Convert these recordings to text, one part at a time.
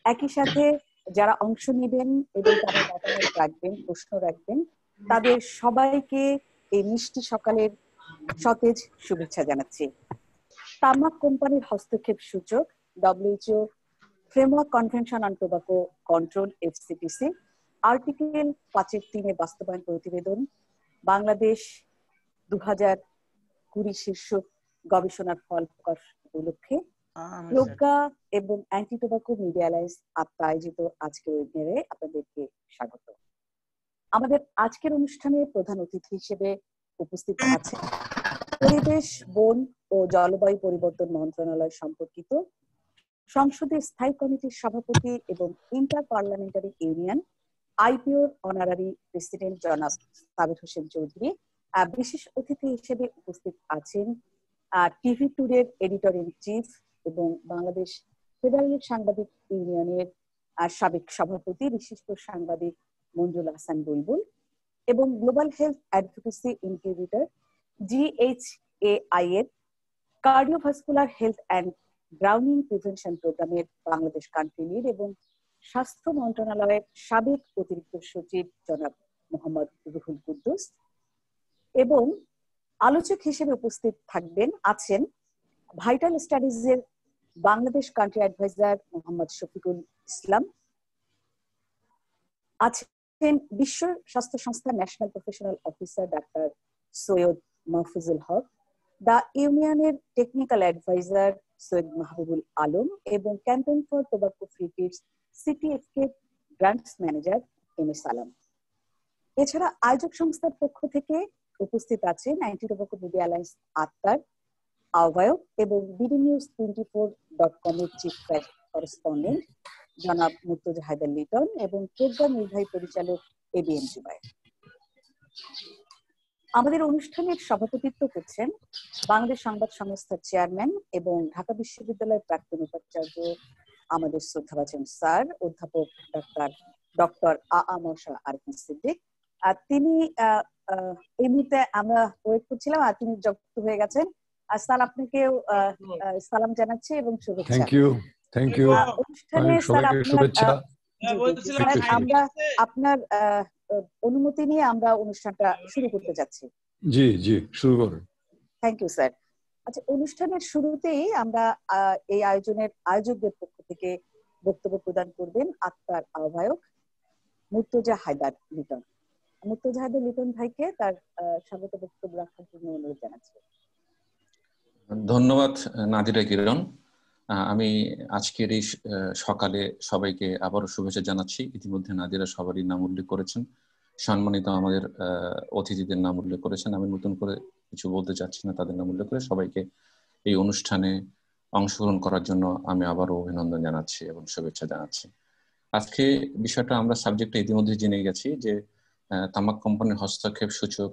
একই সাথে যারা অংশ নেবেন এবং তারা মতামত রাখবেন, প্রশ্ন রাখবেন, তাদের সবাইকে এই মিষ্টি সকালের সতেজ শুভেচ্ছা জানাচ্ছি। তামাক কোম্পানির হস্তক্ষেপ সূচক WHO framework convention on tobacco control FCTC article 5(3) বাস্তবায়ন প্রতিবেদন বাংলাদেশ 2020 শীর্ষক গবেষণার ফল প্রকাশ উপলক্ষে প্রজ্ঞা এবং অ্যান্টি টোবাকো মিডিয়া অ্যালায়েন্স আয়োজিত আজকের ওয়েবিনারে আপনাদেরকে স্বাগত। আমাদের আজকের অনুষ্ঠানে প্রধান অতিথি হিসেবে উপস্থিত আছেন পরিবেশ, বন ও জলবায়ু পরিবর্তন মন্ত্রণালয় সম্পর্কিত সংসদের স্থায়ী কমিটির সভাপতি এবং ইন্টার পার্লামেন্টারি ইউনিয়ন IPOর অনারারি প্রেসিডেন্ট জনাব সাবের হোসেন চৌধুরী। বিশেষ অতিথি হিসেবে উপস্থিত আছেন টিভি টুডের এডিটর ইন চিফ এবং বাংলাদেশ ফেডারেল সাংবাদিক ইউনিয়নের সাবেক সভাপতি বিশিষ্ট সাংবাদিক মঞ্জুল হাসান বুলবুল এবং global health advocacy incubator GHAI এর cardiovascular health and drowning prevention প্রোগ্রামের বাংলাদেশ কান্ট্রি লিড এবং স্বাস্থ্য মন্ত্রণালয়ের সাবেক অতিরিক্ত সচিব জনাব মোহাম্মদ রুহুল কুদ্দুস। এবং আলোচক হিসেবে উপস্থিত আছেন ভাইটাল স্টাডিজের বাংলাদেশ কান্ট্রি অ্যাডভাইজার মোহাম্মদ শফিকুল ইসলাম, আছেন বিশ্ব স্বাস্থ্য সংস্থা national professional officer doctor Syed Mahfuzul Haque, the ইউনিয়নের টেকনিক্যাল অ্যাডভাইজার সৈয়দ মাহবুবুল আলম এবং campaign for tobacco free kids CTFK grants manager MS Alam. এছাড়া আয়োজক সংস্থার পক্ষ থেকে উপস্থিত আছেন অ্যান্টি টোবাকো মিডিয়া অ্যালায়েন্স আত্মার আহ্বায়ক এবং BDnews24.com এর চিফ করেসপন্ডেন্ট জনাব মুর্তজা হায়দার লিটন এবং প্রোগ্রাম নির্বাহী পরিচালক ABM জুবায়ের। আমাদের অনুষ্ঠানের সভাপতিত্ব করছেন বাংলাদেশ সংবাদ সংস্থার চেয়ারম্যান এবং ঢাকা বিশ্ববিদ্যালয়ের প্রাক্তন উপাচার্য আমাদের শ্রদ্ধাভাজন স্যার অধ্যাপক ডক্টর আরিফিন সিদ্দিক। আর তিনি এই মুহূর্তে আমরা ওয়েট করছিলাম আর তিনি যুক্ত হয়ে গেছেন। স্যার আপনাকেও সালাম জানাচ্ছি এবং শুভেচ্ছা। থ্যাংক ইউ অনুষ্ঠানে স্যার আমরা আপনার অনুমতি নিয়ে আমরা অনুষ্ঠানটা শুরু করতে যাচ্ছি। জি শুরু করুন। Thank you sir. আচ্ছা, অনুষ্ঠানের শুরুতেই আমরা এই আয়োজকদের পক্ষ থেকে বক্তব্য প্রদান করবেন আত্মার আহ্বায়ক মুর্তজা হায়দার লিটন। মুর্তজা হায়দার লিটন ভাইকে তার স্বাগত বক্তব্য রাখার জন্য অনুরোধ জানাচ্ছি। ধন্যবাদ নাদিরা কিরণ। আমি আজকের এই সকালে সবাইকে আবারও শুভেচ্ছা জানাচ্ছি। ইতিমধ্যে নাদিরা সবারই নাম উল্লেখ করেছেন, সম্মানিত আমাদের অতিথিদের নাম উল্লেখ করেছেন। আমি নতুন করে কিছু বলতে চাচ্ছি না, তাদের নাম উল্লেখ করে সবাইকে এই অনুষ্ঠানে অংশগ্রহণ করার জন্য আমি আবারও অভিনন্দন জানাচ্ছি এবং শুভেচ্ছা জানাচ্ছি। আজকে বিষয়টা আমরা সাবজেক্টটা ইতিমধ্যে জেনে গেছি যে তামাক কোম্পানির হস্তক্ষেপ সূচক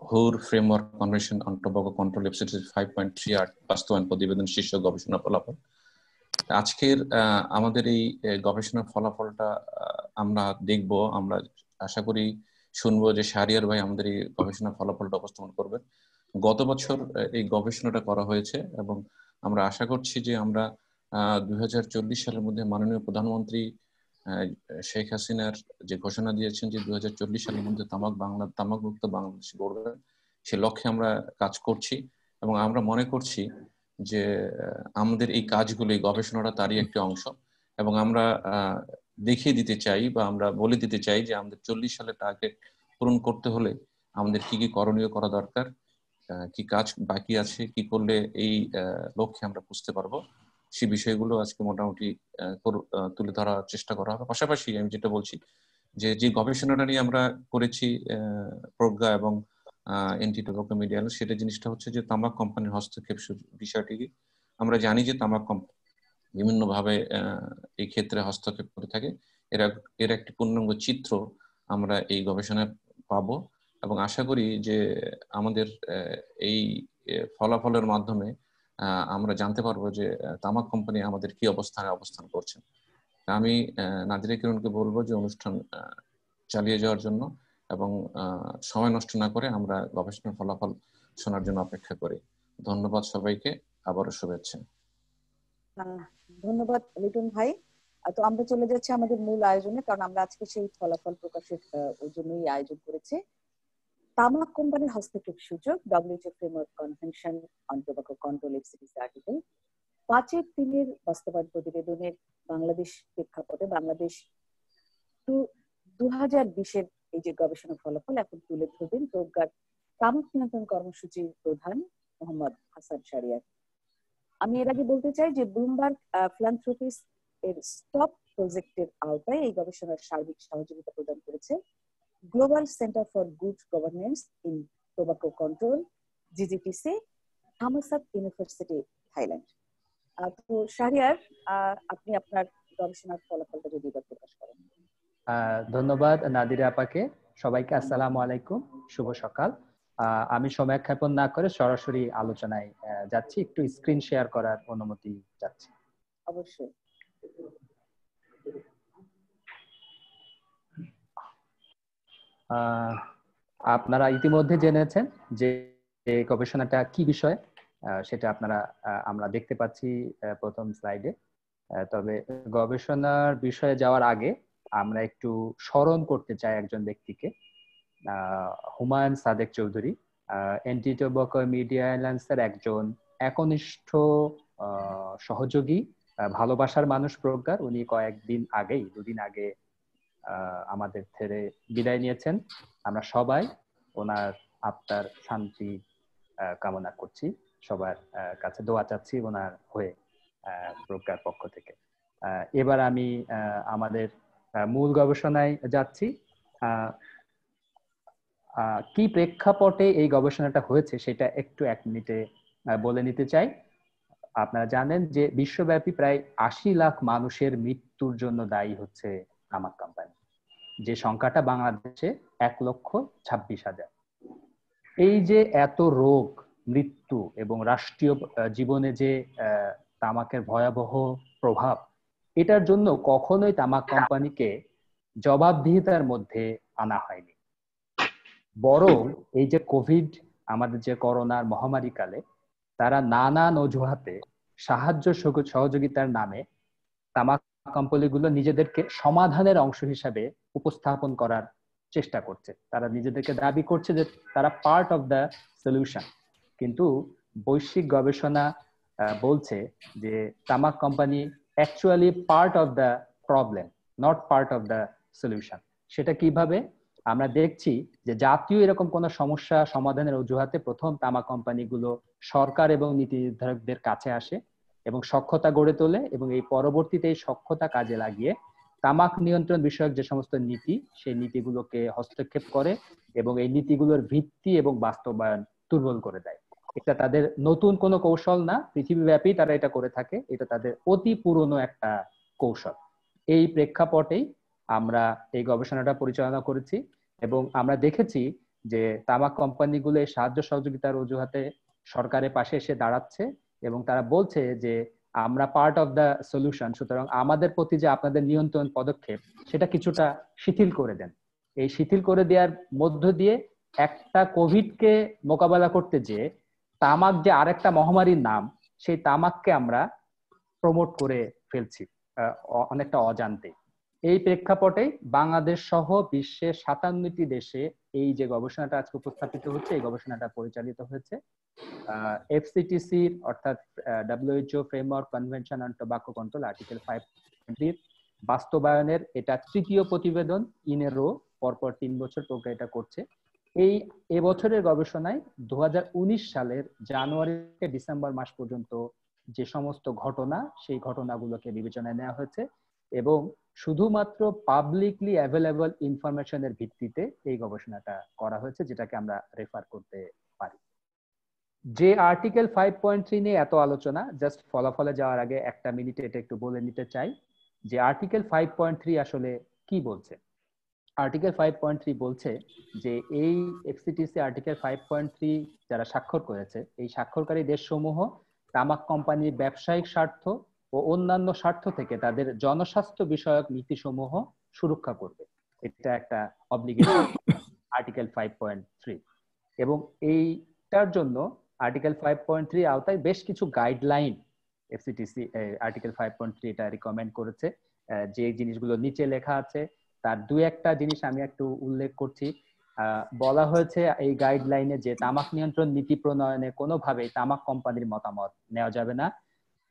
হুর framework convention on tobacco control FCTC 5.3 বাস্তবায়ন প্রতিবেদন শীর্ষক গবেষণা ফলাফল। আজকের আমাদের এই গবেষণার ফলাফলটা আমরা দেখব, আমরা আশা করি শুনবো যে শাহরিয়ার ভাই আমাদের এই গবেষণার ফলাফলটা উপস্থাপন করবেন। গত বছর এই গবেষণাটা করা হয়েছে এবং আমরা আশা করছি যে আমরা 2040 সালের মধ্যে মাননীয় প্রধানমন্ত্রী শেখ হাসিনার যে ঘোষণা দিয়েছেন যে 2040 সালের মধ্যে তামাকমুক্ত বাংলাদেশ গড়বে, সে লক্ষ্যে আমরা কাজ করছি এবং আমরা মনে করছি যে আমাদের এই কাজগুলো, এই গবেষণাটা তারই একটি অংশ এবং আমরা দেখিয়ে দিতে চাই বা আমরা বলে দিতে চাই যে আমাদের 40 সালের টার্গেট পূরণ করতে হলে আমাদের কি কি করণীয় করা দরকার, কি কাজ বাকি আছে, কি করলে এই লক্ষ্যে আমরা বুঝতে পারবো, সেই বিষয়গুলো আজকে মোটামুটি তুলে ধরার চেষ্টা করা হবে। পাশাপাশি আমি যেটা বলছি যে গবেষণাটা নিয়ে আমরা করেছি প্রজ্ঞা এবং অ্যান্টি টোবাকো মিডিয়া, সেটা জিনিসটা হচ্ছে যে তামাক কোম্পানির হস্তক্ষেপ বিষয়টি আমরা জানি যে তামাক কোম্পানি বিভিন্নভাবে এই ক্ষেত্রে হস্তক্ষেপ করে থাকে। এর একটি পূর্ণাঙ্গ চিত্র আমরা এই গবেষণায় পাবো এবং আশা করি যে আমাদের এই ফলাফলের মাধ্যমে আমরা জানতে পারবো যে তামাক কোম্পানি আমাদের কি অবস্থানে অবস্থান করছে। আমি নাদিরা কিরণকে বলবো যে অনুষ্ঠান চালিয়ে যাওয়ার জন্য এবং সময় নষ্ট না করে আমরা গবেষণার ফলাফল শোনার জন্য অপেক্ষা করি। ধন্যবাদ সবাইকে। আবারও শুভেচ্ছা। ধন্যবাদ লিটন ভাই। তো আমরা চলে যাচ্ছি আমাদের মূল আয়োজনে, কারণ আমরা আজকে সেই ফলাফল প্রকাশের ওই জন্যই আয়োজন করেছি। তামাক কোম্পানির হস্তক্ষেপ সূচক WTO framework convention on tobacco control এফসিটিসি article 5-3 বাস্তবায়ন প্রতিবেদনের বাংলাদেশ প্রেক্ষাপটে বাংলাদেশ 2020 এই যে গবেষণা ফলাফল এখন তুলে ধরবেন প্রজ্ঞার তামাক নিয়ন্ত্রণ কর্মসূচির প্রধান মোহাম্মদ হাসান শাহরিয়ার। আমি এর আগে বলতে চাই যে ব্লুমবার্গ ফিলান্থ্রপিস এর স্টপ প্রজেক্টের আওতায় এই গবেষণার সার্বিক সহযোগিতা প্রদান করেছে global centre for good governance in tobacco control GGTC, Thammasat university, Thailand. তো শাহরিয়ার, আপনি আপনার গবেষণার ফলাফলটা যদি প্রকাশ করেন। ধন্যবাদ নাদিরা আপাকে। সবাইকে আসসালামু আলাইকুম, শুভ সকাল। আমি সময় ক্ষেপণ না করে সরাসরি আলোচনায় যাচ্ছি। একটু স্ক্রিন শেয়ার করার অনুমতি চাচ্ছি। অবশ্যই। আপনারা ইতিমধ্যে জেনেছেন যে গবেষণাটা কি বিষয়, সেটা আমরা দেখতে পাচ্ছি প্রথম স্লাইডে। তবে গবেষণার বিষয়ে যাওয়ার আগে আমরা একটু স্মরণ করতে চাই একজন ব্যক্তিকে, Humayun Sadek Chowdhury, anti tobacco media অ্যালায়েন্সের একজন একনিষ্ঠ সহযোগী, ভালোবাসার মানুষ প্রজ্ঞার। উনি দুদিন আগে আমাদের ছেড়ে বিদায় নিয়েছেন। আমরা সবাই ওনার আত্মার শান্তি কামনা করছি, সবার কাছে দোয়া চাচ্ছি ওনার হয়ে প্রজ্ঞার পক্ষ থেকে। এবার আমি আমাদের মূল গবেষণায় যাচ্ছি। কি প্রেক্ষাপটে এই গবেষণাটা হয়েছে সেটা একটু 1 মিনিটে বলে নিতে চাই। আপনারা জানেন যে বিশ্বব্যাপী প্রায় 80 লাখ মানুষের মৃত্যুর জন্য দায়ী হচ্ছে তামাক কোম্পানি, যে সংখ্যাটা বাংলাদেশে 1,26,000। এই যে এত রোগ, মৃত্যু এবং রাষ্ট্রীয় জীবনে যে তামাকের ভয়াবহ প্রভাব, এটার জন্য কখনোই তামাক কোম্পানিকে জবাবদিহিতার মধ্যে আনা হয়নি। বরং এই যে কোভিড, আমাদের যে করোনার মহামারী কালে তারা নানান অজুহাতে সাহায্য সহযোগিতার নামে তামাক কোম্পানিগুলো নিজেদেরকে সমাধানের অংশ হিসাবে উপস্থাপন করার চেষ্টা করছে। তারা নিজেদেরকে দাবি করছে যে তারা পার্ট অফ দ্য সলিউশন, কিন্তু বৈশ্বিক গবেষণা বলছে যে তামাক company actually part of the problem, not part of the solution. সেটা কিভাবে? আমরা দেখছি যে জাতীয় এরকম কোন সমস্যা সমাধানের অজুহাতে প্রথম তামাক কোম্পানিগুলো সরকার এবং নীতি নির্ধারকদের কাছে আসে এবং সখ্যতা গড়ে তোলে, এবং এই পরবর্তীতে এই সখ্যতা কাজে লাগিয়ে তামাক নিয়ন্ত্রণ বিষয়ক যে সমস্ত নীতি, সেই নীতিগুলোকে হস্তক্ষেপ করে এবং এই নীতিগুলোর ভিত্তি এবং বাস্তবায়ন দুর্বল করে দেয়। এটা তাদের নতুন কোনো কৌশল না, পৃথিবীব্যাপী তারা এটা করে থাকে। এটা তাদের অতি পুরনো একটা কৌশল। এই প্রেক্ষাপটেই আমরা এই গবেষণাটা পরিচালনা করেছি এবং আমরা দেখেছি যে তামাক কোম্পানিগুলো এই সাহায্য সহযোগিতার অজুহাতে সরকারের পাশে এসে দাঁড়াচ্ছে এবং তারা বলছে যে আমরা পার্ট অফ দ্য সলিউশন, সুতরাং আমাদের প্রতি যে আপনাদের নিয়ন্ত্রণ পদক্ষেপ সেটা কিছুটা শিথিল করে দেন। এই শিথিল করে দেওয়ার মধ্য দিয়ে একটা কোভিডকে মোকাবেলা করতে যে তামাক যে আরেকটা মহামারীর নাম, সেই তামাককে আমরা প্রমোট করে ফেলছি অনেকটা অজান্তে। এই প্রেক্ষাপটে বাংলাদেশ সহ বিশ্বের 57টি দেশে এই যে গবেষণাটা আজকে উপস্থাপিত হচ্ছে, এই গবেষণাটা পরিচালিত হয়েছে এফসিটিসি অর্থাৎ WHO framework convention on tobacco control article 5 বাস্তবায়নের এটা তৃতীয় প্রতিবেদন। ইনেরো পরপর 3 বছর প্রজ্ঞা এটা করছে। এই এবছরের গবেষণায় 2019 সালের জানুয়ারি থেকে ডিসেম্বর মাস পর্যন্ত যে সমস্ত ঘটনা, সেই ঘটনাগুলোকে বিবেচনায় নেওয়া হয়েছে এবং শুধুমাত্র পাবলিকলি অ্যাভেলেবল ইনফরমেশনের ভিত্তিতে এই গবেষণাটা করা হয়েছে, যেটাকে আমরা রেফার করতে পারি। যে আর্টিকেল 5.3 নিয়ে এত আলোচনা, জাস্ট ফলাফলে যাওয়ার আগে 1 মিনিটে এটা একটু বলে নিতে চাই যে আর্টিকেল 5.3 আসলে কি বলছে। আর্টিকেল 5.3 বলছে যে এই এফসিটিসি আর্টিকেল 5.3 যারা স্বাক্ষর করেছে, এই স্বাক্ষরকারী দেশসমূহ তামাক কোম্পানির ব্যবসায়িক স্বার্থ ও অন্যান্য স্বার্থ থেকে তাদের জনস্বাস্থ্য বিষয়ক নীতিসমূহ সুরক্ষা করবে। এটা একটা অব্লিগেশন আর্টিকেল 5.3 এবং এইটার জন্য আর্টিকেল 5.3 আওতায় বেশ কিছু গাইডলাইন এফসিটিসি আর্টিকেল 5.3 এটা রিকমেন্ড করেছে। যে জিনিসগুলো নিচে লেখা আছে তার দুই একটা জিনিস আমি একটু উল্লেখ করছি। বলা হয়েছে এই গাইডলাইনে যে তামাক নিয়ন্ত্রণ নীতি প্রণয়নে কোনোভাবেই তামাক কোম্পানির মতামত নেওয়া যাবে না।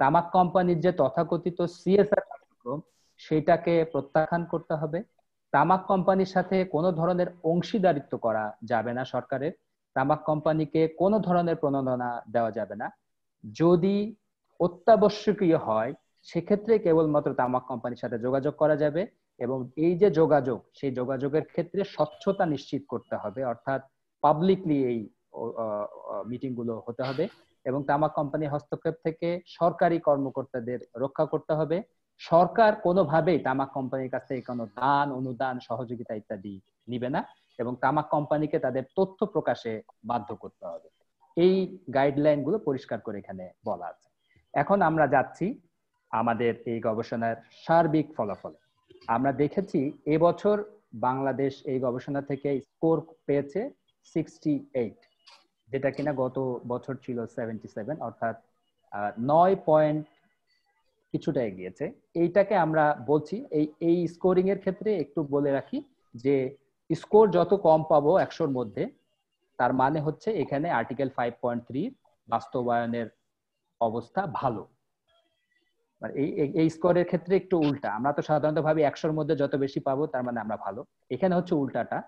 তামাক কোম্পানির যে তথাকথিত সিএসআর কার্যক্রম সেটাকে প্রত্যাখ্যান করতে হবে। তামাক কোম্পানির সাথে কোনো ধরনের অংশীদারিত্ব করা যাবে না সরকারের। তামাক কোম্পানিকে কোনো ধরনের প্রণোদনা দেওয়া যাবে না। যদি অত্যাবশ্যকীয় হয় সেক্ষেত্রে কেবলমাত্র তামাক কোম্পানির সাথে যোগাযোগ করা যাবে, এবং এই যে যোগাযোগ সেই যোগাযোগের ক্ষেত্রে স্বচ্ছতা নিশ্চিত করতে হবে, অর্থাৎ পাবলিকলি এই মিটিং গুলো হতে হবে, এবং তামাক কোম্পানির হস্তক্ষেপ থেকে সরকারি কর্মকর্তাদের রক্ষা করতে হবে। সরকার কোনোভাবেই তামাক কোম্পানির কাছ থেকে কোনো দান অনুদান সহযোগিতা ইত্যাদি নিবে না, এবং তামাক কোম্পানিকে তাদের তথ্য প্রকাশে বাধ্য করতে হবে। এই গাইডলাইন গুলো পরিষ্কার করে এখানে বলা আছে। এখন আমরা যাচ্ছি আমাদের এই গবেষণার সার্বিক ফলাফলে। আমরা দেখেছি এবছর বাংলাদেশ এই গবেষণা থেকে স্কোর পেয়েছে 68, যেটা কিনা গত বছর ছিল 77, অর্থাৎ 9 পয়েন্ট কিছুটা এগিয়েছে। এইটাকে আমরা বলছি এই স্কোরিং এর ক্ষেত্রে একটু বলে রাখি যে স্কোর যত কম পাবো 100-র মধ্যে, তার মানে হচ্ছে এখানে আর্টিকেল 5.3 বাস্তবায়নের অবস্থা ভালো। এই স্কোরের ক্ষেত্রে একটু উল্টা। আমরা তো সাধারণত ভাবি 100-র মধ্যে যত বেশি পাবো তার মানে আমরা ভালো। এখানে হচ্ছে উল্টাটা,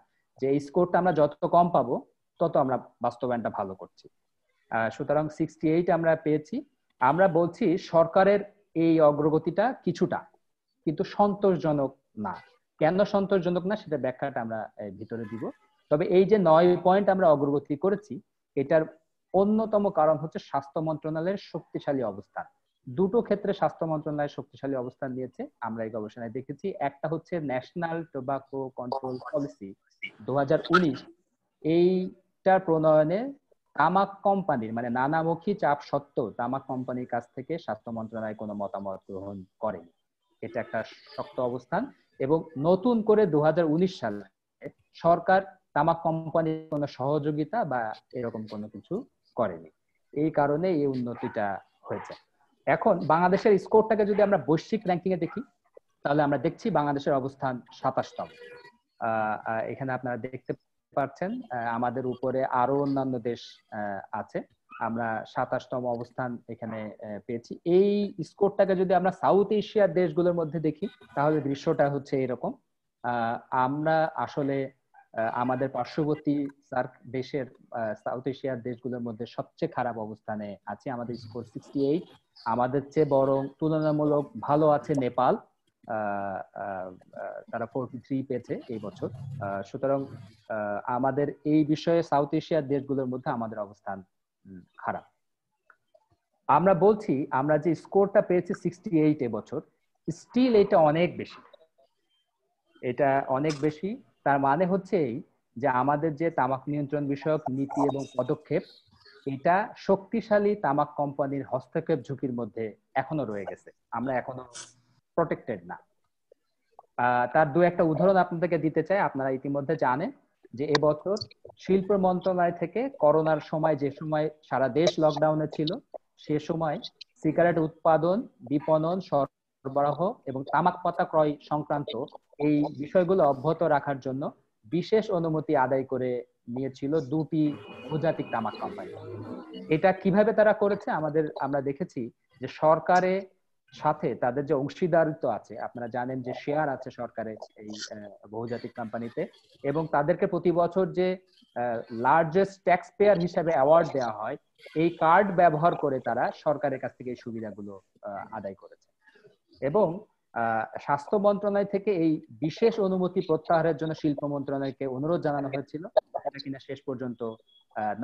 যে এই স্কোরটা আমরা যত কম পাবো তত আমরা বাস্তবায়নটা ভালো করছি। সুতরাং 68 আমরা পেয়েছি। আমরা বলছি সরকারের এই অগ্রগতিটা কিছুটা, কিন্তু সন্তোষজনক না। কেন সন্তোষজনক না সেটা ব্যাখ্যাটা আমরা ভিতরে দিব। তবে এই যে 9 পয়েন্ট আমরা অগ্রগতি করেছি, এটার অন্যতম কারণ হচ্ছে স্বাস্থ্য মন্ত্রণালয়ের শক্তিশালী অবস্থান। দুটো ক্ষেত্রে স্বাস্থ্য মন্ত্রণালয় শক্তিশালী অবস্থান নিয়েছে আমরা এই গবেষণায় দেখেছি। একটা হচ্ছে ন্যাশনাল টোবাকো কন্ট্রোল পলিসি 2019, এইটার প্রণয়নে তামাক কোম্পানির মানে নানামুখী চাপ সত্ত্বেও তামাক কোম্পানির কাছ থেকে স্বাস্থ্য মন্ত্রণালয় কোনো মতামত গ্রহণ করেনি। এটা একটা শক্ত অবস্থান। এবং নতুন করে 2019 সালে সরকার তামাক কোম্পানির কোনো সহযোগিতা বা এরকম কোনো কিছু করেনি। এই কারণে এই উন্নতিটা হয়েছে। এখন বাংলাদেশের স্কোরটাকে যদি আমরা বৈশ্বিক র্যাঙ্কিং এ দেখি, তাহলে আমরা দেখছি বাংলাদেশের অবস্থান 27তম। এখানে আপনারা দেখতে পাচ্ছেন আমাদের উপরে আরো অন্যান্য দেশ আছে। আমরা 27তম অবস্থান এখানে পেয়েছি। এই স্কোরটাকে যদি আমরা সাউথ এশিয়ার দেশগুলোর মধ্যে দেখি তাহলে দৃশ্যটা হচ্ছে এরকম। আমরা আসলে আমাদের পার্শ্ববর্তী সার্ক দেশের সাউথ এশিয়ার দেশগুলোর মধ্যে সবচেয়ে খারাপ অবস্থানে আছে। আমাদের স্কোর 68। আমাদের চেয়ে বরং তুলনামূলক ভালো আছে নেপাল, তারা 43 পেয়েছে এই বছর। সুতরাং আমাদের এই বিষয়ে সাউথ এশিয়ার দেশগুলোর মধ্যে আমাদের অবস্থান খারাপ। আমরা বলছি আমরা যে স্কোরটা পেয়েছি 68 এবছর, স্টিল এটা অনেক বেশি। এটা অনেক বেশি। তার মানে হচ্ছে এই যে আমাদের যে তামাক নিয়ন্ত্রণ বিষয়ক নীতি এবং পদক্ষেপ, এটা শক্তিশালী তামাক কোম্পানির হস্তক্ষেপ ঝুঁকির মধ্যে এখনো রয়ে গেছে। আমরা এখনো প্রটেক্টেড না। তার দু একটা উদাহরণ আপনাদেরকে দিতে চাই। আপনারা ইতিমধ্যে জানেন যে এবছর শিল্প মন্ত্রণালয় থেকে করোনার সময়, যে সময় সারা দেশ লকডাউনে ছিল, সে সময় সিগারেট উৎপাদন, বিপণন, সরবরাহ এবং তামাক পাতা ক্রয় সংক্রান্ত এই বিষয়গুলো অব্যাহত রাখার জন্য বিশেষ অনুমতি আদায় করে নিয়েছিল দুটি বহুজাতিক তামাক কোম্পানি। এটা কিভাবে তারা করেছে আমরা দেখেছি যে সরকারের সাথে তাদের যে অংশীদারিত্ব আছে, আপনারা জানেন যে শেয়ার আছে সরকারের এই বহুজাতিক কোম্পানিতে, এবং তাদেরকে প্রতি বছর যে লার্জেস্ট ট্যাক্স পেয়ার হিসেবে অ্যাওয়ার্ড দেওয়া হয়, এই কার্ড ব্যবহার করে তারা সরকারের কাছ থেকে এই সুবিধাগুলো আদায় করেছে। এবং স্বাস্থ্য মন্ত্রণালয় থেকে এই বিশেষ অনুমতি প্রত্যাহারের জন্য শিল্প মন্ত্রণালয়কে অনুরোধ জানানো হয়েছিল, এটা কিনা শেষ পর্যন্ত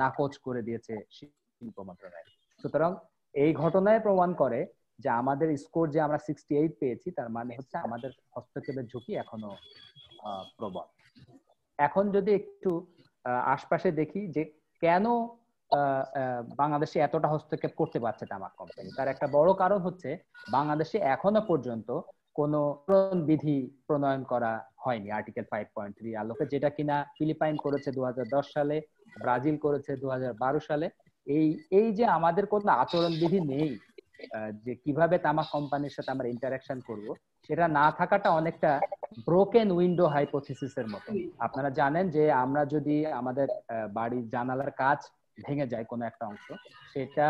নাকচ করে দিয়েছে শিল্প মন্ত্রণালয়। সুতরাং এই ঘটনায় প্রমাণ করে যে আমাদের স্কোর যে আমরা 68 পেয়েছি, তার মানে হচ্ছে আমাদের হস্তক্ষেপের ঝুঁকি এখনো প্রবল। এখন যদি একটু আশপাশে দেখি যে কেন বাংলাদেশে এতটা হস্তক্ষেপ করতে পারছে তামাক কোম্পানি, তার একটা বড় কারণ হচ্ছে বাংলাদেশে এখনো পর্যন্ত কোনো বিধি প্রণয়ন করা হয়নি আর্টিকেল 5.3 আলোকে, যেটা কিনা ফিলিপাইন করেছে 2010 সালে, ব্রাজিল করেছে 2012 সালে, এই এই যে আমাদের কোনো আচরণ বিধি নেই, যে কিভাবে তামাক কোম্পানির সাথে আমরা ইন্টারাকশন করব, সেটা না থাকাটা অনেকটা ব্রোকেন উইন্ডো হাইপোথিসিসের মতো। আপনারা জানেন যে আমরা যদি আমাদের বাড়ির জানালার কাঁচ ভেঙে যায় কোনো একটা অংশ, সেটা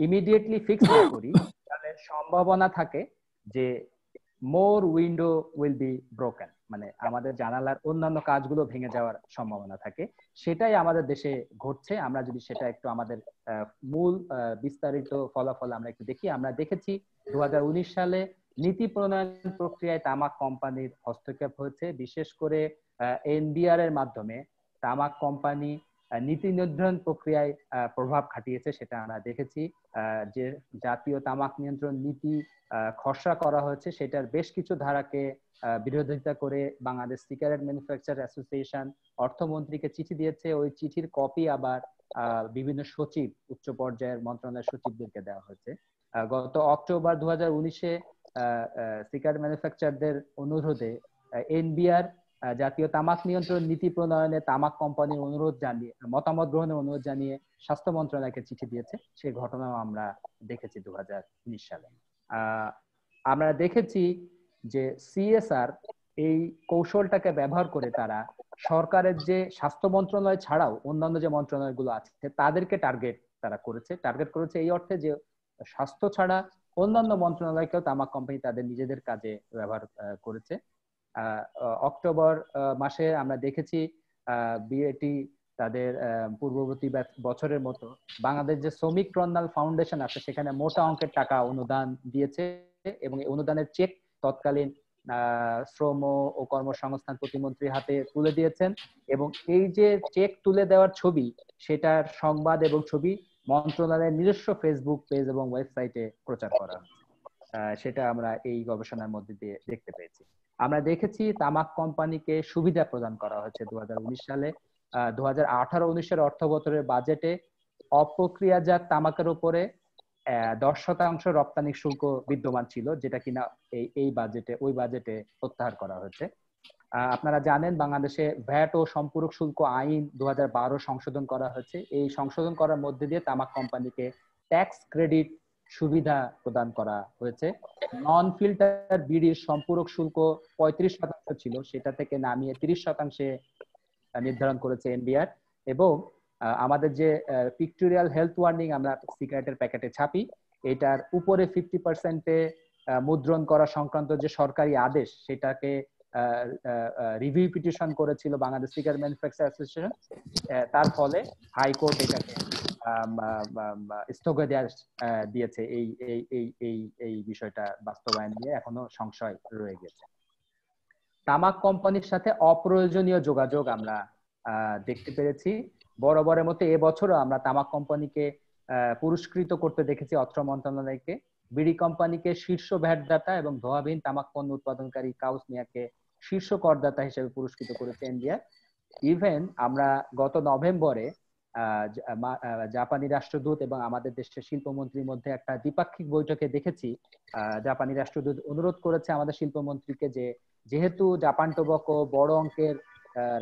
ইমিডিয়েটলি ফিক্স না করি, তাহলে সম্ভাবনা থাকে যে মোর উইন্ডো উইল বি ব্রোকেন, মানে আমাদের জানালার অন্যান্য কাজগুলো ভেঙে যাওয়ার সম্ভাবনা থাকে। সেটাই আমাদের দেশে ঘটছে। আমরা যদি সেটা একটু আমাদের মূল বিস্তারিত ফলাফল আমরা একটু দেখি, আমরা দেখেছি 2019 সালে নীতি প্রণয়ন প্রক্রিয়ায় তামাক কোম্পানির হস্তক্ষেপ হয়েছে। বিশেষ করে এনবিআর এর মাধ্যমে তামাক কোম্পানি নীতি নির্ধারণ প্রক্রিয়ায় প্রভাব খাটিয়েছে, সেটা আমরা দেখেছি। যে জাতীয় তামাক নিয়ন্ত্রণ নীতি খসড়া করা হয়েছে, সেটার বেশ কিছু ধারাকে বিরোধিতা করে বাংলাদেশ সিগারেট ম্যানুফ্যাকচার অ্যাসোসিয়েশন অর্থমন্ত্রীকে চিঠি দিয়েছে। ওই চিঠির কপি আবার বিভিন্ন সচিব, উচ্চ পর্যায়ের মন্ত্রণালয়ের সচিবদেরকে দেওয়া হয়েছে। গত অক্টোবর 2019-এ সিগারেট ম্যানুফ্যাকচারদের অনুরোধে এনবিআর জাতীয় তামাক নিয়ন্ত্রণ নীতি প্রণয়নে তামাক কোম্পানির অনুরোধ জানিয়ে, মতামত গ্রহণের অনুরোধ জানিয়ে স্বাস্থ্য মন্ত্রণালয়কে চিঠি দিয়েছে। সেই ঘটনাও আমরা দেখেছি 2019 সালে। আমরা দেখেছি যে সিএসআর এই কৌশলটাকে ব্যবহার করে তারা সরকারের যে স্বাস্থ্য মন্ত্রণালয় ছাড়াও অন্যান্য যে মন্ত্রণালয়গুলো আছে তাদেরকে টার্গেট করেছে এই অর্থে যে স্বাস্থ্য ছাড়া অন্যান্য মন্ত্রণালয়কেও তামাক কোম্পানি তাদের নিজেদের কাজে ব্যবহার করেছে। অক্টোবর মাসে আমরা দেখেছি বিএটি তাদের পূর্ববর্তী বছরের মতো বাংলাদেশ যে শ্রমিক কল্যাণ ফাউন্ডেশন আছে সেখানে মোটা অঙ্কের টাকা অনুদান দিয়েছে এবং এই অনুদানের চেক তৎকালীন শ্রম ও কর্মসংস্থান প্রতিমন্ত্রীর হাতে তুলে দিয়েছেন। এবং এই যে চেক তুলে দেওয়ার ছবি, সেটার সংবাদ এবং ছবি মন্ত্রণালয়ের নিজস্ব ফেসবুক পেজ এবং ওয়েবসাইটে প্রচার করা হয়েছে। সেটা আমরা এই গবেষণার মধ্যে দিয়ে দেখতে পেয়েছি। আমরা দেখেছি তামাক কোম্পানিকে সুবিধা প্রদান করা হয়েছে 2019 সালে। 2018-19 অর্থ বছরের বাজেটে অপ্রক্রিয়াজাত তামাকের উপরে 10% রপ্তানি শুল্ক বিদ্যমান ছিল, যেটা কিনা ওই বাজেটে প্রত্যাহার করা হয়েছে। আপনারা জানেন বাংলাদেশে ভ্যাট ও সম্পূরক শুল্ক আইন 2012 সংশোধন করা হয়েছে। এই সংশোধন করার মধ্যে দিয়ে তামাক কোম্পানিকে ট্যাক্স ক্রেডিট সুবিধা প্রদান করা হয়েছে। নন ফিল্টার বিড়ির সম্পূরক শুল্ক 35% ছিল, সেটা থেকে নামিয়ে 30% নির্ধারণ করেছে এনবিআর। এবং আমাদের যে পিকটোরিয়াল হেলথ ওয়ার্নিং আমরা সিগারেটের প্যাকেটে ছাপি, এটার উপরে 50% মুদ্রণ করা সংক্রান্ত যে সরকারি আদেশ, সেটাকে রিভিউ পিটিশন করেছিল বাংলাদেশ সিগারেট ম্যানুফ্যাকচার অ্যাসোসিয়েশন। তার ফলে হাইকোর্ট এটাকে স্থগিতাদেশ দিয়েছে। এই বিষয়টা বাস্তবায়ন নিয়ে এখনো সংশয় রয়ে গেছে। তামাক কোম্পানির সাথে অপ্রয়োজনীয় যোগাযোগ আমরা দেখতে পেরেছি। বরাবরের মতো এবছরও আমরা তামাক কোম্পানিকে পুরস্কৃত করতে দেখেছি অর্থ মন্ত্রণালয়কে। বিড়ি কোম্পানিকে শীর্ষ ভ্যাটদাতা এবং ধোঁয়াবিহীন তামাক পণ্য উৎপাদনকারী কাউসমিয়াকে শীর্ষ করদাতা হিসেবে পুরস্কৃত করেছে ইন্ডিয়া। ইভেন আমরা গত নভেম্বরে জাপানি রাষ্ট্রদূত এবং আমাদের দেশের শিল্পমন্ত্রীর মধ্যে একটা দ্বিপাক্ষিক বৈঠকে দেখেছি জাপানি রাষ্ট্রদূত অনুরোধ করেছে আমাদের শিল্পমন্ত্রীকে যে যেহেতু জাপান টোবাকো বড় অঙ্কের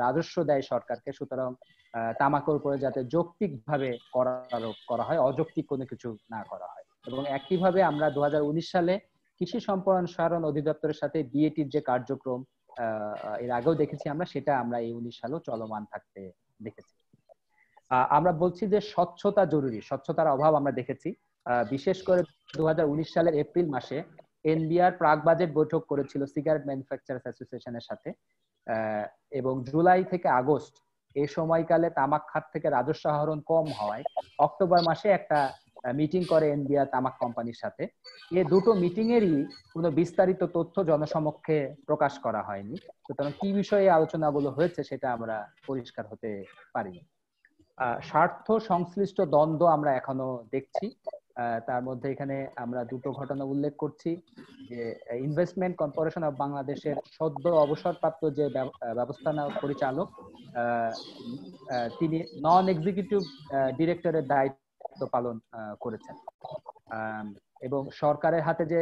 রাজস্ব দেয় সরকারকে, সুতরাং তামাকের উপরে যাতে যৌক্তিকভাবে করা হয়, অযৌক্তিক কোনো কিছু না করা হয়। এবং একইভাবে আমরা 2019 সালে কৃষি সম্প্রসারণ অধিদপ্তরের সাথে বিএটির যে কার্যক্রম এর আগেও দেখেছি সেটা আমরা এই 19 সালেও চলমান থাকতে দেখেছি। আমরা বলছি যে স্বচ্ছতা জরুরি, স্বচ্ছতার অভাব আমরা দেখেছি। বিশেষ করে 2019 সালের এপ্রিল মাসে এনবিআর প্রাক বাজেট বৈঠক করেছিল সিগারেট ম্যানুফ্যাকচারার্স অ্যাসোসিয়েশনের সাথে, এবং জুলাই থেকে আগস্ট এই সময়কালে তামাক খাত থেকে রাজস্ব আহরণ কম হওয়ায় অক্টোবর মাসে একটা মিটিং করে এনবিআর তামাক কোম্পানির সাথে। এই দুটো মিটিং এরই কোনো বিস্তারিত তথ্য জনসমক্ষে প্রকাশ করা হয়নি, সুতরাং কি বিষয়ে আলোচনাগুলো হয়েছে সেটা আমরা পরিষ্কার হতে পারিনি। স্বার্থ সংশ্লিষ্ট দ্বন্দ্ব আমরা এখনো দেখছি। তার মধ্যে এখানে আমরা দুটো ঘটনা উল্লেখ করছি যে ইনভেস্টমেন্ট কর্পোরেশন অফ বাংলাদেশের সদ্য অবসরপ্রাপ্ত যে ব্যবস্থাপনা পরিচালক, তিনি নন এক্সিকিউটিভ ডিরেক্টরের দায়িত্ব পালন করেছেন। এবং সরকারের হাতে যে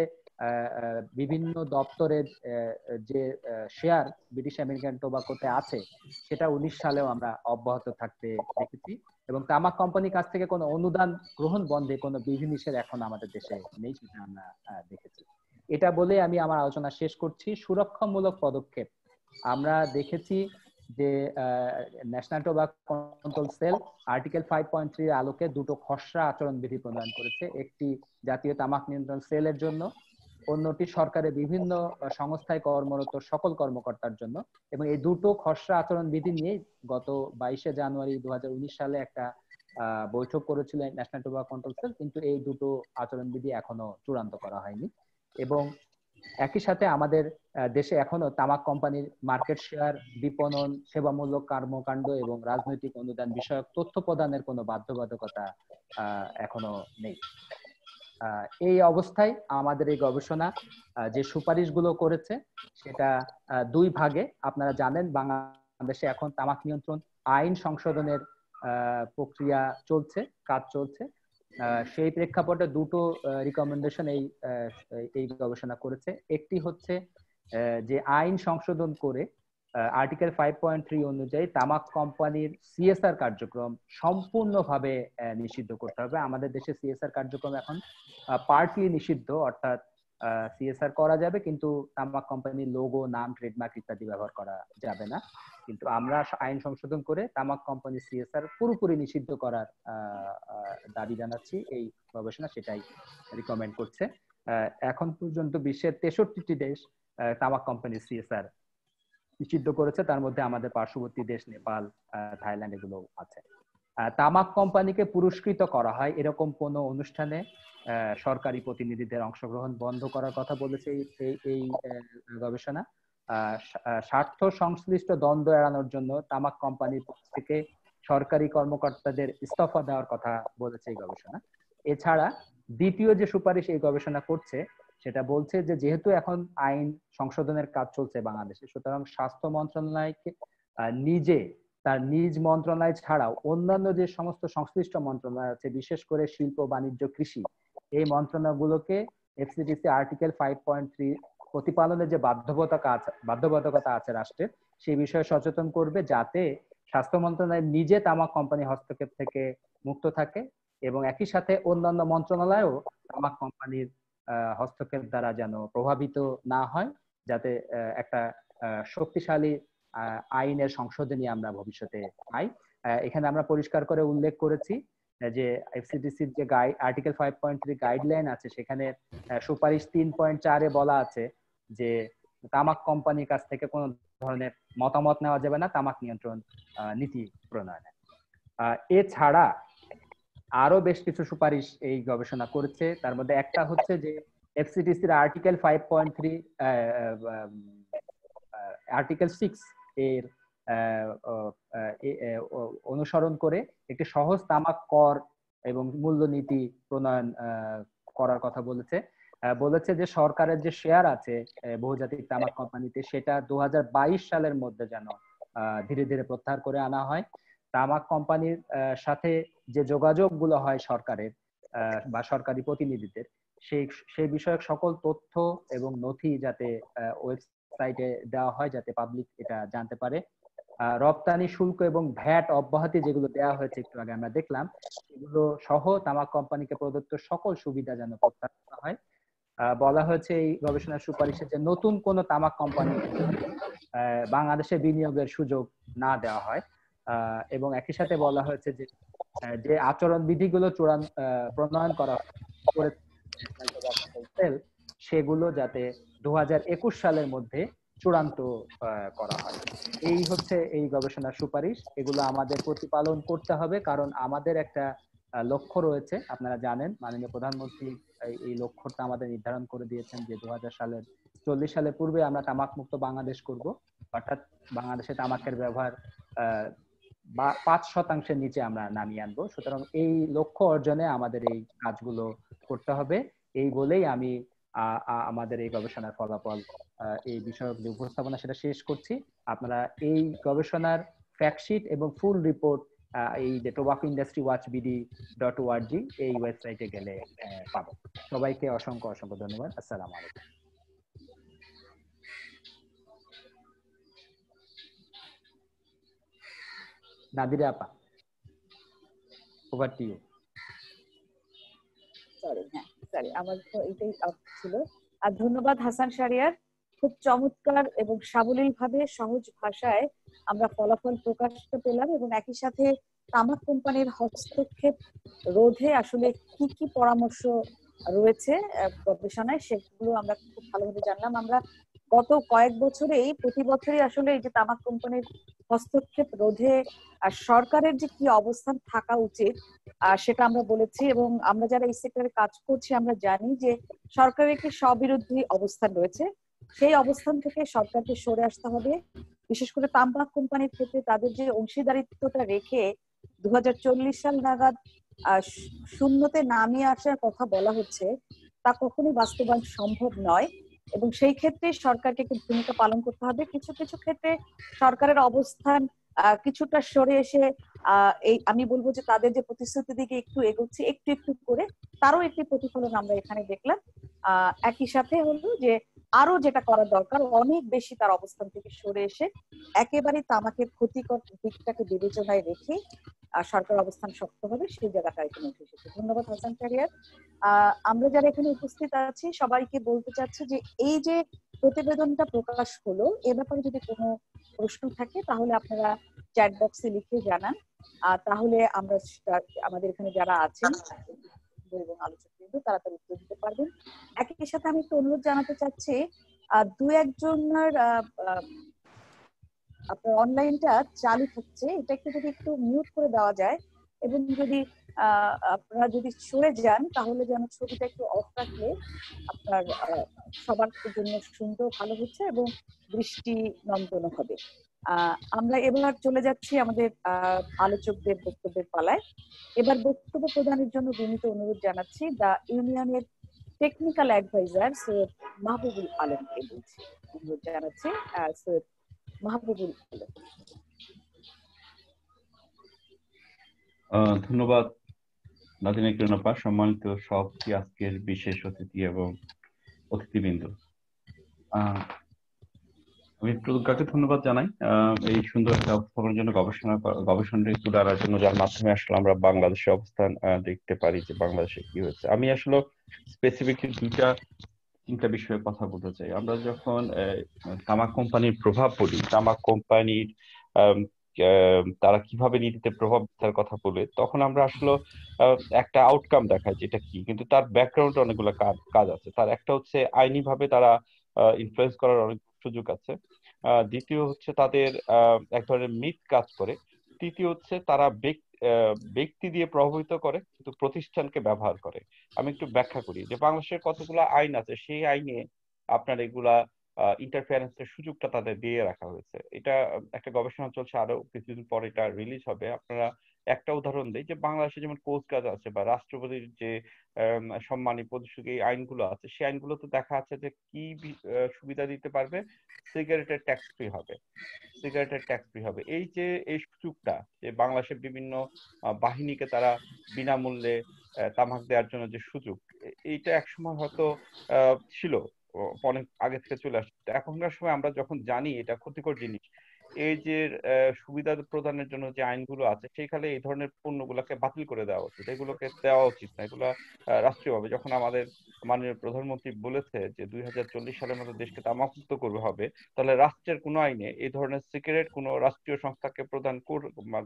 বিভিন্ন দপ্তরের যে শেয়ার ব্রিটিশ আমেরিকান টোবাকোতে আছে সেটা 19 সালেও আমরা অব্যাহত থাকতে দেখেছি, এবং তামাক কোম্পানির কাছ থেকে কোনো অনুদান গ্রহণ বন্ধে কোনো বিধিনিষেধ এখন আমাদের দেশে নেই, সেটা আমরা দেখেছি। এটা বলে আমি আমার আলোচনা শেষ করছি। সুরক্ষামূলক পদক্ষেপ আমরা দেখেছি যে national tobacco control cell article 5.3 এর আলোকে দুটো খসড়া আচরণবিধি প্রণয়ন করেছে, একটি জাতীয় তামাক নিয়ন্ত্রণ সেলের জন্য, অন্যটি সরকারের বিভিন্ন সংস্থায় কর্মরত সকল কর্মকর্তার জন্য। এবং এই দুটো খসড়া আচরণবিধি নিয়ে গত 22শে জানুয়ারি 2019 সালে একটা বৈঠক করেছিল ন্যাশনাল টোবাকো কন্ট্রোল সেল, কিন্তু এই দুটো আচরণবিধি এখনো চূড়ান্ত করা হয়নি। এবং একই সাথে আমাদের দেশে এখনো তামাক কোম্পানির মার্কেট শেয়ার, বিপণন, সেবামূলক কর্মকাণ্ড এবং রাজনৈতিক অনুদান বিষয়ক তথ্য প্রদানের কোনো বাধ্যবাধকতা এখনো নেই। এই অবস্থায় আমাদের এই গবেষণা যে সুপারিশগুলো করেছে সেটা দুই ভাগে। আপনারা জানেন বাংলাদেশে এখন তামাক নিয়ন্ত্রণ আইন সংশোধনের প্রক্রিয়া চলছে, কাজ চলছে। সেই প্রেক্ষাপটে দুটো রিকমেন্ডেশন এই গবেষণা করেছে। একটি হচ্ছে যে আইন সংশোধন করে আর্টিকেল 5.3 অনুযায়ী তামাক কোম্পানির সিএসআর কার্যক্রম সম্পূর্ণভাবে নিষিদ্ধ করতে হবে। আমাদের দেশে সিএসআর কার্যক্রম এখন পার্টলি নিষিদ্ধ, অর্থাৎ সিএসআর করা যাবে কিন্তু তামাক কোম্পানির লোগো, নাম, ট্রেডমার্ক ইত্যাদি ব্যবহার করা যাবে না। কিন্তু আমরা আইন সংশোধন করে তামাক কোম্পানির সিএসআর পুরোপুরি নিষিদ্ধ করার দাবি জানাচ্ছি। এই গবেষণা সেটাই রিকমেন্ড করছে। এখন পর্যন্ত বিশ্বের 63টি দেশ তামাক কোম্পানির সিএসআর নিষিদ্ধ করেছে, তার মধ্যে আমাদের পার্শ্ববর্তী দেশ নেপাল, থাইল্যান্ড এগুলো আছে। তামাক কোম্পানিকে পুরস্কৃত করা হয় এরকম কোন অনুষ্ঠানে সরকারি প্রতিনিধিদের অংশগ্রহণ বন্ধ করার কথা বলেছে এই গবেষণা। স্বার্থ সংশ্লিষ্ট দ্বন্দ্ব এড়ানোর জন্য তামাক কোম্পানির পক্ষ থেকে সরকারি কর্মকর্তাদের ইস্তফা দেওয়ার কথা বলেছে এই গবেষণা। এছাড়া দ্বিতীয় যে সুপারিশ এই গবেষণা করছে সেটা বলছে যে যেহেতু এখন আইন সংশোধনের কাজ চলছে বাংলাদেশে, সুতরাং স্বাস্থ্য মন্ত্রণালয়কে নিজে তার নিজ মন্ত্রণালয় ছাড়াও অন্যান্য যে সমস্ত সংশ্লিষ্ট মন্ত্রণালয় আছে, বিশেষ করে শিল্প, বাণিজ্য, কৃষি, এই মন্ত্রণালয়গুলোকে এফসিডিসি আর্টিকেল 5.3 প্রতিপালনের যে বাধ্যবাধকতা আছে রাষ্ট্রের, সেই বিষয়ে সচেতন করবে যাতে স্বাস্থ্য মন্ত্রণালয় নিজে তামাক কোম্পানি হস্তক্ষেপ থেকে মুক্ত থাকে, এবং একই সাথে অন্যান্য মন্ত্রণালয়ও তামাক কোম্পানির হস্তক্ষেপ দ্বারা যেন প্রভাবিত না হয়, যাতে একটা শক্তিশালী আইনের সংশোধনী আমরা ভবিষ্যতে পাই। এখানে আমরা পরিষ্কার করে উল্লেখ করেছি যে এফসিডিসির যে আর্টিকেল 5.3 গাইডলাইন আছে, সেখানে সুপারিশ 3.4 বলা আছে যে তামাক কোম্পানির কাছ থেকে কোনো ধরনের মতামত নেওয়া যাবে না তামাক নিয়ন্ত্রণ নীতি প্রণয়নে। এছাড়া আরো বেশ কিছু সুপারিশ এই গবেষণা করেছে। তার মধ্যে একটা হচ্ছে যে এফসিডিসির আর্টিকেল 5.3 আর্টিকেল 6 এর অনুসরণ করে একটি সহজ তামাক কর এবং মূল্যনীতি প্রণয়ন করার কথা বলেছে যে সরকারের যে শেয়ার আছে বহুজাতিক তামাক কোম্পানিতে, সেটা 2022 সালের মধ্যে যেন ধীরে ধীরে প্রত্যাহার করে আনা হয়। তামাক কোম্পানির সাথে যে যোগাযোগগুলো হয় সরকারের বা সরকারি প্রতিনিধিদের, সেই বিষয়ক সকল তথ্য এবং নথি যাতে ওয়েবসাইটে দেওয়া হয়, যাতে পাবলিক এটা জানতে পারে। রপ্তানি শুল্ক এবং ভ্যাট অব্যাহতি যেগুলো দেওয়া হয়েছে একটু আগে আমরা দেখলাম, সেগুলো সহ তামাক কোম্পানিকে প্রদত্ত সকল সুবিধা যেন প্রত্যাহার করা হয়। বলা হয়েছে এই গবেষণার সুপারিশে যে নতুন কোন তামাক কোম্পানি বাংলাদেশে বিনিয়োগের সুযোগ না দেওয়া হয়, এবং একই সাথে বলা হয়েছে যে আচরণ বিধিগুলো প্রণয়ন করা সেগুলো যাতে 2021 সালের মধ্যে চূড়ান্ত করা হয়। এই হচ্ছে এই গবেষণার সুপারিশ। এগুলো আমাদের প্রতিপালন করতে হবে, কারণ আমাদের একটা লক্ষ্য রয়েছে। আপনারা জানেন মাননীয় প্রধানমন্ত্রী এই লক্ষ্যটা আমাদের নির্ধারণ করে দিয়েছেন যে 2040 সালের পূর্বে আমরা তামাক মুক্ত বাংলাদেশ করব, অর্থাৎ বাংলাদেশে তামাকের ব্যবহার 5% নিচে আমরা নামিয়ে আনবো। সুতরাং এই লক্ষ্য অর্জনে আমাদের এই কাজগুলো করতে হবে। এই বলেই আমি আমাদের এই গবেষণার ফলাফল এই বিষয়ক যে উপস্থাপনা সেটা শেষ করছি। আপনারা এই গবেষণার ফ্যাক্টশিট এবং ফুল রিপোর্ট এই যে tobaccoindustryWatchBD.org এই ওয়েবসাইটে গেলে পাবো। সবাইকে অসংখ্য অসংখ্য ধন্যবাদ। আসসালামু আলাইকুম। নাদিরা আপা, ওভার টু ইউ। সরি আমার তো এটাই ছিল। আর ধন্যবাদ হাসান শাহরিয়ার, খুব চমৎকার এবং সাবলীল ভাবে সহজ ভাষায় আমরা ফলাফল প্রকাশ পেলাম এবং একই সাথে তামাক কোম্পানির হস্তক্ষেপ রোধে আসলে কি কি পরামর্শ রয়েছে গবেষণায় সেগুলো আমরা খুব ভালোভাবে জানলাম। আমরা গত কয়েক বছরেই প্রতি বছরই আসলে এই যে তামাক কোম্পানির হস্তক্ষেপ রোধে সরকারের যে কি অবস্থান থাকা উচিত সেটা আমরা বলেছি এবং আমরা যারা এই সেক্টরে কাজ করছি আমরা জানি যে সরকারের একটি স্ববিরোধী অবস্থান রয়েছে। সেই অবস্থান থেকে সরকারকে সরে আসতে হবে। বিশেষ করে তামাক কোম্পানির ক্ষেত্রে তাদের যে অংশীদারিত্বটা রেখে 2040 সাল নাগাদ শূন্যতে নামিয়ে আসার কথা বলা হচ্ছে, তা কখনোই বাস্তবায়ন সম্ভব নয় এবং সেই ক্ষেত্রে সরকারকে একটি ভূমিকা পালন করতে হবে। কিছু কিছু ক্ষেত্রে সরকারের অবস্থান কিছুটা সরে এসে এই আমি বলবো যে তাদের যে প্রতিশ্রুতির দিকে একটু এগোচ্ছে একটু একটু করে, তারও একটি প্রতিফলন আমরা এখানে দেখলাম। একই সাথে হলো যে আরো যেটা করা দরকার, অনেক বেশি তার অবস্থান থেকে সরে এসে একেবারে তামাকের ক্ষতিকর দিকটাকে বিবেচনায় রেখে সরকার অবস্থান শক্ত হবে, সেই জায়গাটা এখানে উঠে এসেছে। ধন্যবাদ হাসান শাহরিয়ার। আমরা যারা এখানে উপস্থিত আছি সবাইকে বলতে চাচ্ছি যে এই যে প্রতিবেদনটা প্রকাশ হলো এ ব্যাপারে যদি কোনো প্রশ্ন থাকে তাহলে আপনারা চ্যাট বক্সে লিখে জানান। তাহলে আমরা আমাদের এখানে যারা আছেন এবং আলোচক কিন্তু তারা তার উত্তর দিতে পারবেন। একই সাথে আমি একটু অনুরোধ জানাতে চাচ্ছি, দু একজনের আপনার অনলাইনটা চালু থাকছে, এটা যদি একটু মিউট করে দেওয়া যায় এবং যদি আপনারা যদি সরে যান তাহলে যেন ছবিটা একটু অফ রাখলে আপনার সবার জন্য সুন্দর ভালো হচ্ছে এবং দৃষ্টি নন্দন হবে। আমরা এবার চলে যাচ্ছি আমাদের আলোচকদের বক্তব্যের পালায়। এবার বক্তব্য প্রদানের জন্য বিনীত অনুরোধ জানাচ্ছি দ্য ইউনিয়নের টেকনিক্যাল অ্যাডভাইজার সৈয়দ মাহবুবুল আলমকে বলছি, অনুরোধ জানাচ্ছি সৈয়দ মাহবুবুল আলম। ধন্যবাদ নাদিনা কিরণ আপা, সম্মানিত সভাপতি, আজকের বিশেষ অতিথি এবং অতিথিবৃন্দ। আমি প্রজ্ঞাকে ধন্যবাদ জানাই এই সুন্দর একটা উপস্থাপনের জন্য, গবেষণা তুলে আনার জন্য, যার মাধ্যমে আসলে আমরা বাংলাদেশের অবস্থান দেখতে পারি যে বাংলাদেশে কি হচ্ছে। আমি আসলে স্পেসিফিকলি তিনটা বিষয়ে কথা বলতে চাই। আমরা যখন তামাক কোম্পানির প্রভাব বলি, তামাক কোম্পানির তারা কিভাবে নীতিতে প্রভাব বিস্তার কথা বলে, তখন আমরা আসলে একটা আউটকাম দেখাই যেটা কি, কিন্তু তার ব্যাকগ্রাউন্ডে অনেকগুলো কাজ আছে। তার একটা হচ্ছে আইনি ভাবে তারা ইনফ্লুয়েন্স করার অনেক সুযোগ আছে। দ্বিতীয় হচ্ছে তাদের এক ধরনের মিথ কাজ করে। তৃতীয় হচ্ছে তারা ব্যক্তি দিয়ে প্রভাবিত করে কিন্তু প্রতিষ্ঠানকে ব্যবহার করে। আমি একটু ব্যাখ্যা করি যে বাংলাদেশের কতগুলো আইন আছে, সেই আইনে আপনার এগুলা ইন্টারফেয়ারেন্সের সুযোগটা তাদের দিয়ে রাখা হয়েছে। এটা একটা গবেষণা চলছে, আরো কিছুদিন পর এটা রিলিজ হবে। আপনারা একটা উদাহরণ দেই যে বাংলাদেশে যেমন কোস্টগার্ড আছে বা রাষ্ট্রপতির যে সম্মানী পদসূচক এই আইনগুলো আছে, সেই আইনগুলোতে দেখা আছে যে কি সুবিধা দিতে পারবে, সিগারেটের ট্যাক্স ফ্রি হবে, সিগারেটের ট্যাক্স ফ্রি হবে। এই যে এই সুযোগটা যে বাংলাদেশের বিভিন্ন বাহিনীকে তারা বিনামূল্যে তামাক দেওয়ার জন্য যে সুযোগ, এইটা একসময় হয়তো ছিল, অনেক আগে থেকে চলে আসছে। এখনকার সময় আমরা যখন জানি এটা ক্ষতিকর জিনিস, এই যে সুবিধা প্রদানের জন্য যে আইনগুলো আছে সেখানে এই ধরনের পণ্যগুলোকে বাতিল করে দেওয়া উচিত, এগুলোকে দেওয়া উচিত না। এগুলো রাষ্ট্রীয়ভাবে, যখন আমাদের মাননীয় প্রধানমন্ত্রী বলেছে যে 2040 সালের মধ্যে দেশকে তামাকমুক্ত করবে হবে, তাহলে রাষ্ট্রের কোনো আইনে এই ধরনের সিগারেট কোনো রাষ্ট্রীয় সংস্থাকে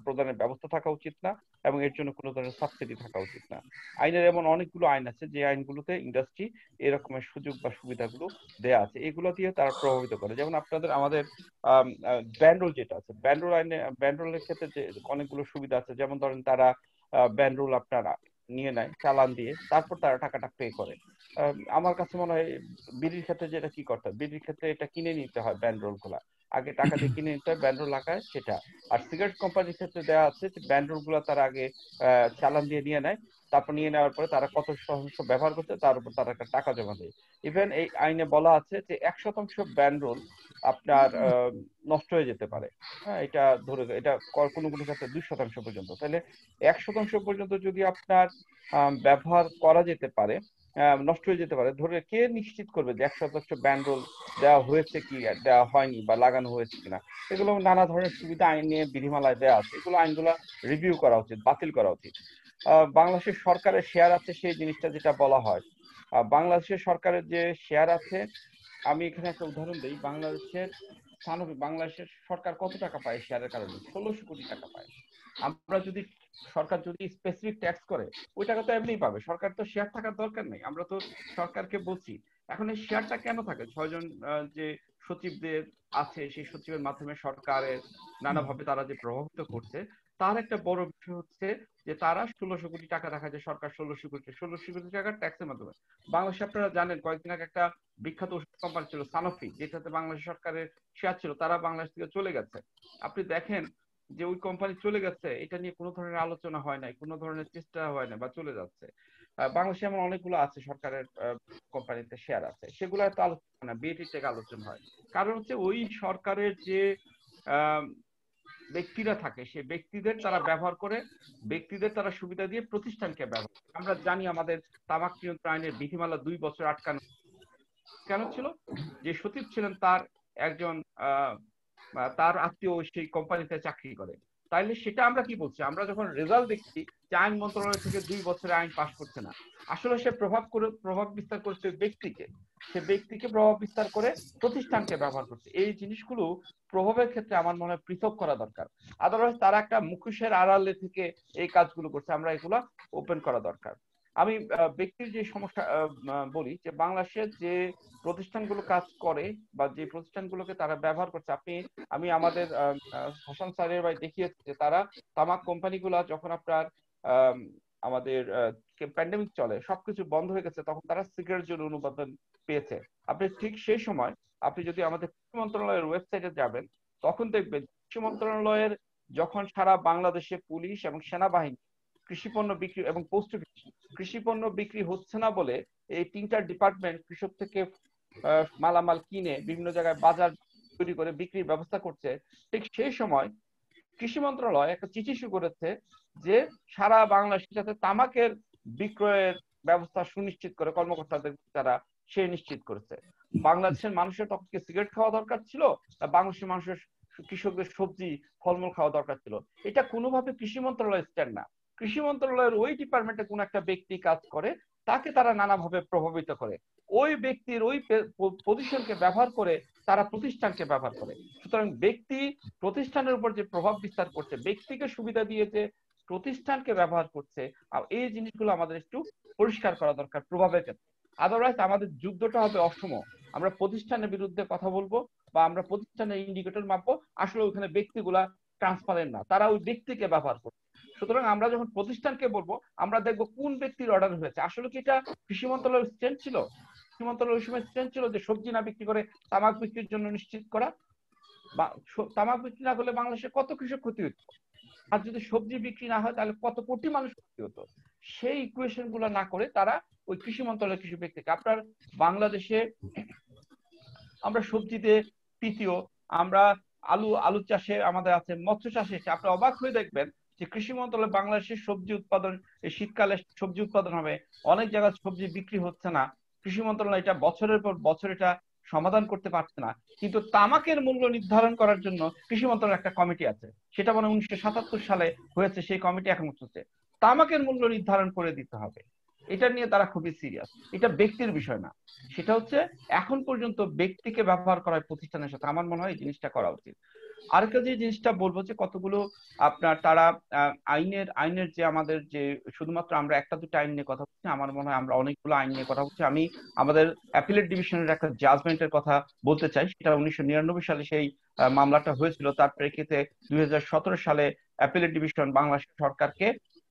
প্রদানের ব্যবস্থা থাকা উচিত না এবং এর জন্য কোনো ধরনের সাবসিডি থাকা উচিত না। আইনের এমন অনেকগুলো আইন আছে যে আইনগুলোতে ইন্ডাস্ট্রি এরকমের সুযোগ বা সুবিধাগুলো দেয়া আছে, এগুলো দিয়ে তারা প্রভাবিত করে। যেমন আমাদের ব্যান্ডরোল যেটা আছে, ব্যান্ডরোলের ক্ষেত্রে যে অনেকগুলো সুবিধা আছে, যেমন ধরেন তারা ব্যান্ডরোল আপনারা নিয়ে নেয় চালান দিয়ে, তারপর তারা টাকাটা পে করে। আমার কাছে মনে হয় বিড়ির ক্ষেত্রে যেটা কি করতে হয়, বিড়ির ক্ষেত্রে এটা কিনে নিতে হয় ব্যান্ডরোল গুলা, আগে টাকা দিয়ে কিনে নিতে হয় ব্যান্ড রোল আকারে সেটা। আর সিগারেট কোম্পানির ক্ষেত্রে দেওয়া আছে যে ব্যান্ড রোল গুলো তারা আগে চালান দিয়ে নিয়ে নেয়, তারপর নিয়ে নেওয়ার পরে তারা কত শতাংশ ব্যবহার করছে তার উপর তারা একটা টাকা জমা দেয়। ইভেন এই আইনে বলা আছে যে 1% ব্যান্ড রোল আপনার নষ্ট হয়ে যেতে পারে। হ্যাঁ, এটা ধরে এটা কোনো কোনো ক্ষেত্রে 2% পর্যন্ত। তাহলে 1% পর্যন্ত যদি আপনার ব্যবহার করা যেতে পারে, নষ্ট হয়ে যেতে পারে, ধরে কে নিশ্চিত করবে যে 1% ব্যান্ড রোল দেওয়া হয়েছে কি দেওয়া হয়নি বা লাগানো হয়েছে কিনা? এগুলো নানা ধরনের সুবিধা আইন নিয়ে বিধিমালায় দেওয়া আছে, এগুলো আইনগুলো রিভিউ করা উচিত, বাতিল করা উচিত। বাংলাদেশের সরকারের শেয়ার আছে সেই জিনিসটা যেটা বলা হয়, বাংলাদেশের সরকারের যে শেয়ার আছে, আমি এখানে একটা উদাহরণ দিই। বাংলাদেশের সরকার কত টাকা পায় শেয়ারের কারণে? 1600 কোটি টাকা পায়। আমরা যদি সরকার যদি স্পেসিফিক ট্যাক্স করে ওই টাকা তো এমনিই পাবে, সরকার তো শেয়ার থাকার দরকার নেই। আমরা তো সরকারকে বলছি এখন এই শেয়ারটা কেন থাকে? 6 জন যে সচিবদের আছে সেই সচিবের মাধ্যমে সরকারের নানাভাবে তারা যে প্রভাবিত করছে, তার একটা বড় বিষয় হচ্ছে যে তারা 1600 কোটি টাকা দেখা যায় সরকার 1600 কোটি টাকা ট্যাক্সের মাধ্যমে। বাংলাদেশে আপনারা জানেন কয়েকদিন আগে একটা বিখ্যাত ওষুধ কোম্পানি ছিল সানোফি, যেটাতে বাংলাদেশ সরকারের শেয়ার ছিল, তারা বাংলাদেশ থেকে চলে গেছে। আপনি দেখেন যে ওই কোম্পানি চলে গেছে, এটা নিয়ে কোনো ধরনের আলোচনা হয় নাই, কোনো ধরনের চেষ্টা হয় না, বা চলে যাচ্ছে। বাংলাদেশে এমন অনেকগুলো আছে সরকারের কোম্পানিতে শেয়ার আছে, সেগুলো তো আলোচনা না, বিএটি থেকে আলোচনা হয়। কারণ হচ্ছে ওই সরকারের যে ব্যক্তিরা থাকে সেই ব্যক্তিদের তারা ব্যবহার করে, ব্যক্তিদের তারা সুবিধা দিয়ে প্রতিষ্ঠানকে ব্যবহার করে। আমরা জানি আমাদের তামাক নিয়ন্ত্রণ আইনের বিধিমালা 2 বছর আটকানো কেন ছিল? যে সচিব ছিলেন তার একজন তার আত্মীয় সেই কোম্পানিতে চাকরি করে। তাইলে সেটা আমরা কি বলছি? আমরা যখন রেজাল্ট দেখছি যে আইন মন্ত্রণালয় থেকে 2 বছরে আইন পাস করছে না, আসলে সে প্রভাব বিস্তার করছে ব্যক্তিকে, সে ব্যক্তিকে প্রভাব বিস্তার করে প্রতিষ্ঠানকে ব্যবহার করছে। এই জিনিসগুলো প্রভাবের ক্ষেত্রে আমার মনে হয় পৃথক করা দরকার। আদারওয়াইজ তারা একটা মুখোশের আড়ালে থেকে এই কাজগুলো করছে, আমরা এগুলো ওপেন করা দরকার। আমি ব্যক্তির যে সমস্যা বলি যে বাংলাদেশের যে প্রতিষ্ঠানগুলো কাজ করে বা যে প্রতিষ্ঠানগুলোকে তারা ব্যবহার করছে, আমি আমাদের হাসান স্যারের ভাই দেখিয়েছি যে তারা তামাক কোম্পানিগুলো যখন আপনার আমাদের প্যান্ডেমিক চলে সবকিছু বন্ধ হয়ে গেছে, তখন তারা সিগারেটের জন্য অনুমোদন পেয়েছে। আপনি ঠিক সেই সময় আপনি যদি আমাদের কৃষি মন্ত্রণালয়ের ওয়েবসাইটে যাবেন, তখন দেখবেন কৃষি মন্ত্রণালয়ের যখন সারা বাংলাদেশে পুলিশ এবং সেনাবাহিনী কৃষি পণ্য বিক্রি এবং পোস্ট অফিস কৃষি পণ্য বিক্রি হচ্ছে না বলে এই 3টা ডিপার্টমেন্ট কৃষক থেকে মালামাল কিনে বিভিন্ন জায়গায় বাজার তৈরি করে বিক্রির ব্যবস্থা করছে, ঠিক সেই সময় কৃষি মন্ত্রণালয় একটা চিঠি ইস্যু করেছে যে সারা বাংলাদেশে যাতে তামাকের বিক্রয়ের ব্যবস্থা সুনিশ্চিত করে কর্মকর্তাদের তারা সে নিশ্চিত করেছে। বাংলাদেশের মানুষের তখন কি সিগারেট খাওয়া দরকার ছিল? বাংলাদেশের মানুষের কৃষকদের সবজি ফলমূল খাওয়া দরকার ছিল? এটা কোনোভাবে কৃষি মন্ত্রণালয়ের স্ট্যান্ড না। কৃষি মন্ত্রণালয়ের ওই ডিপার্টমেন্টে কোন একটা ব্যক্তি কাজ করে, তাকে তারা নানাভাবে প্রভাবিত করে, ওই ব্যক্তির ওই পজিশনকে ব্যবহার করে তারা প্রতিষ্ঠানকে ব্যবহার করে। সুতরাং ব্যক্তি প্রতিষ্ঠানের উপর যে প্রভাব বিস্তার করছে, ব্যক্তিকে সুবিধা দিয়ে যে প্রতিষ্ঠানকে ব্যবহার করছে, এই জিনিসগুলো আমাদের একটু পরিষ্কার করা দরকার প্রভাবের ক্ষেত্রে। আদারওয়াইজ আমাদের যুদ্ধটা হবে অসম। আমরা প্রতিষ্ঠানের বিরুদ্ধে কথা বলবো বা আমরা প্রতিষ্ঠানের ইন্ডিকেটর মাপবো, আসলে ওখানে ব্যক্তিগুলা ট্রান্সপারেন্ট না, তারা ওই ব্যক্তিকে ব্যবহার করছে। সুতরাং আমরা যখন প্রতিষ্ঠানকে বলবো, আমরা দেখবো কোন ব্যক্তির অর্ডার হয়েছে। আসলে কি এটা কৃষি মন্ত্রণালয়ের স্ট্যান্ড ছিল? কৃষি মন্ত্রণালয় ওই সময় স্ট্যান্ড ছিল যে সবজি না বিক্রি করে তামাক বিক্রির জন্য নিশ্চিত করা? তামাক বিক্রি না করলে বাংলাদেশে কত কৃষক ক্ষতি হতো, আর যদি সবজি বিক্রি না হয় তাহলে কত কোটি মানুষ ক্ষতি হতো। সেই ইকুয়েশন গুলো না করে তারা ওই কৃষি মন্ত্রণালয়ের কৃষি ব্যক্তিকে, আপনার বাংলাদেশে আমরা সবজিতে তৃতীয়, আমরা আলু চাষে আমাদের আছে, মৎস্য চাষে আপনি অবাক হয়ে দেখবেন যে কৃষি মন্ত্রণালয় বাংলাদেশের সবজি উৎপাদন, এই শীতকালে সবজি উৎপাদন হবে, অনেক জায়গায় সবজি বিক্রি হচ্ছে না, কৃষি মন্ত্রণালয় এটা বছরের পর বছর এটা সমাধান করতে পারছে না। কিন্তু তামাকের মূল্য নির্ধারণ করার জন্য কৃষি মন্ত্রণালয়ের একটা কমিটি আছে, সেটা মানে 1977 সালে হয়েছে, সেই কমিটি এখন চলছে। তামাকের মূল্য নির্ধারণ করে দিতে হবে, এটা নিয়ে তারা খুবই সিরিয়াস। এটা ব্যক্তির বিষয় না, সেটা হচ্ছে এখন পর্যন্ত ব্যক্তিকে ব্যবহার করার প্রতিষ্ঠানের সাথে আমার মনে হয় এই জিনিসটা করা উচিত। আরেকটা যে জিনিসটা বলবো যে কতগুলো আপনার তারা আইনের যে আমাদের যে শুধুমাত্র আমরা একটা দুটো আইন নিয়ে কথা বলছি, আমার মনে হয় আমরা অনেকগুলো আইন নিয়ে কথা বলছি। আমি আমাদের অ্যাপিলেট ডিভিশনের একটা জাজমেন্টের কথা বলতে চাই। সেটা 1999 সালে সেই মামলাটা হয়েছিল, তার প্রেক্ষিতে 2017 সালে অ্যাপিলেট ডিভিশন বাংলাদেশ সরকারকে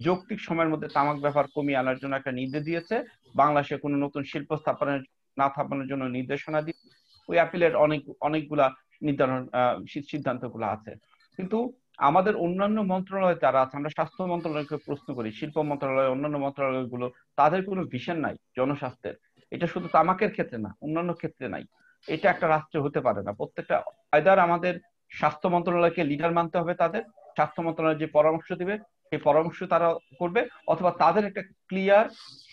যৌক্তিক সময়ের মধ্যে তামাক ব্যবহার কমিয়ে আনার জন্য একটা নির্দেশ দিয়েছে। বাংলাদেশে কোনো নতুন শিল্প স্থাপনের জন্য নির্দেশনা দিয়ে ওই অ্যাপিলের অনেকগুলা নির্ধারণ সিদ্ধান্তগুলো আছে। কিন্তু আমাদের অন্যান্য মন্ত্রণালয় যারা আছে, আমরা স্বাস্থ্য মন্ত্রণালয়কে প্রশ্ন করি, শিল্প মন্ত্রণালয়, অন্যান্য মন্ত্রণালয়গুলো, তাদের কোনো ভিশন নাই জনস্বাস্থ্যের। এটা শুধু তামাকের ক্ষেত্রে না, অন্যান্য ক্ষেত্রে নাই। এটা একটা রাষ্ট্র হতে পারে না। প্রত্যেকটা আইদার আমাদের স্বাস্থ্য মন্ত্রণালয়কে লিডার মানতে হবে, তাদের স্বাস্থ্য মন্ত্রণালয় যে পরামর্শ দিবে সেই পরামর্শ তারা করবে, অথবা তাদের একটা ক্লিয়ার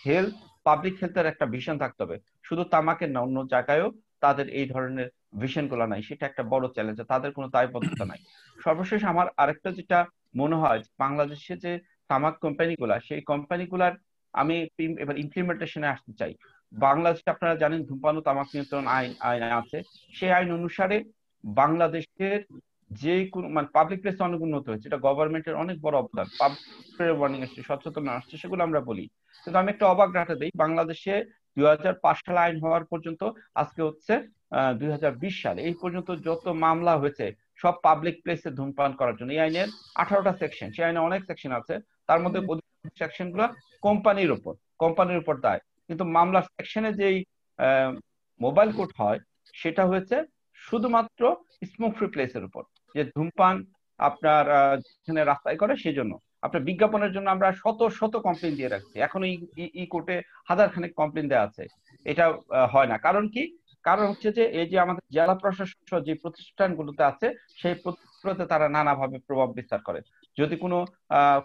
হেলথ, পাবলিক হেলথের একটা ভিশন থাকতে হবে। শুধু তামাকের না, অন্য জায়গায়ও তাদের এই ধরনের ভিশন গুলো নাই। সেটা একটা বড় চ্যালেঞ্জ, তাদের কোনো দায়বদ্ধতা নাই। সর্বশেষ আমার আরেকটা যেটা মনে হয়, বাংলাদেশে যে তামাক কোম্পানিগুলা, সেই কোম্পানিগুলার আমি এবার ইমপ্লিমেন্টেশনে আসতে চাই। বাংলাদেশে আপনারা জানেন ধূমপান ও তামাক নিয়ন্ত্রণ আইন আইন আছে। সেই আইন অনুসারে বাংলাদেশের যে কোন মানে পাবলিক প্লেস অনেক উন্নত হয়েছে, এটা গভর্নমেন্টের অনেক বড় অবদান। পাবলিক ওয়ার্নিং আসছে, সচেতন আসছে, সেগুলো আমরা বলি। কিন্তু আমি একটা অবাক ডাটা দিই, বাংলাদেশে 2005 সালে আইন হওয়ার পর্যন্ত, আজকে হচ্ছে 2020 সালে, এই পর্যন্ত যত মামলা হয়েছে সব পাবলিক প্লেসে ধূমপান করার জন্য। এই আইনের 18টা সেকশন, সেই আইনে অনেক সেকশন আছে, তার মধ্যে সেকশন গুলো কোম্পানির উপর দায়। কিন্তু মামলার সেকশনে যেই মোবাইল কোর্ট হয়, সেটা হয়েছে শুধুমাত্র স্মোক ফ্রি প্লেসের উপর, যে ধূমপান আপনার যেখানে রাস্তায় করে সেই জন্য। আপনার বিজ্ঞাপনের জন্য আমরা শত শত কমপ্লেন দিয়ে রাখছি, এখন এই কোর্টে হাজার খানেক কমপ্লেন দেওয়া আছে। এটা হয় না। কারণ কি? কারণ হচ্ছে যে এই যে আমাদের জেলা প্রশাসন যে প্রতিষ্ঠানগুলোতে আছে, সেই প্রতিষ্ঠানগুলোতে তারা নানাভাবে প্রভাব বিস্তার করে। যদি কোনো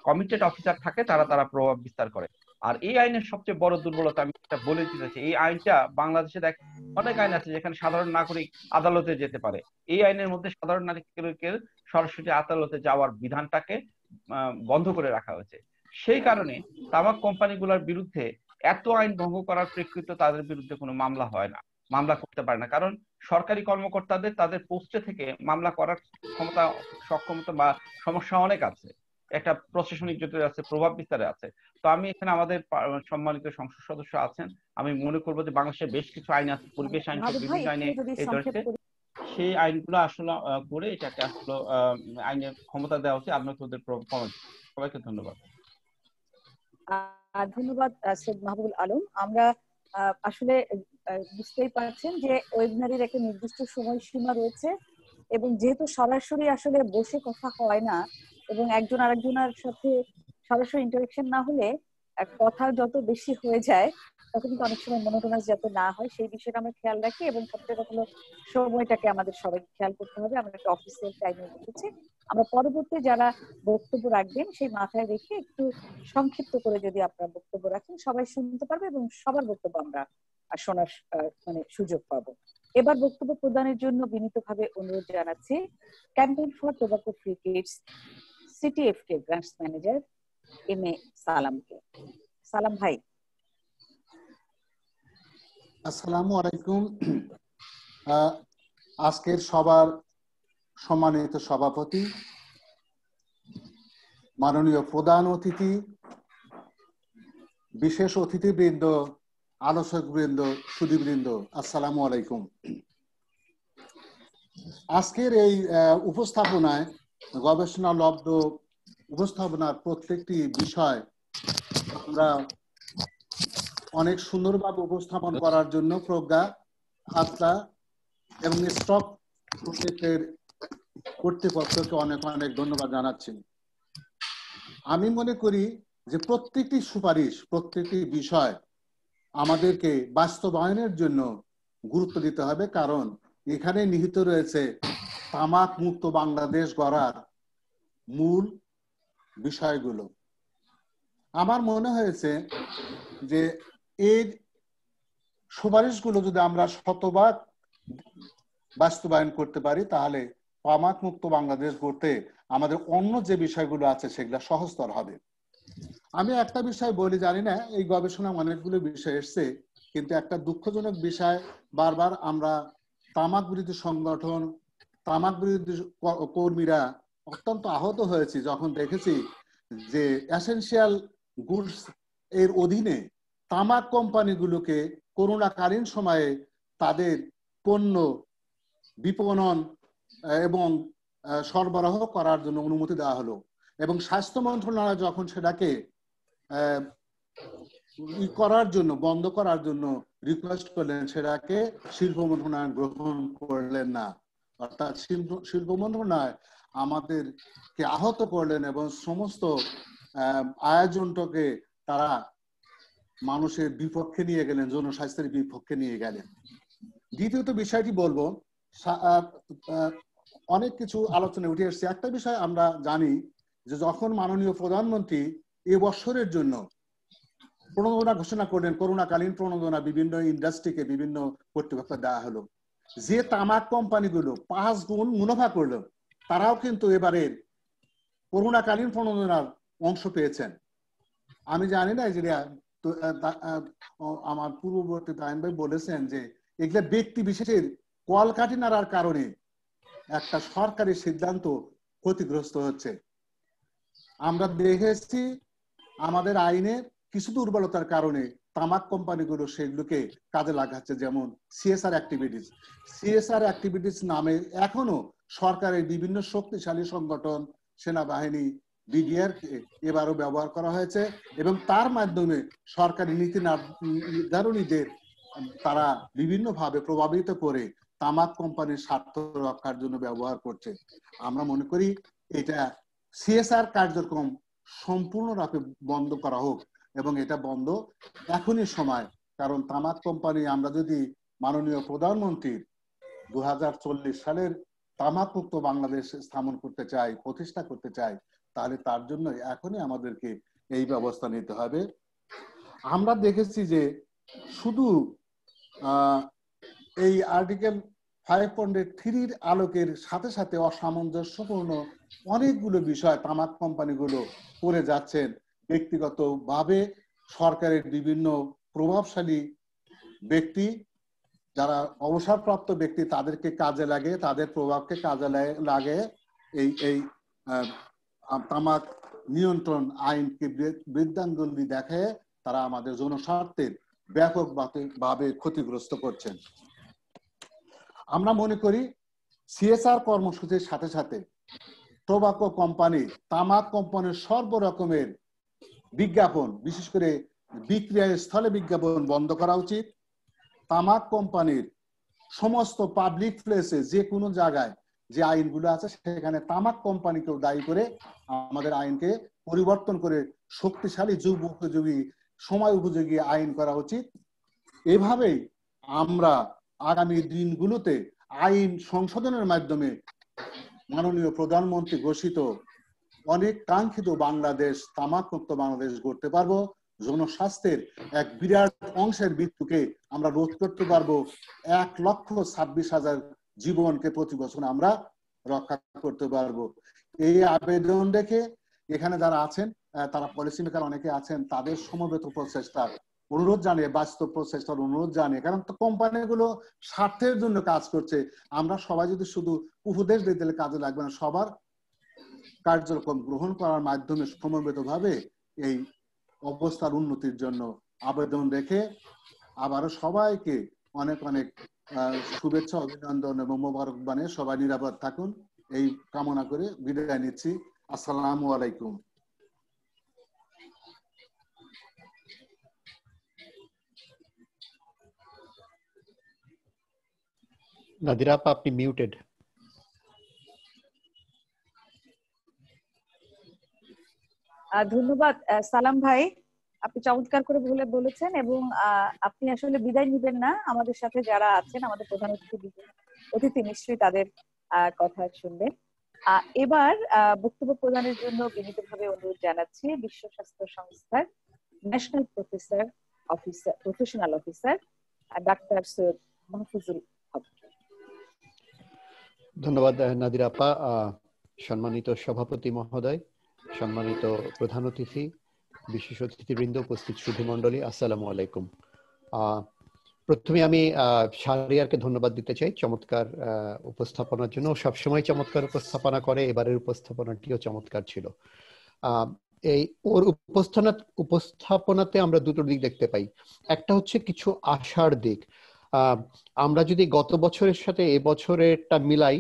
কমিটেড অফিসার থাকে, তারা প্রভাব বিস্তার করে। আর এই আইনের সবচেয়ে বড় দুর্বলতা আমি একটা বলে দিতেছি, এই আইনটা বাংলাদেশে অনেক আইন আছে যেখানে সাধারণ নাগরিক আদালতে যেতে পারে। এই আইনের মধ্যে সাধারণ নাগরিকের সরাসরি আদালতে যাওয়ার বিধানটাকে বন্ধ করে রাখা হয়েছে। সেই কারণে তামাক কোম্পানিগুলোর বিরুদ্ধে এত আইন ভঙ্গ করার প্রেক্ষিতে তাদের বিরুদ্ধে কোনো মামলা হয় না, মামলা করতে পারে না। কারণ সরকারি কর্মকর্তাদের তাদের পোস্টে থেকে মামলা করার সক্ষমতা বা সমস্যা অনেক আছে, একটা প্রশাসনিক জটিলতা আছে, প্রভাব বিস্তারে আছে। তো আমি এখানে আমাদের সম্মানিত সংসদ সদস্য আছেন, আমি মনে করবো যে বাংলাদেশে বেশ কিছু আইন আছে, পরিবেশ আইন, বিভিন্ন আইনে এই ধরনের, সেই আইনগুলো আসলে করে এটাকে আসলে আইনের ক্ষমতা দেওয়া উচিত। আপনাকে ওদের সবাইকে ধন্যবাদ। ধন্যবাদ সৈয়দ মাহবুবুল আলম। আমরা আসলে বুঝতেই পারছেন যে ওয়েবিনারের একটা নির্দিষ্ট সময়সীমা রয়েছে, এবং যেহেতু সরাসরি আসলে বসে কথা হয় না, এবং একজন আরেকজনের সাথে সরাসরি ইন্টারেকশন না হলে কথা যত বেশি হয়ে যায়, তখন কিন্তু অনেক সময় মনোটোনাস যাতে না হয় সেই বিষয়টা আমরা খেয়াল রাখি। এবং সবচেয়ে কথা হলো সময়টাকে আমাদের সবাইকে খেয়াল করতে হবে। আমরা একটা অফিসিয়াল টাইমে বসেছি, আমরা পরবর্তী যারা বক্তব্য রাখবেন সেই মাথায় রেখে একটু সংক্ষিপ্ত করে যদি আপনারা বক্তব্য রাখেন, সবাই শুনতে পারবে এবং সবার বক্তব্য আমরা শোনার মানে সুযোগ পাবো। এবার বক্তব্য প্রদানের জন্য বিনীতভাবে অনুরোধ জানাচ্ছি campaign for tobacco free kids CTFK branch manager M A. সালামকে। সালাম ভাই। আসসালামু আলাইকুম। আজকের সবার সম্মানিত সভাপতি, মাননীয় প্রধান অতিথি, বিশেষ অতিথিবৃন্দ, আলোচকবৃন্দ, সুধীবৃন্দ, আসসালামু আলাইকুম। আজকের এই উপস্থাপনায় গবেষণালব্ধ উপস্থাপনার প্রত্যেকটি বিষয় আমরা অনেক সুন্দরভাবে উপস্থাপন করার জন্য প্রজ্ঞা, আত্মা এবং স্টক প্রজেক্টের কর্তৃপক্ষকে অনেক অনেক ধন্যবাদ জানাচ্ছি। আমি মনে করি যে প্রত্যেকটি সুপারিশ, প্রত্যেকটি বিষয় আমাদেরকে বাস্তবায়নের জন্য গুরুত্ব দিতে হবে, কারণ এখানে নিহিত রয়েছে তামাক মুক্ত বাংলাদেশ গড়ার মূল বিষয়গুলো। আমার মনে হয়েছে যে এই সুপারিশগুলো যদি আমরা শতভাগ বাস্তবায়ন করতে পারি, তাহলে তামাক মুক্ত বাংলাদেশ গড়তে আমাদের অন্য যে বিষয়গুলো আছে সেগুলো সহজতর হবে। আমি একটা বিষয় বলি, জানি না এই গবেষণা অনেকগুলো বিষয় এসছে, কিন্তু একটা দুঃখজনক বিষয়, বারবার আমরা তামাক বিরোধী সংগঠন, তামাক বিরোধী কর্মীরা অত্যন্ত আহত হয়েছি যখন দেখেছি যে এসেনশিয়াল গুডস এর অধীনে তামাক কোম্পানিগুলোকে করোনাকালীন সময়ে তাদের পণ্য বিপণন এবং সরবরাহ করার জন্য অনুমতি দেওয়া হলো, এবং স্বাস্থ্য মন্ত্রণালয় যখন সেটাকে করার জন্য, বন্ধ করার জন্য রিকোয়েস্ট করলেন, সেটাকে শিল্প মন্ত্রণালয় গ্রহণ করলেন না। অর্থাৎ শিল্প মন্ত্রণালয় আমাদেরকে আহত করলেন এবং সমস্ত আয়োজনটাকে তারা মানুষের বিপক্ষে নিয়ে গেলেন, জনস্বাস্থ্যের বিপক্ষে নিয়ে গেলেন। দ্বিতীয়ত বিষয়টি বলবো, অনেক কিছু আলোচনা উঠে এসেছে। একটা বিষয় আমরা জানি যে যখন মাননীয় প্রধানমন্ত্রী এবছরের জন্য প্রণোদনা ঘোষণা করলেন, করোনাকালীন প্রণোদনা বিভিন্ন ইন্ডাস্ট্রিকে বিভিন্ন কর্তৃপক্ষ দেওয়া হলো, যে তামাক কোম্পানিগুলো 5 গুণ মুনাফা করলো তারাও কিন্তু এবারে করোনাকালীন প্রণোদনার অংশ পেয়েছেন। আমি জানি না যে আমার পূর্ববর্তী আইন ভাই বলেছেন যে এগুলো ব্যক্তি বিশেষের কলকাঠি নাড়ার কারণে একটা সরকারি সিদ্ধান্ত ক্ষতিগ্রস্ত হচ্ছে। আমরা দেখেছি আমাদের আইনে কিছু দুর্বলতার কারণে তামাক কোম্পানিগুলো সেগুলোকে কাজে লাগাচ্ছে, যেমন সিএসআর অ্যাক্টিভিটিস নামে এখনো সরকারের বিভিন্ন শক্তিশালী সংগঠন, সেনাবাহিনী, বিডিআর এবারও ব্যবহার করা হয়েছে এবং তার মাধ্যমে সরকারি নীতি নির্ধারণীদের তারা বিভিন্নভাবে প্রভাবিত করে তামাক কোম্পানির স্বার্থ রক্ষার জন্য ব্যবহার করছে। আমরা মনে করি এটা সিএসআর কার্যক্রম সম্পূর্ণরূপে বন্ধ করা হোক এবং এটা বন্ধ এখনই সময়। কারণ তামাক কোম্পানি আমরা যদি মাননীয় প্রধানমন্ত্রীর 2040 সালের তামাক মুক্ত বাংলাদেশ স্থাপন করতে চাই, প্রতিষ্ঠা করতে চাই, তাহলে তার জন্য এখনই আমাদেরকে এই ব্যবস্থা নিতে হবে। আমরা দেখেছি যে শুধু এই আর্টিকেল 5.3 আলোকের সাথে সাথে অসামঞ্জস্যপূর্ণ অনেকগুলো বিষয় তামাক কোম্পানিগুলো করে যাচ্ছেন। ব্যক্তিগতভাবে সরকারের বিভিন্ন প্রভাবশালী ব্যক্তি, যারা অবসরপ্রাপ্ত ব্যক্তি, তাদেরকে কাজে লাগে, তাদের প্রভাবকে কাজে লাগে এই তামাক নিয়ন্ত্রণ আইনকে বৃদ্ধাঙ্গুলি দেখে তারা আমাদের জনস্বার্থের ব্যাপকভাবে ক্ষতিগ্রস্ত করছেন। আমরা মনে করি সিএসআর কর্মসূচির সাথে সাথে টোবাকো কোম্পানি, তামাক কোম্পানির সর্বরকমের বিজ্ঞাপন, বিশেষ করে বিক্রয় স্থলে বিজ্ঞাপন বন্ধ করা উচিত। তামাক কোম্পানির সমস্ত পাবলিক প্লেসে যে কোনো জায়গায় যে আইনগুলো আছে সেখানে তামাক কোম্পানিকেও দায়ী করে আমাদের আইনকে পরিবর্তন করে শক্তিশালী যুগ উপযোগী, সময় উপযোগী আইন করা উচিত। এভাবেই আমরা আগামী দিনগুলোতে আইন সংশোধনের মাধ্যমে মাননীয় প্রধানমন্ত্রী ঘোষিত অনেক কাঙ্ক্ষিত বাংলাদেশ, তামাক মুক্ত বাংলাদেশ গড়তে পারবো। জনস্বাস্থ্যের এক বিরাট অংশের মৃত্যুকে আমরা রোধ করতে পারবো। 1,26,000 জীবনকে প্রতি বছর আমরা রক্ষা করতে পারবো। এই আবেদন রেখে এখানে যারা আছেন, তারা পলিসি মেকার অনেকে আছেন, তাদের সমবেত প্রচেষ্টার অনুরোধ জানিয়ে, বাস্তব প্রচেষ্টার অনুরোধ জানিয়ে, কারণ কোম্পানিগুলো স্বার্থের জন্য কাজ করছে। আমরা সবাই যদি শুধু উপদেশ দিতে দিলে কাজে লাগবে না, সবার কার্যক্রম গ্রহণ করার মাধ্যমে সমবেতভাবে এই অবস্থার উন্নতির জন্য আবেদন রেখে আবারও সবাইকে অনেক অনেক শুভেচ্ছা, অভিনন্দন এবং মোবারক বানিয়ে সবাই নিরাপদ থাকুন এই কামনা করে বিদায় নিচ্ছি। আসসালামু আলাইকুম। নাদিরা আপা, আপনি মিউটেড। ধন্যবাদ সালাম ভাই, আপনি চমৎকার করে বলেছেন এবং আপনি আসলে বিদায় নিবেন না, আমাদের সাথে যারা আছেন, আমাদের প্রধান অতিথি নিশ্চয়ই তাদের কথা শুনবেন। এবার বক্তব্য প্রদানের জন্য বিনীতভাবে অনুরোধ জানাচ্ছি বিশ্ব স্বাস্থ্য সংস্থার national professional officer doctor Syed Mahfuzul Haque. ধন্যবাদ নাদিরা আপা। সম্মানিত সভাপতি মহোদয়, সম্মানিত প্রধান অতিথি, বিশেষ অতিথিবৃন্দ, উপস্থিত সুধীমণ্ডলী, আসসালামু আলাইকুম। প্রথমে আমি শাহরিয়ারকে ধন্যবাদ দিতে চাই চমৎকার উপস্থাপনার জন্য। সবসময় চমৎকার উপস্থাপনা করে, এবারের উপস্থাপনাটিও চমৎকার ছিল। এই ওর উপস্থাপনাতে আমরা দুটো দিক দেখতে পাই। একটা হচ্ছে কিছু আশার দিক। আমরা যদি গত বছরের সাথে এবছরেরটা মিলাই,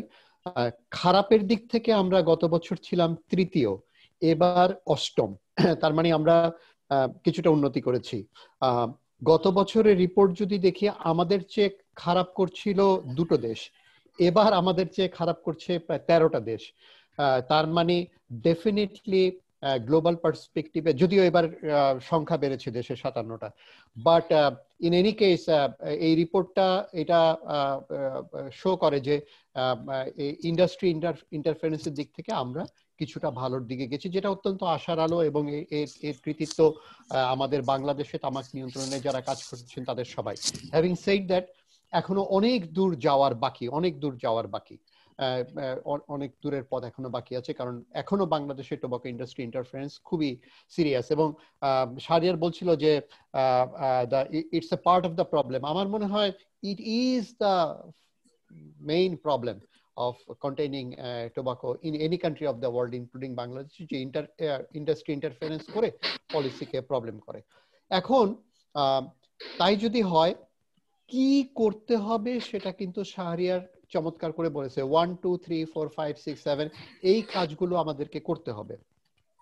খারাপের দিক থেকে আমরা গত বছর ছিলাম তৃতীয়, এবার অষ্টম। তার মানে আমরা কিছুটা উন্নতি করেছি। গত বছরের রিপোর্ট যদি দেখি, আমাদের চেয়ে খারাপ করছিল দুটো দেশ, এবার আমাদের চেয়ে খারাপ করছে প্রায় 13টা দেশ। তার মানে ডেফিনেটলি গ্লোবাল পার্সপেক্টিভে, যদিও এবার সংখ্যা বেড়েছে দেশে 57টা, বাট ইন এনি কেস এই রিপোর্টটা এটা শো করে যে ইন্ডাস্ট্রি ইন্টারফারেন্সের দিক থেকে আমরা কিছুটা ভালোর দিকে গেছি, যেটা অত্যন্ত আশার আলো। এবং এর কৃতিত্ব আমাদের বাংলাদেশে তামাক নিয়ন্ত্রণে যারা কাজ করছেন তাদের সবাই। হ্যাভিং সেড দ্যাট, এখনো অনেক দূর যাওয়ার বাকি, অনেক দূরের পথ এখনো বাকি আছে, কারণ এখনো বাংলাদেশের টোবাকো ইন্ডাস্ট্রি ইন্টারফারেন্স খুবই সিরিয়াস। এবং শাহরিয়ার বলছিল যে it's a part of the problem. আমার মনে হয় it is the main problem of containing tobacco in any country of the world, including Bangladesh, যে ইন্ডাস্ট্রি ইন্টারফারেন্স করে পলিসিকে প্রবলেম করে। এখন তাই যদি হয়, কি করতে হবে সেটা কিন্তু শাহরিয়ার চমৎকার করে বলেছে। 1 2 3 4 5 6 7 এই কাজগুলো আমাদেরকে করতে হবে।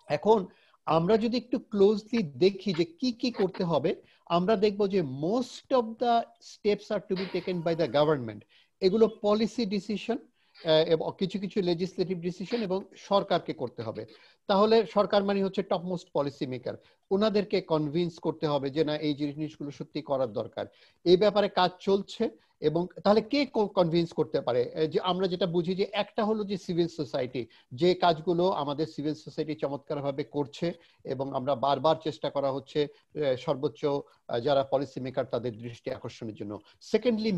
এখন আমরা যদি একটু ক্লোজলি দেখি যে কি কি করতে হবে, আমরা দেখবো যে most of the steps are to be taken by the government. এগুলো পলিসি ডিসিশন এবং কিছু কিছু লেজিসলেটিভ ডিসিশন এবং সরকারকে করতে হবে। তাহলে সরকার মানে হচ্ছে টপ মোস্ট পলিসি মেকার, ওনাদেরকে কনভিন্স করতে হবে যে না এই জিনিসগুলো সত্যি করার দরকার। এই ব্যাপারে কাজ চলছে। এবং তাহলে কে কনভিন্স করতে পারে? যে আমরা যেটা বুঝি যে একটা হলো যে সিভিল সোসাইটি, যে কাজগুলো আমাদের সিভিল সোসাইটি চমৎকারভাবে করছে এবং আমরা বারবার চেষ্টা করা হচ্ছে সর্বোচ্চ যারা পলিসি মেকার তাদের দৃষ্টি আকর্ষণের জন্য। সেকেন্ডলি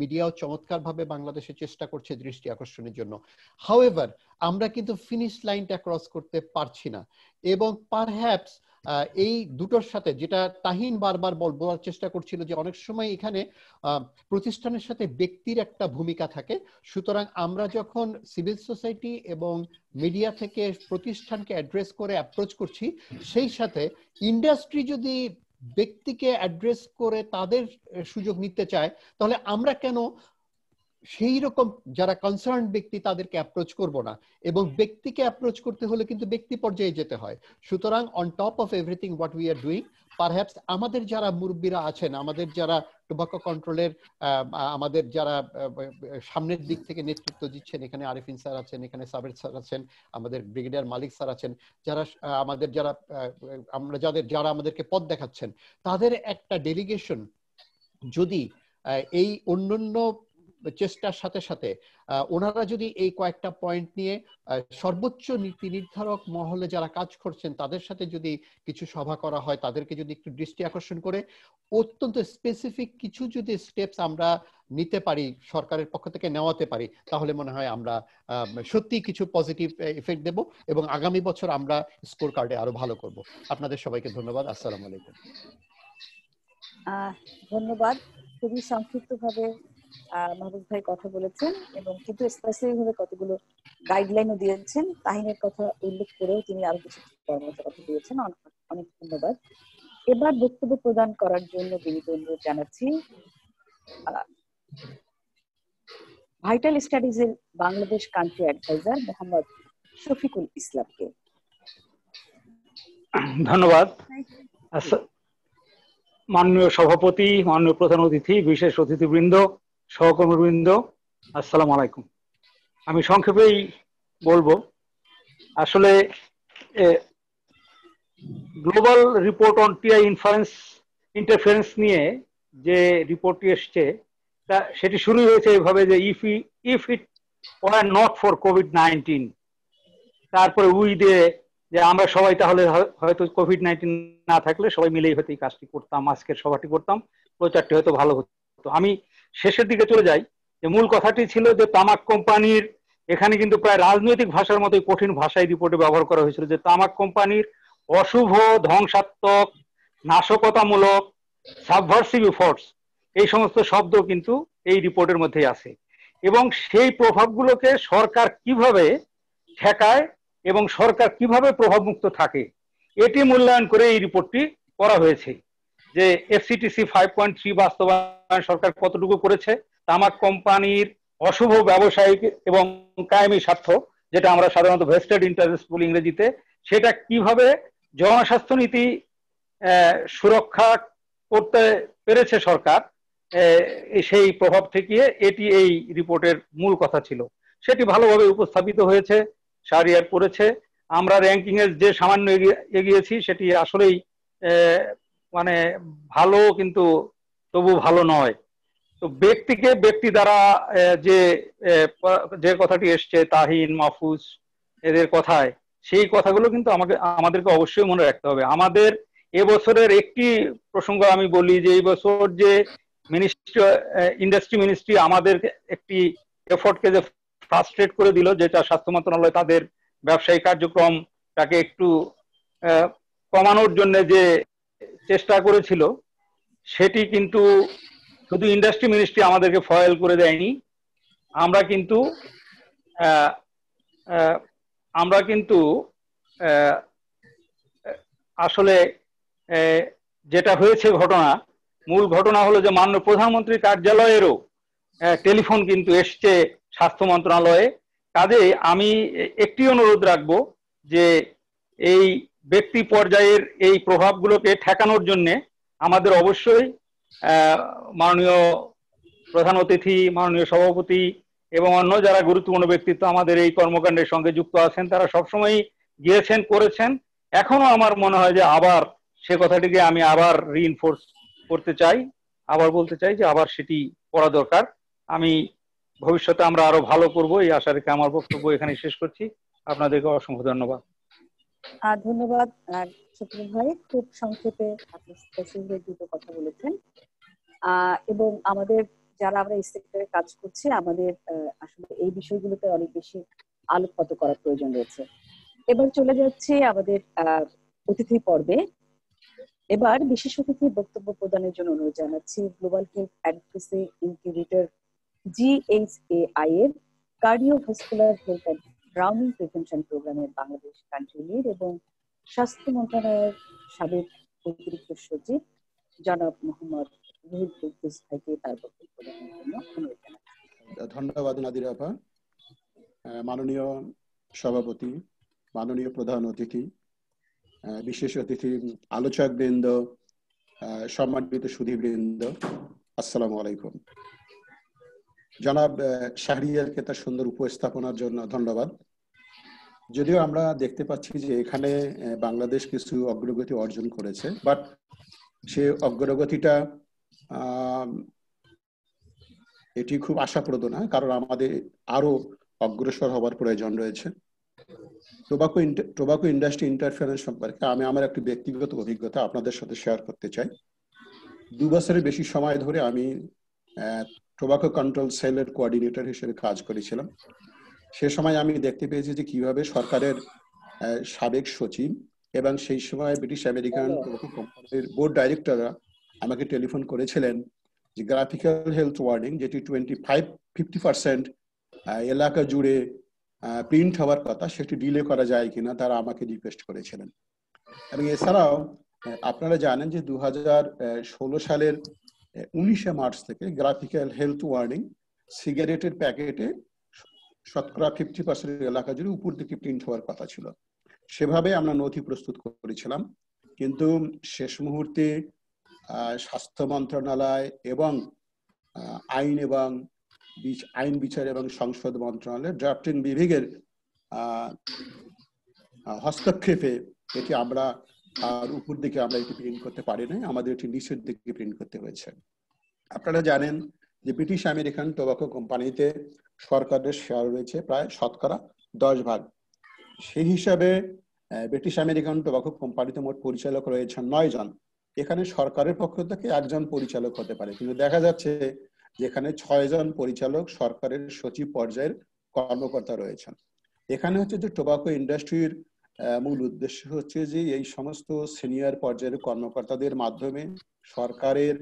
মিডিয়াও চমৎকারভাবে বাংলাদেশে চেষ্টা করছে দৃষ্টি আকর্ষণের জন্য। হাউএভার আমরা কিন্তু ফিনিশ লাইনটা ক্রস করতে পারছি না। এবং পারহ্যাপস এই দুটোর সাথে, যেটা তাহিন বারবার বলার চেষ্টা করছিল, যে অনেক সময় এখানে প্রতিষ্ঠানের সাথে ব্যক্তির একটা ভূমিকা থাকে। সুতরাং আমরা যখন সিভিল সোসাইটি এবং মিডিয়া থেকে প্রতিষ্ঠানকে অ্যাড্রেস করে অ্যাপ্রোচ করছি, সেই সাথে ইন্ডাস্ট্রি যদি ব্যক্তিকে অ্যাড্রেস করে তাদের সুযোগ নিতে চায়, তাহলে আমরা কেন সেই রকম যারা কনসার্ন ব্যক্তি তাদেরকে অ্যাপ্রোচ করব না? এবং ব্যক্তিকে অ্যাপ্রোচ করতে হলে কিন্তু ব্যক্তি পর্যায়ে যেতে হয়। সুতরাং on top of everything what we are doing, perhaps আমাদের যারা মুরব্বীরা আছেন, আমাদের যারা টোবাকো কন্ট্রোলের আমাদের যারা সামনের দিক থেকে নেতৃত্ব দিচ্ছেন, এখানে আরিফিন স্যার আছেন, এখানে সাবের স্যার আছেন, আমাদের ব্রিগেডিয়ার মালিক স্যার আছেন, যারা আমাদের যারা আমাদেরকে পথ দেখাচ্ছেন, তাদের একটা ডেলিগেশন যদি এই অন্যান্য চেষ্টার সাথে সাথে ওনারা যদি এই কয়েকটা পয়েন্ট নিয়ে সর্বোচ্চ নীতি নির্ধারক মহলে যারা কাজ করছেন তাদের সাথে যদি কিছু সভা করা হয়, তাদেরকে যদি একটু দৃষ্টি আকর্ষণ করে অত্যন্ত স্পেসিফিক কিছু যদি স্টেপস আমরা নিতে পারি, সরকারের পক্ষ থেকে নেওয়াতে পারি, তাহলে মনে হয় আমরা সত্যি কিছু পজিটিভ ইফেক্ট দেব এবং আগামী বছর আমরা স্কোর কার্ডে আরো ভালো করব। আপনাদের সবাইকে ধন্যবাদ। আসসালামু আলাইকুম। ধন্যবাদ। খুবই সংক্ষিপ্তভাবে মাহবুব ভাই কথা বলেছেন এবং কিন্তু স্পেসিফিক ভাবে কতগুলো গাইডলাইনও দিয়েছেন। তাহিনের কথা উল্লেখ করেও তিনি আরো কিছু পরামর্শ কথা দিয়েছেন। অনেক ধন্যবাদ। এবার বক্তব্য প্রদান করার জন্য বিনীত অনুরোধ জানাচ্ছি ভাইটাল স্টাডিজ এর বাংলাদেশ কান্ট্রি অ্যাডভাইজার মোহাম্মদ শফিকুল ইসলামকে। ধন্যবাদ। মাননীয় সভাপতি, মাননীয় প্রধান অতিথি, বিশেষ অতিথিবৃন্দ, সহকর্মীবৃন্দ, আসসালামু আলাইকুম। আমি সংক্ষেপেই বলবো, আসলে global report on TI interference নিয়ে যে রিপোর্টটি এসছে সেটি শুরু হয়েছে এইভাবে যে if it were not for কোভিড-19, তারপরে উই দিয়ে যে আমরা সবাই তাহলে হয়তো কোভিড-19 না থাকলে সবাই মিলেই হয়তো এই কাজটি করতাম, আজকের সভাটি করতাম, প্রচারটি হয়তো ভালো হতো। আমি শেষের দিকে চলে যাই। যে মূল কথাটি ছিল যে তামাক কোম্পানির, এখানে কিন্তু প্রায় রাজনৈতিক ভাষার মতোই কঠিন ভাষায় রিপোর্টে ব্যবহার করা হয়েছিল, যে তামাক কোম্পানির অশুভ, ধ্বংসাত্মক, নাশকতামূলক, সাবভার্সিভ এফর্টস, এই সমস্ত শব্দ কিন্তু এই রিপোর্টের মধ্যেই আছে। এবং সেই প্রভাবগুলোকে সরকার কিভাবে ঠেকায় এবং সরকার কিভাবে প্রভাবমুক্ত থাকে, এটি মূল্যায়ন করে এই রিপোর্টটি করা হয়েছে। যে এফসিটিসি 5.3 বাস্তবায়ন সরকার কতটুকু করেছে, তামাক কোম্পানির অশুভ ব্যবসায়িক এবং কায়েমি স্বার্থ, যেটা আমরা সাধারণত ভেস্টেড ইন্টারেস্ট বলি ইংরেজিতে, সেটা কিভাবে জনস্বাস্থ্য নীতি সুরক্ষা করতে পেরেছে সরকার, সেই প্রভাব থেকে এটি এই রিপোর্টের মূল কথা ছিল। সেটি ভালোভাবে উপস্থাপিত হয়েছে, শাহরিয়ার করেছে। আমরা র্যাঙ্কিং এর যে সামান্য এগিয়েছি সেটি আসলেই মানে ভালো, কিন্তু তবু ভালো নয়। তো ব্যক্তিকে ব্যক্তি দ্বারা যে কথাটি এসছে তাহিন, মাহফুজ এদের কথায়, সেই কথাগুলো কিন্তু আমাদেরকে অবশ্যই মনে রাখতে হবে। আমাদের এবছরের একটি প্রসঙ্গ আমি বলি যে এই বছর যে ইন্ডাস্ট্রি মিনিস্ট্রি আমাদের একটি এফোর্টকে যে ফ্রাস্ট্রেট করে দিল, যেটা স্বাস্থ্য মন্ত্রণালয় তাদের ব্যবসায়িক কার্যক্রমটাকে একটু কমানোর জন্য যে চেষ্টা করেছিল, সেটি কিন্তু শুধু ইন্ডাস্ট্রি মিনিস্ট্রি আমাদেরকে ফয়েল করে দেয়নি। আমরা কিন্তু আসলে যেটা হয়েছে ঘটনা, মূল ঘটনা হলো যে মাননীয় প্রধানমন্ত্রীর কার্যালয়েরও টেলিফোন কিন্তু এসছে স্বাস্থ্য মন্ত্রণালয়ে। কাজে আমি একটি অনুরোধ রাখবো যে এই ব্যক্তি পর্যায়ের এই প্রভাবগুলোকে ঠেকানোর জন্য আমাদের অবশ্যই মাননীয় প্রধান অতিথি, মাননীয় সভাপতি এবং অন্য যারা গুরুত্বপূর্ণ ব্যক্তিত্ব আমাদের এই কর্মকাণ্ডের সঙ্গে যুক্ত আছেন, তারা সবসময় গিয়েছেন, করেছেন। এখনো আমার মনে হয় যে আবার সে কথাটিকে আমি আবার রিইনফোর্স করতে চাই, আবার বলতে চাই যে আবার সেটি করা দরকার। আমি ভবিষ্যতে আমরা আরো ভালো করব এই আশা রেখে আমার বক্তব্য এখানে শেষ করছি। আপনাদেরকে অসংখ্য ধন্যবাদ। ধন্যবাদ সুপ্রিম ভাই, খুব সংক্ষেপে আপনি স্পেসিফিক দুটো কথা বলেছেন। এবং আমাদের যারা আমরা এই সেক্টরে কাজ করছি, আমাদের আসলে এই বিষয়গুলোতে অনেক বেশি আলোকপাত করার প্রয়োজন রয়েছে। এবার চলে যাচ্ছে আমাদের অতিথি পর্বে। এবার বিশেষ অতিথি বক্তব্য প্রদানের জন্য অনুরোধ জানাচ্ছি global health advocacy incubator GHAI এর cardiovascular health and drowning prevention প্রোগ্রামের বাংলাদেশ কান্ট্রি লিড এবং স্বাস্থ্য মন্ত্রণালয়ের সাবেক অতিরিক্ত সচিব জনাব মোহাম্মদ রুহুল কুদ্দুস ভাইকে তার বক্তব্য প্রদানের জন্য অনুরোধ জানাচ্ছি। ধন্যবাদ নাদিরা আপা। মাননীয় সভাপতি, মাননীয় প্রধান অতিথি, বিশেষ অতিথি, আলোচক বৃন্দ, সম্মানিত সুধীবৃন্দ, আসসালামু আলাইকুম। জনাব শাহরিয়ারকে তার সুন্দর উপস্থাপনার জন্য ধন্যবাদ। যদিও আমরা দেখতে পাচ্ছি যে এখানে বাংলাদেশ কিছু অগ্রগতি অর্জন করেছে, বাট সে অগ্রগতিটা এটি খুব আশাপ্রদ না, কারণ আমাদের আরো অগ্রসর হবার প্রয়োজন রয়েছে। টোবাকো ইন্ডাস্ট্রি ইন্টারফারেন্স সম্পর্কে আমি আমার একটি ব্যক্তিগত অভিজ্ঞতা আপনাদের সাথে শেয়ার করতে চাই। 2 বছরের বেশি সময় ধরে আমি টোবাকো কন্ট্রোল সেলের কোঅর্ডিনেটর হিসেবে কাজ করেছিলাম। সে সময় আমি দেখতে পেয়েছি যে কিভাবে সরকারের সাবেক সচিব এবং সেই সময় ব্রিটিশ আমেরিকান টোবাকো কোম্পানির বোর্ড ডাইরেক্টররা আমাকে টেলিফোন করেছিলেন যে গ্রাফিক্যাল হেলথ ওয়ার্নিং, যেটি 50% এলাকা জুড়ে প্রিন্ট হওয়ার কথা, সেটি ডিলে করা যায় কিনা তারা আমাকে রিকোয়েস্ট করেছিলেন। এবং এছাড়াও আপনারা জানেন যে 2016 সালের 19শে মার্চ থেকে গ্রাফিক্যাল হেলথ ওয়ার্নিং সিগারেটের প্যাকেটে 50% এলাকা জুড়ে উপর দিকে প্রিন্ট হওয়ার কথা ছিল। সেভাবে আমরা নথি প্রস্তুত করেছিলাম, কিন্তু শেষ মুহূর্তে স্বাস্থ্য মন্ত্রণালয় এবং আইন বিচার এবং সংসদ মন্ত্রণালয়ের ড্রাফটিং বিভাগের হস্তক্ষেপে এটি আমরা উপর দিকে আমরা এটি প্রিন্ট করতে পারি নাই, আমাদের এটি নিচের দিকে প্রিন্ট করতে হয়েছে। আপনারা জানেন যে ব্রিটিশ আমেরিকান টোবাকো কোম্পানিতে সরকারের শেয়ার রয়েছে প্রায় 10%। সেই হিসাবে ব্রিটিশ আমেরিকান টোবাকো কোম্পানিতে মোট পরিচালক রয়েছেন 9 জন। এখানে সরকারের পক্ষ থেকে 1 জন পরিচালক হতে পারে, কিন্তু দেখা যাচ্ছে যেখানে 6 জন পরিচালক সরকারের সচিব পর্যায়ের কর্মকর্তা রয়েছেন। এখানে হচ্ছে যে টোবাকো ইন্ডাস্ট্রির মূল উদ্দেশ্য হচ্ছে যে এই সমস্ত সিনিয়র পর্যায়ের কর্মকর্তাদের মাধ্যমে সরকারের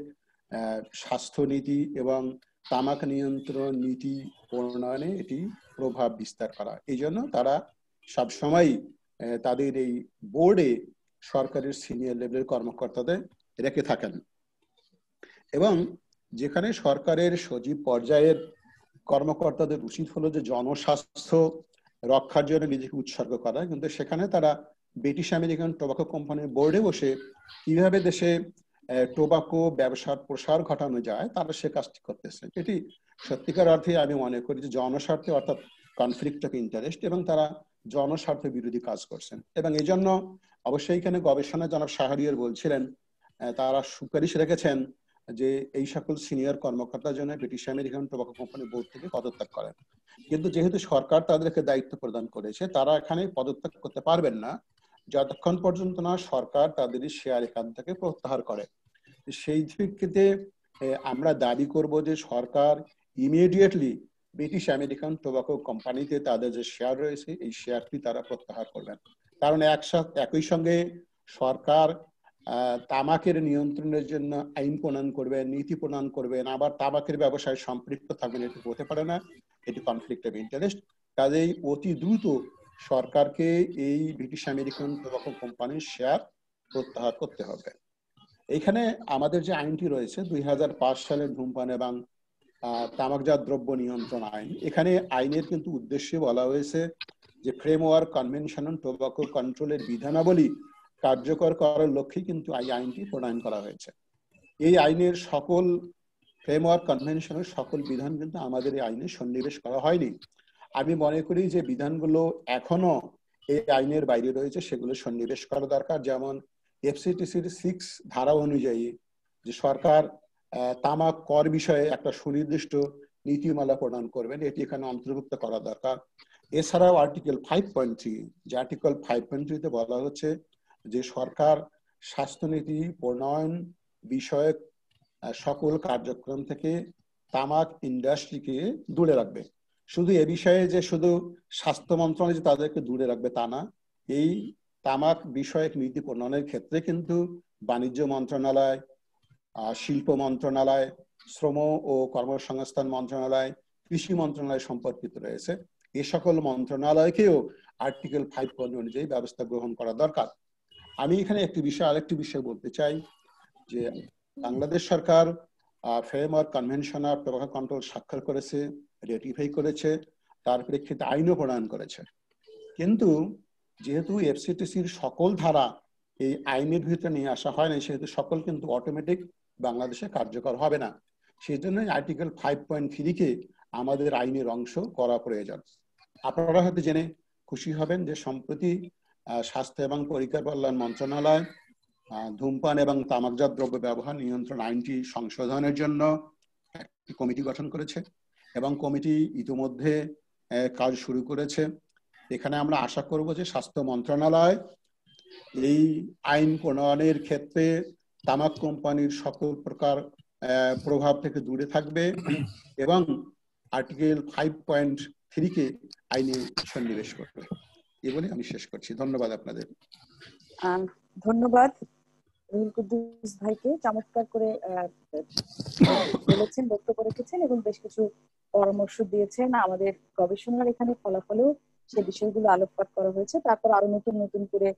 স্বাস্থ্য নীতি এবং তামাক নিয়ন্ত্রণ নীতি প্রণয়নে এটি প্রভাব বিস্তার করা। এই জন্য তারা সবসময় তাদের এই বোর্ডে সরকারের সিনিয়র লেভেলের কর্মকর্তাদের রেখে থাকেন। এবং যেখানে সরকারের সচিব পর্যায়ের কর্মকর্তাদের উচিত হলো যে জনস্বাস্থ্য রক্ষার জন্য নিজেকে উৎসর্গ করা, কিন্তু সেখানে তারা ব্রিটিশ আমেরিকান টোবাকো কোম্পানির বোর্ডে বসে কিভাবে দেশে টোবাকো ব্যবসার প্রসার ঘটানো যায় তারা সে কাজটি করতেছে। এটি সত্যিকার অর্থে আমি মনে করি যে জনস্বার্থে অর্থাৎ কনফ্লিক্ট অফ ইন্টারেস্ট, এবং তারা জনস্বার্থ বিরোধী কাজ করছেন। এবং এই জন্য অবশ্যই এখানে গবেষণা জনাব শাহরিয়ার বলছিলেন, তারা সুপারিশ রেখেছেন যে এই সকল সিনিয়র কর্মকর্তার জন্য British American tobacco company board থেকে পদত্যাগ করেন। কিন্তু যেহেতু সরকার তাদেরকে দায়িত্ব প্রদান করেছে, তারা এখানে পদত্যাগ করতে পারবেন না যতক্ষণ পর্যন্ত না সরকার তাদের শেয়ার এখান থেকে প্রত্যাহার করে। সেই দিকে আমরা দাবি করব যে সরকার ইমিডিয়েটলি ব্রিটিশ আমেরিকান টোবাকো কোম্পানিতে তাদের যে শেয়ার রয়েছে এই শেয়ারটি তারা প্রত্যাহার করবেন। কারণ একই সঙ্গে সরকার তামাকের নিয়ন্ত্রণের জন্য আইন প্রণয়ন করবেন, নীতি প্রণয়ন করবেন, আবার তামাকের ব্যবসায় সম্পৃক্ত থাকবেন, এটি হতে পারে না, এটি কনফ্লিক্ট অফ ইন্টারেস্ট। কাজেই অতি দ্রুত সরকারকে এই ব্রিটিশ আমেরিকান টোবাকো কোম্পানির শেয়ার প্রত্যাহার করতে হবে। এইখানে আমাদের যে আইনটি রয়েছে 2005 সালের ধূমপান এবং তামাকজাত দ্রব্য নিয়ন্ত্রণ আইন, এখানে আইনের কিন্তু উদ্দেশ্যে বলা হয়েছে যে ফ্রেমওয়ার্ক কনভেনশন অন টোবাকো কন্ট্রোলের বিধানাবলী কার্যকর করার লক্ষ্যে কিন্তু এই আইনটি প্রণয়ন করা হয়েছে। এই আইনের সকল ফ্রেমওয়ার্ক কনভেনশনের সকল বিধান কিন্তু আমাদের এই আইনে সন্নিবেশ করা হয়নি। আমি মনে করি যে বিধানগুলো এখনো এই আইনের বাইরে রয়েছে, সেগুলো সন্নিবেশ করা দরকার। যেমন এফসিটিসির 6 ধারা অনুযায়ী যে সরকার তামাক কর বিষয়ে একটা সুনির্দিষ্ট নীতিমালা প্রণয়ন করবেন, এটি এখানে অন্তর্ভুক্ত করা দরকার। এছাড়াও আর্টিকেল 5.3, যে আর্টিকেল 5.3-তে বলা হচ্ছে যে সরকার স্বাস্থ্যনীতি প্রণয়ন বিষয়ক সকল কার্যক্রম থেকে তামাক ইন্ডাস্ট্রিকে দূরে রাখবে। শুধু এ বিষয়ে যে শুধু স্বাস্থ্য মন্ত্রণালয় যে তাদেরকে দূরে রাখবে তা না, এই তামাক বিষয়ক নীতি প্রণয়নের ক্ষেত্রে কিন্তু বাণিজ্য মন্ত্রণালয়, শিল্প মন্ত্রণালয়, শ্রম ও কর্মসংস্থান মন্ত্রণালয়, কৃষি মন্ত্রণালয় সম্পর্কিত রয়েছে। এ সকল মন্ত্রণালয়কেও আর্টিকেল 5 অনুযায়ী ব্যবস্থা গ্রহণ করা দরকার। আমি এখানে আরেকটি বিষয় বলতে চাই যে বাংলাদেশ সরকার framework convention of tobacco control স্বাক্ষর করেছে, রেটিফাই করেছে, তার প্রেক্ষিতে আইনও প্রণয়ন করেছে। কিন্তু যেহেতু এফসিটিসির সকল ধারা এই আইনের ভিতরে নিয়ে আসা হয় না, সেহেতু সকল কিন্তু অটোমেটিক বাংলাদেশে কার্যকর হবে না। সেই জন্য আর্টিকেল 5.3-কে আমাদের আইনের অংশ করা প্রয়োজন। আপনারা হয়তো জেনে খুশি হবেন যে সম্প্রতি স্বাস্থ্য এবং পরিবার কল্যাণ মন্ত্রণালয় ধূমপান এবং তামাকজাত দ্রব্য ব্যবহার নিয়ন্ত্রণ আইনটি সংশোধনের জন্য একটি কমিটি গঠন করেছে এবং কমিটি ইতিমধ্যে কাজ শুরু করেছে। এখানে আমরা আশা করব যে স্বাস্থ্য মন্ত্রণালয় এই আইন প্রণয়নের ক্ষেত্রে তামাক কোম্পানির সকল প্রকার প্রভাব থেকে দূরে থাকবে এবং আর্টিকেল 5.3-কে আইনে সন্নিবেশ করবে। এই বলে আমি শেষ করছি। ধন্যবাদ আপনাদের। ধন্যবাদ রুহুল কুদ্দুস ভাইকে, চমৎকার করে বলেছেন, বক্তব্য রেখেছেন এবং বেশ কিছু পরামর্শ দিয়েছেন। আমাদের গবেষণার এখানে ফলাফলেও সে বিষয়গুলো আলোকপাত করা হয়েছে। তারপর আরো নতুন নতুন করে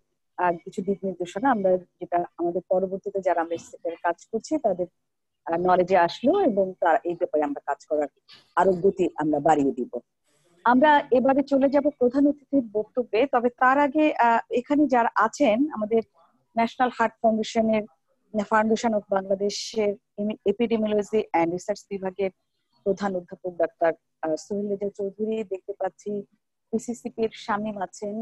কিছু দিক নির্দেশনা আমরা যেটা আমাদের পরবর্তীতে যারা আমরা কাজ করছি তাদের নলেজে আসলো এবং তার এই ব্যাপারে আমরা কাজ করার আরো গতি আমরা বাড়িয়ে দিব। আমরা এবারে চলে যাব প্রধান অতিথির বক্তব্যে। তবে তার আগে এখানে যারা আছেন আমাদের ন্যাশনাল হার্ট ফাউন্ডেশন অফ বাংলাদেশের এপিডেমিওলজি অ্যান্ড রিসার্চ বিভাগের প্রধান অধ্যাপক ডাক্তার সোহেল রেজা চৌধুরী দেখতে পাচ্ছি, পিসিসিপির শামীম আছেন,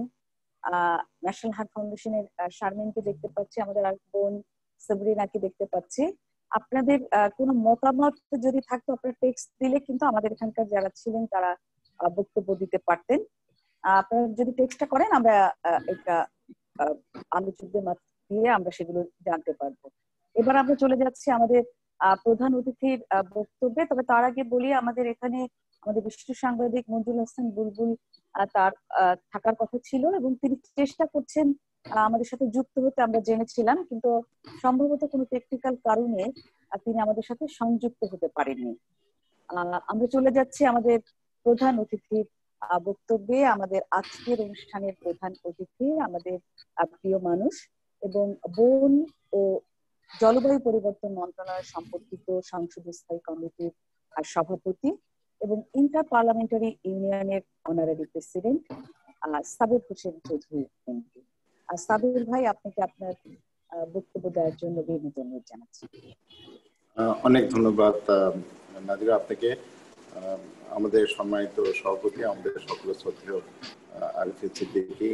ন্যাশনাল হার্ট ফাউন্ডেশনের শারমিনকে দেখতে পাচ্ছি, আমাদের আর বোন সাবরিনাকে দেখতে পাচ্ছি। আপনাদের কোনো মতামত যদি থাকতো আপনারা টেক্সট দিলে কিন্তু আমাদের এখানকার যারা ছিলেন তারা বক্তব্য দিতে পারতেন। আপনারা যদি টেক্সটটা করেন আমরা একটা আলোচকদের দিয়ে আমরা সেগুলো জানতে পারবো। এবার আমরা চলে যাচ্ছি আমাদের প্রধান অতিথির বক্তব্যে। তবে তার আগে বলি আমাদের এখানে আমাদের বিশিষ্ট সাংবাদিক মঞ্জুল হাসান বুলবুল তার থাকার কথা ছিল এবং তিনি চেষ্টা করছেন আমাদের সাথে যুক্ত হতে, আমরা জেনেছিলাম, কিন্তু সম্ভবত কোনো টেকনিক্যাল কারণে তিনি আমাদের সাথে সংযুক্ত হতে পারেননি। আমরা চলে যাচ্ছি আমাদের প্রধান অতিথির বক্তব্যে। আমাদের আজকের অনুষ্ঠানের প্রধান অতিথি আমাদের প্রিয় মানুষ এবং বন ও জলবায়ু পরিবর্তন মন্ত্রণালয় সম্পর্কিত সংসদীয় স্থায়ী কমিটির সভাপতি এবং ইন্টার পার্লামেন্টারি ইউনিয়নের honorary president Sabir Hossain Chowdhury MP. Sabir ভাই, আপনাকে আপনার বক্তব্য দেওয়ার জন্য বিনীত অনুরোধ জানাচ্ছি। অনেক ধন্যবাদ নাদিরা আপনাকে, আমাদের সম্মানিত সভাপতি, আমাদের সকল শ্রদ্ধেয় আরিফিন সিদ্দিকী।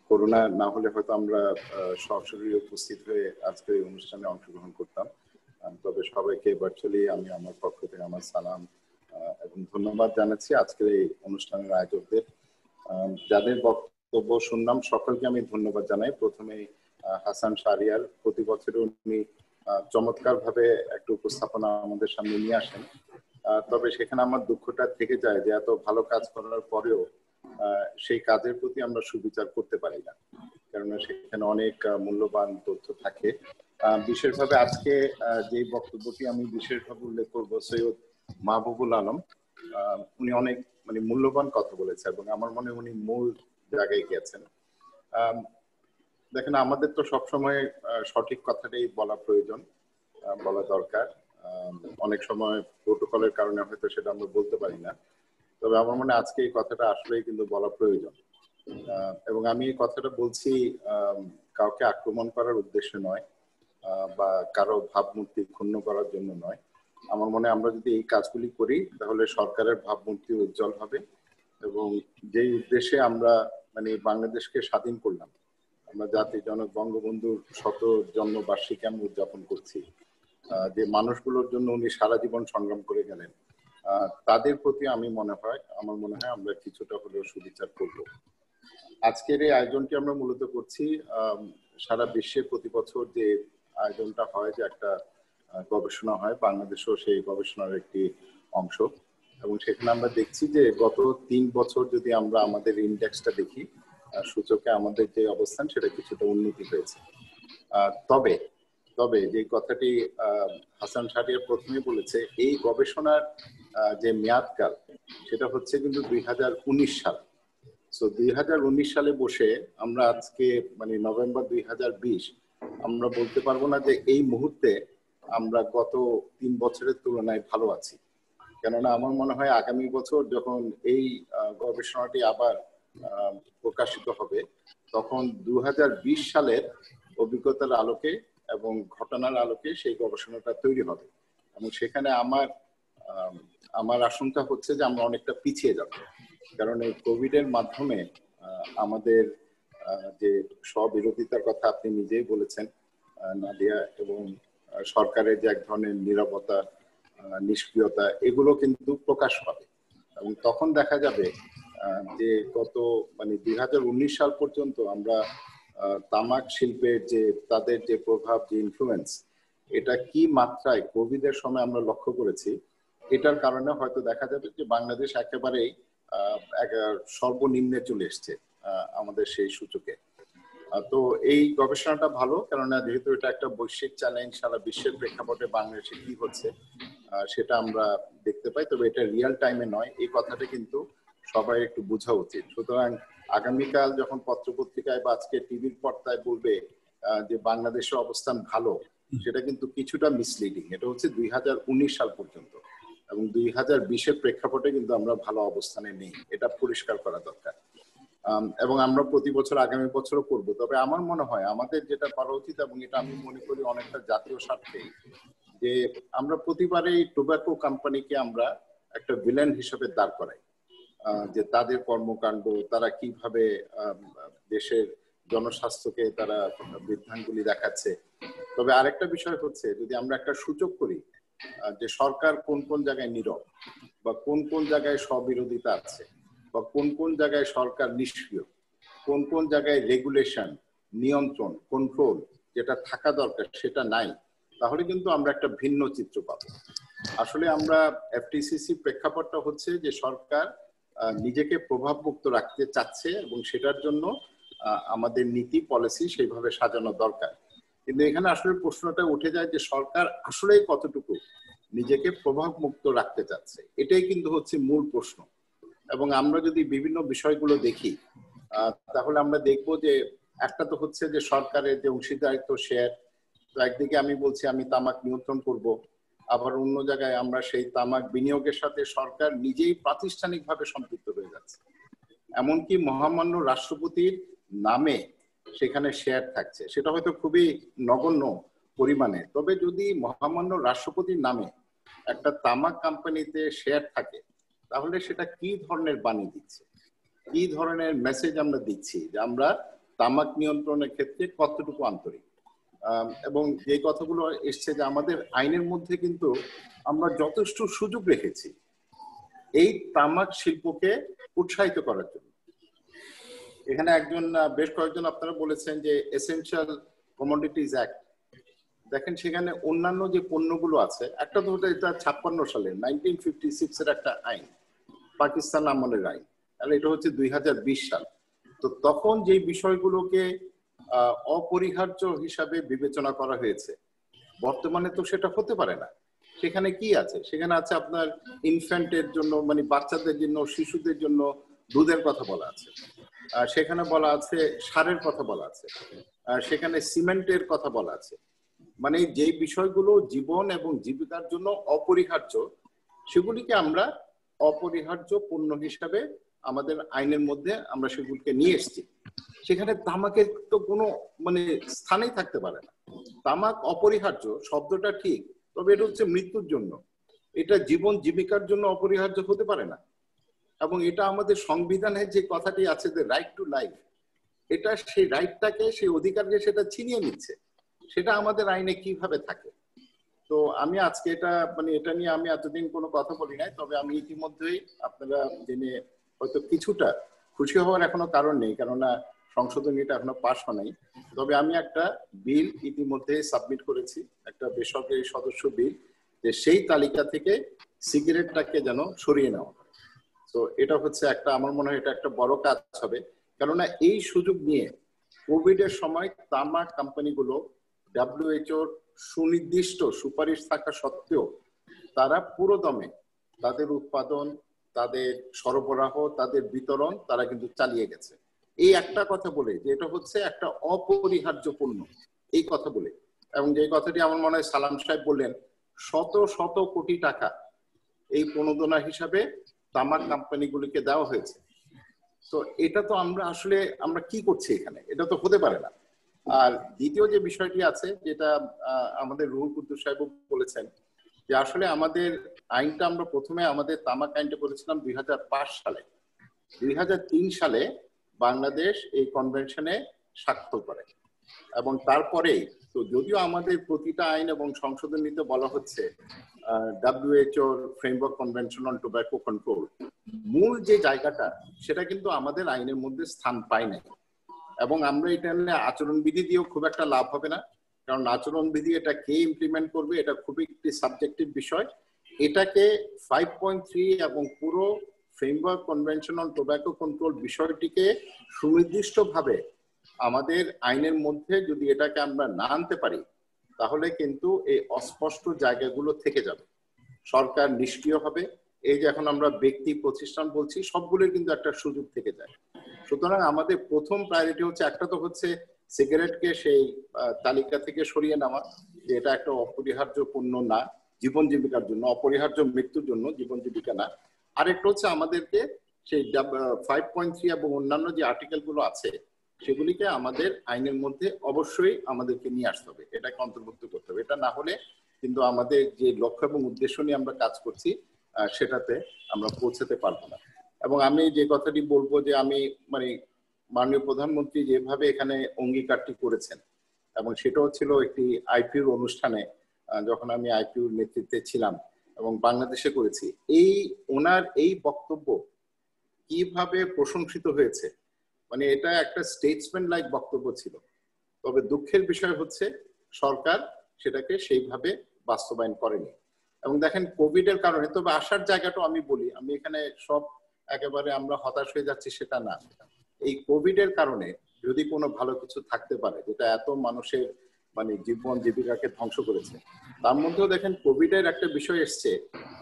করোনা না হলে হয়তো আমরা সরাসরি উপস্থিত হয়ে আজকের এই অনুষ্ঠানে অংশগ্রহণ করতাম, তবে সবাইকে ভার্চুয়ালি আমি আমার পক্ষ থেকে আমার সালাম এবং ধন্যবাদ জানাচ্ছি আজকের এই অনুষ্ঠানের আয়োজকদের। যাদের বক্তব্য শুনলাম সকলকে আমি ধন্যবাদ জানাই। প্রথমে হাসান শাহরিয়ার, প্রতি বছর উনি চমৎকার ভাবে একটা উপস্থাপনা আমাদের সামনে নিয়ে আসেন, তবে সেখানে আমার দুঃখটা থেকে যায় যে এত ভালো কাজ করার পরেও সেই কাজের প্রতি আমরা সুবিচার করতে পারি না, কেননা সেখানে অনেক মূল্যবান তথ্য থাকে। বিশেষভাবে আজকে যে বক্তব্যটি আমি বিশেষভাবে উল্লেখ করবো সৈয়দ মাহবুবুল আলম, উনি অনেক মূল্যবান কথা বলেছে এবং আমার মনে উনি মূল জায়গায় গেছেন। দেখেন, আমাদের তো সবসময় সঠিক কথাটাই বলা প্রয়োজন, বলা দরকার। অনেক সময় প্রোটোকলের কারণে হয়তো সেটা আমরা বলতে পারি না, তবে আমার মনে আজকে এই কথাটা আসলেই কিন্তু বলা প্রয়োজন। এবং আমি এই কথাটা বলছি কাউকে আক্রমণ করার উদ্দেশ্যে নয় বা কারো ভাবমূর্তি ক্ষুণ্ণ করার জন্য নয়। আমার মনে আমরা যদি এই কাজগুলি করি তাহলে সরকারের ভাবমূর্তি উজ্জ্বল হবে এবং যেই উদ্দেশ্যে আমরা বাংলাদেশকে স্বাধীন করলাম, আমরা জাতির জনক বঙ্গবন্ধুর 100 জন্মবার্ষিকী আমরা উদযাপন করছি, যে মানুষগুলোর জন্য উনি সারা জীবন সংগ্রাম করে গেলেন, তাদের প্রতি আমার মনে হয় আমরা কিছুটা হলেও সুবিচার করব। আজকের এই আয়োজনটি আমরা মূলত করছি সারা বিশ্বে প্রতি বছর যে আয়োজনটা হয়, যে একটা গবেষণা হয়, বাংলাদেশেও সেই গবেষণার একটি অংশ। এবং সেখানে আমরা দেখছি যে গত 3 বছর যদি আমরা আমাদের ইন্ডেক্সটা দেখি, সূচকে আমাদের যে অবস্থান সেটা কিছুটা উন্নতি হয়েছে। তবে যে কথাটি হাসান শাহরিয়ার প্রথমে বলেছে, এই গবেষণার যে মেয়াদকাল সেটা হচ্ছে কিন্তু 2019 সাল। সো 2019 সালে বসে আমরা আজকে নভেম্বর 2020, আমরা বলতে পারবো না যে এই মুহূর্তে আমরা গত 3 বছরের তুলনায় ভালো আছি। কেননা আমার মনে হয় আগামী বছর যখন এই গবেষণাটি আবার প্রকাশিত হবে, তখন 2020 সালের অভিজ্ঞতার আলোকে এবং ঘটনার আলোকে সেই গবেষণাটা তৈরি হবে। এবং সেখানে আমার আশঙ্কা হচ্ছে যে আমরা অনেকটা পিছিয়ে যাব, কারণ এই কোভিড এর মাধ্যমে আমাদের যে স্ববিরোধিতার কথা আপনি নিজেই বলেছেন নাদিয়া, এবং সরকারের যে এক ধরনের নীরবতা, নিষ্ক্রিয়তা, এগুলো কিন্তু প্রকাশ পাবে। এবং তখন দেখা যাবে যে গত 2019 সাল পর্যন্ত আমরা তামাক শিল্পের যে তাদের যে প্রভাব, যে ইনফ্লুয়েন্স, এটা কি মাত্রায় কোভিড এর সময় আমরা লক্ষ্য করেছি, এটার কারণে হয়তো দেখা যাবে যে বাংলাদেশ একেবারেই সর্বনিম্নে চলে এসছে আমাদের সেই সূচকে। তো এই গবেষণাটা ভালো, কেননা যেহেতু এটা একটা বৈশ্বিক চ্যালেঞ্জ, সারা বিশ্বের প্রেক্ষাপটে বাংলাদেশে কি হচ্ছে সেটা আমরা দেখতে পাই, তবে এটা রিয়েল টাইমে নয়, এই কথাটা কিন্তু সবাই একটু বোঝা উচিত। সুতরাং আগামীকাল যখন পত্রপত্রিকায় বা আজকে টিভির পর্দায় বলবে যে বাংলাদেশের অবস্থান ভালো, সেটা কিন্তু কিছুটা মিসলিডিং। এটা হচ্ছে 2019 সাল পর্যন্ত, এবং 2020-এর প্রেক্ষাপটে কিন্তু আমরা ভালো অবস্থানে নেই, এটা পরিষ্কার করা দরকার। এবং আমরা প্রতি বছর আগামী বছরও করব। তবে আমার মনে হয় আমাদের যেটা করা উচিত, এবং এটা আমি মনে করি অনেকটা জাতীয় স্বার্থে, যে আমরা প্রতিবারই টোব্যাকো কোম্পানিকে আমরা একটা ভিলেন হিসেবে দাঁড় করাই, যে তাদের কর্মকাণ্ড, তারা কিভাবে দেশের জনস্বাস্থ্যকে তারা বৃদ্ধাঙ্গুলি দেখাচ্ছে। তবে আরেকটা বিষয় হচ্ছে, যদি আমরা একটা সূচক করি যে সরকার কোন কোন জায়গায় নীরব, বা কোন কোন জায়গায় স্ববিরোধিতা আছে, বা কোন কোন জায়গায় সরকার নিষ্ক্রিয়, কোন কোন জায়গায় রেগুলেশন, নিয়ন্ত্রণ, কন্ট্রোল যেটা থাকা দরকার সেটা নাই, তাহলে কিন্তু আমরা একটা ভিন্ন চিত্র পাবো। আসলে আমরা এফটিসিসি প্রেক্ষাপটটা হচ্ছে যে সরকার নিজেকে প্রভাব মুক্ত রাখতে চাচ্ছে, এবং সেটার জন্য আমাদের নীতি পলিসি সেইভাবে সাজানো দরকার। কিন্তু এখানে আসলে প্রশ্নটা উঠে যায় যে সরকার আসলেই কতটুকু নিজেকে প্রভাব মুক্ত রাখতে চাচ্ছে, এটাই কিন্তু হচ্ছে মূল প্রশ্ন। এবং আমরা যদি বিভিন্ন বিষয়গুলো দেখি তাহলে আমরা দেখব যে একটা তো হচ্ছে যে সরকারের যে অংশীদারিত্ব শেয়ার, তো একদিকে আমি বলছি আমি তামাক নিয়ন্ত্রণ করব, আবার অন্য জায়গায় আমরা সেই তামাক বিনিয়োগের সাথে সরকার নিজেই প্রাতিষ্ঠানিকভাবে সম্পৃক্ত হয়ে যাচ্ছে। এমনকি মহামান্য রাষ্ট্রপতির নামে সেখানে শেয়ার থাকছে, সেটা হয়তো খুবই নগণ্য পরিমাণে, তবে যদি মহামান্য রাষ্ট্রপতির নামে একটা তামাক কোম্পানিতে শেয়ার থাকে তাহলে সেটা কি ধরনের বাণী দিচ্ছে, কি ধরনের মেসেজ আমরা দিচ্ছি যে আমরা তামাক নিয়ন্ত্রণের ক্ষেত্রে কতটুকু আন্তরিক। এবং যে কথাগুলো এসছে যে আমাদের আইনের মধ্যে কিন্তু আমরা যথেষ্ট সুযোগ রেখেছি এই তামাক শিল্পকে উৎসাহিত করার জন্য। এখানে বেশ কয়েকজন আপনারা বলেছেন যে এসেনশিয়াল কমোডিটিজ অ্যাক্ট, দেখেন সেখানে অন্যান্য যে পণ্যগুলো আছে, একটা তো এটা 56 সালের 1956 এর একটা আইন, পাকিস্তান আমলের আইন, তাহলে এটা হচ্ছে 2020 সাল। তো তখন যে বিষয়গুলোকে অপরিহার্য হিসাবে বিবেচনা করা হয়েছে, বর্তমানে তো সেটা হতে পারে না। সেখানে কি আছে? সেখানে আছে আপনার ইনফ্যান্টের জন্য, মানে বাচ্চাদের জন্য, শিশুদের জন্য দুধের কথা বলা আছে, সেখানে বলা আছে সারের কথা বলা আছে, সেখানে সিমেন্টের কথা বলা আছে। মানে যে বিষয়গুলো জীবন এবং জীবিকার জন্য অপরিহার্য, সেগুলিকে আমরা অপরিহার্য পণ্য হিসাবে আমাদের আইনের মধ্যে আমরা সেগুলিকে নিয়ে এসেছি। সেখানে তামাকের তো কোনো মানে স্থানেই থাকতে পারে না। তামাক অপরিহার্য শব্দটা ঠিক, তবে এটা হচ্ছে মৃত্যুর জন্য, এটা জীবন জীবিকার জন্য অপরিহার্য হতে পারে না। এবং এটা আমাদের সংবিধানে যে কথাটি আছে যে রাইট টু লাইফ, এটা সেই রাইটটাকে, সেই অধিকারকে সেটা ছিনিয়ে নিচ্ছে। সেটা আমাদের আইনে কিভাবে থাকে? তো আমি আজকে এটা নিয়ে আমি এতদিন কোনো কথা বলি নাই, তবে আমি ইতিমধ্যেই আপনারা জেনে হয়তো কিছুটা খুশি হওয়ার এখনো কারণ নেই, কেননা সংশোধনীটা এখনো পাস হয় নাই। তবে আমি একটা বিল ইতিমধ্যে সাবমিট করেছি, একটা বেসরকারি সদস্য বিল, যে সেই তালিকা থেকে সিগারেটটাকে যেন সরিয়ে নেওয়া হয়। তো এটা হচ্ছে একটা, আমার মনে হয় এটা একটা বড় কাজ হবে, কেননা এই সুযোগ নিয়ে কোভিড এর সময় তামাক কোম্পানিগুলো WHO সুনির্দিষ্ট সুপারিশ থাকা সত্ত্বেও তারা পুরো দমে তাদের উৎপাদন, তাদের সরবরাহ, তাদের বিতরণ তারা কিন্তু চালিয়ে গেছে এই একটা কথা বলে যে এটা হচ্ছে একটা অপরিহার্য পণ্য, এই কথা বলে। এবং যে কথাটি আমার মনে হয় সালাম সাহেব বললেন, শত শত কোটি টাকা এই প্রণোদনা হিসাবে তামাক কোম্পানিগুলিকে দেওয়া হয়েছে। তো এটা তো আমরা কি করছি এখানে? এটা তো হতে পারে না। আর দ্বিতীয় যে বিষয়টি আছে, যেটা আমাদের রুহুল কুদ্দুস সাহেব বলেছেন, যে আসলে আমাদের আইনটা আমরা প্রথমে আমাদের তামাক আইনটা করেছিলাম 2005 সালে। 2003 সালে বাংলাদেশ এই কনভেনশনে স্বাক্ষর করে, এবং তারপরেই তো যদিও আমাদের প্রতিটা আইন এবং সংশোধনীতে বলা হচ্ছে WHO framework convention on tobacco control, মূল যে জায়গাটা সেটা কিন্তু আমাদের আইনের মধ্যে স্থান পায় নাই। এবং আমরা এটা নিয়ে আচরণবিধি দিয়েও খুব একটা লাভ হবে না, কারণ আচরণবিধি এটা কে ইমপ্লিমেন্ট করবে এটা খুবই একটি সাবজেক্টিভ বিষয়। এটাকে 5.3 এবং পুরো framework convention on tobacco control বিষয়টিকে সুনির্দিষ্টভাবে আমাদের আইনের মধ্যে যদি এটাকে আমরা না আনতে পারি, তাহলে কিন্তু এই অস্পষ্ট জায়গাগুলো থেকে যাবে, সরকার নিষ্ক্রিয় হবে। এই যে এখন আমরা ব্যক্তি প্রতিষ্ঠান বলছি, সবগুলোর কিন্তু একটা সুযোগ থেকে যায়। সুতরাং আমাদের প্রথম প্রায়োরিটি হচ্ছে, একটা তো হচ্ছে সিগারেটকে সেই তালিকা থেকে সরিয়ে নেওয়া, যে এটা একটা অপরিহার্য পণ্য না জীবন জীবিকার জন্য, অপরিহার্য মৃত্যুর জন্য, জীবন জীবিকা না। আরেকটা হচ্ছে আমাদেরকে সেই 5.3 এবং অন্যান্য যে আর্টিকেল গুলো আছে সেগুলিকে আমাদের আইনের মধ্যে অবশ্যই আমাদেরকে নিয়ে আসতে হবে, এটাকে অন্তর্ভুক্ত করতে হবে। এটা না হলে কিন্তু আমাদের যে লক্ষ্য এবং উদ্দেশ্য নিয়ে আমরা কাজ করছি সেটাতে আমরা পৌঁছাতে পারবো না। এবং আমি যে কথাটি বলবো, যে আমি মাননীয় প্রধানমন্ত্রী যেভাবে এখানে অঙ্গীকারটি করেছেন, এবং সেটাও ছিল একটি আইপিউর অনুষ্ঠানে, যখন আমি আইপিউর নেতৃত্বে ছিলাম এবং বাংলাদেশে করেছি, ওনার এই বক্তব্য কিভাবে প্রশংসিত হয়েছে, এটা একটা স্টেটসম্যান লাইক বক্তব্য ছিল। তবে দুঃখের বিষয় হচ্ছে সরকার সেটাকে সেইভাবে বাস্তবায়ন করেনি। এবং দেখেন কোভিড এর কারণে, তবে আসার জায়গাটা আমি বলি, আমি এখানে সব একেবারে আমরা হতাশ হয়ে যাচ্ছি সেটা না। এই কোভিড এর কারণে যদি কোনো ভালো কিছু থাকতে পারে, যেটা এত মানুষের জীবন জীবিকাকে ধ্বংস করেছে, তার মধ্যেও দেখেন কোভিড এর একটা বিষয় এসছে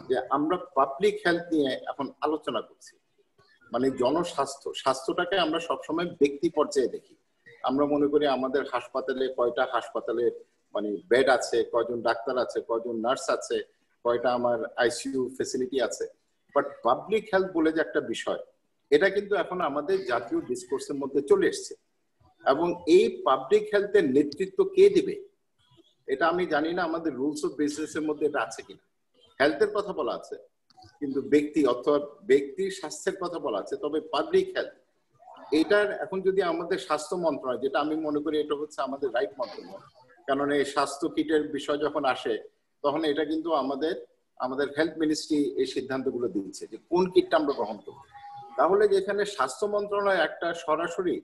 যে আমরা পাবলিক হেলথ নিয়ে এখন আলোচনা করছি। স্বাস্থ্যটাকে আমরা সবসময় ব্যক্তি পর্যায়ে দেখি। আমরা মনে করি আমাদের হাসপাতালে কয়টা হাসপাতালে বেড আছে, কয়জন ডাক্তার আছে, কয়জন নার্স আছে, কয়টা আমার আইসিইউ ফেসিলিটি আছে। বাট পাবলিক হেলথ বলে যে একটা বিষয়, এটা কিন্তু এখন আমাদের জাতীয় ডিসকোর্সের মধ্যে চলে এসছে। এবং এই পাবলিক হেলথের নেতৃত্ব কে দিবে এটা আমি জানি না আমাদের রুলস অফ বিজনেস এর মধ্যে এটা আছে কিনা। হেলথের কথা বলা আছে কিন্তু ব্যক্তি অথবা ব্যক্তির স্বাস্থ্যের কথা বলা আছে, তবে পাবলিক হেলথ এটার এখন যদি আমাদের স্বাস্থ্য মন্ত্রণালয়, যেটা আমি মনে করি এটা হচ্ছে আমাদের রাইট মন্ত্রণালয়, কারণ এই স্বাস্থ্য কিটের বিষয় যখন আসে তখন এটা কিন্তু আমাদের হেলথ মিনিস্ট্রি এই সিদ্ধান্তগুলো দিচ্ছে যে কোন কিটটা আমরা গ্রহণ করব। তাহলে যেখানে স্বাস্থ্য মন্ত্রণালয় একটা সরাসরি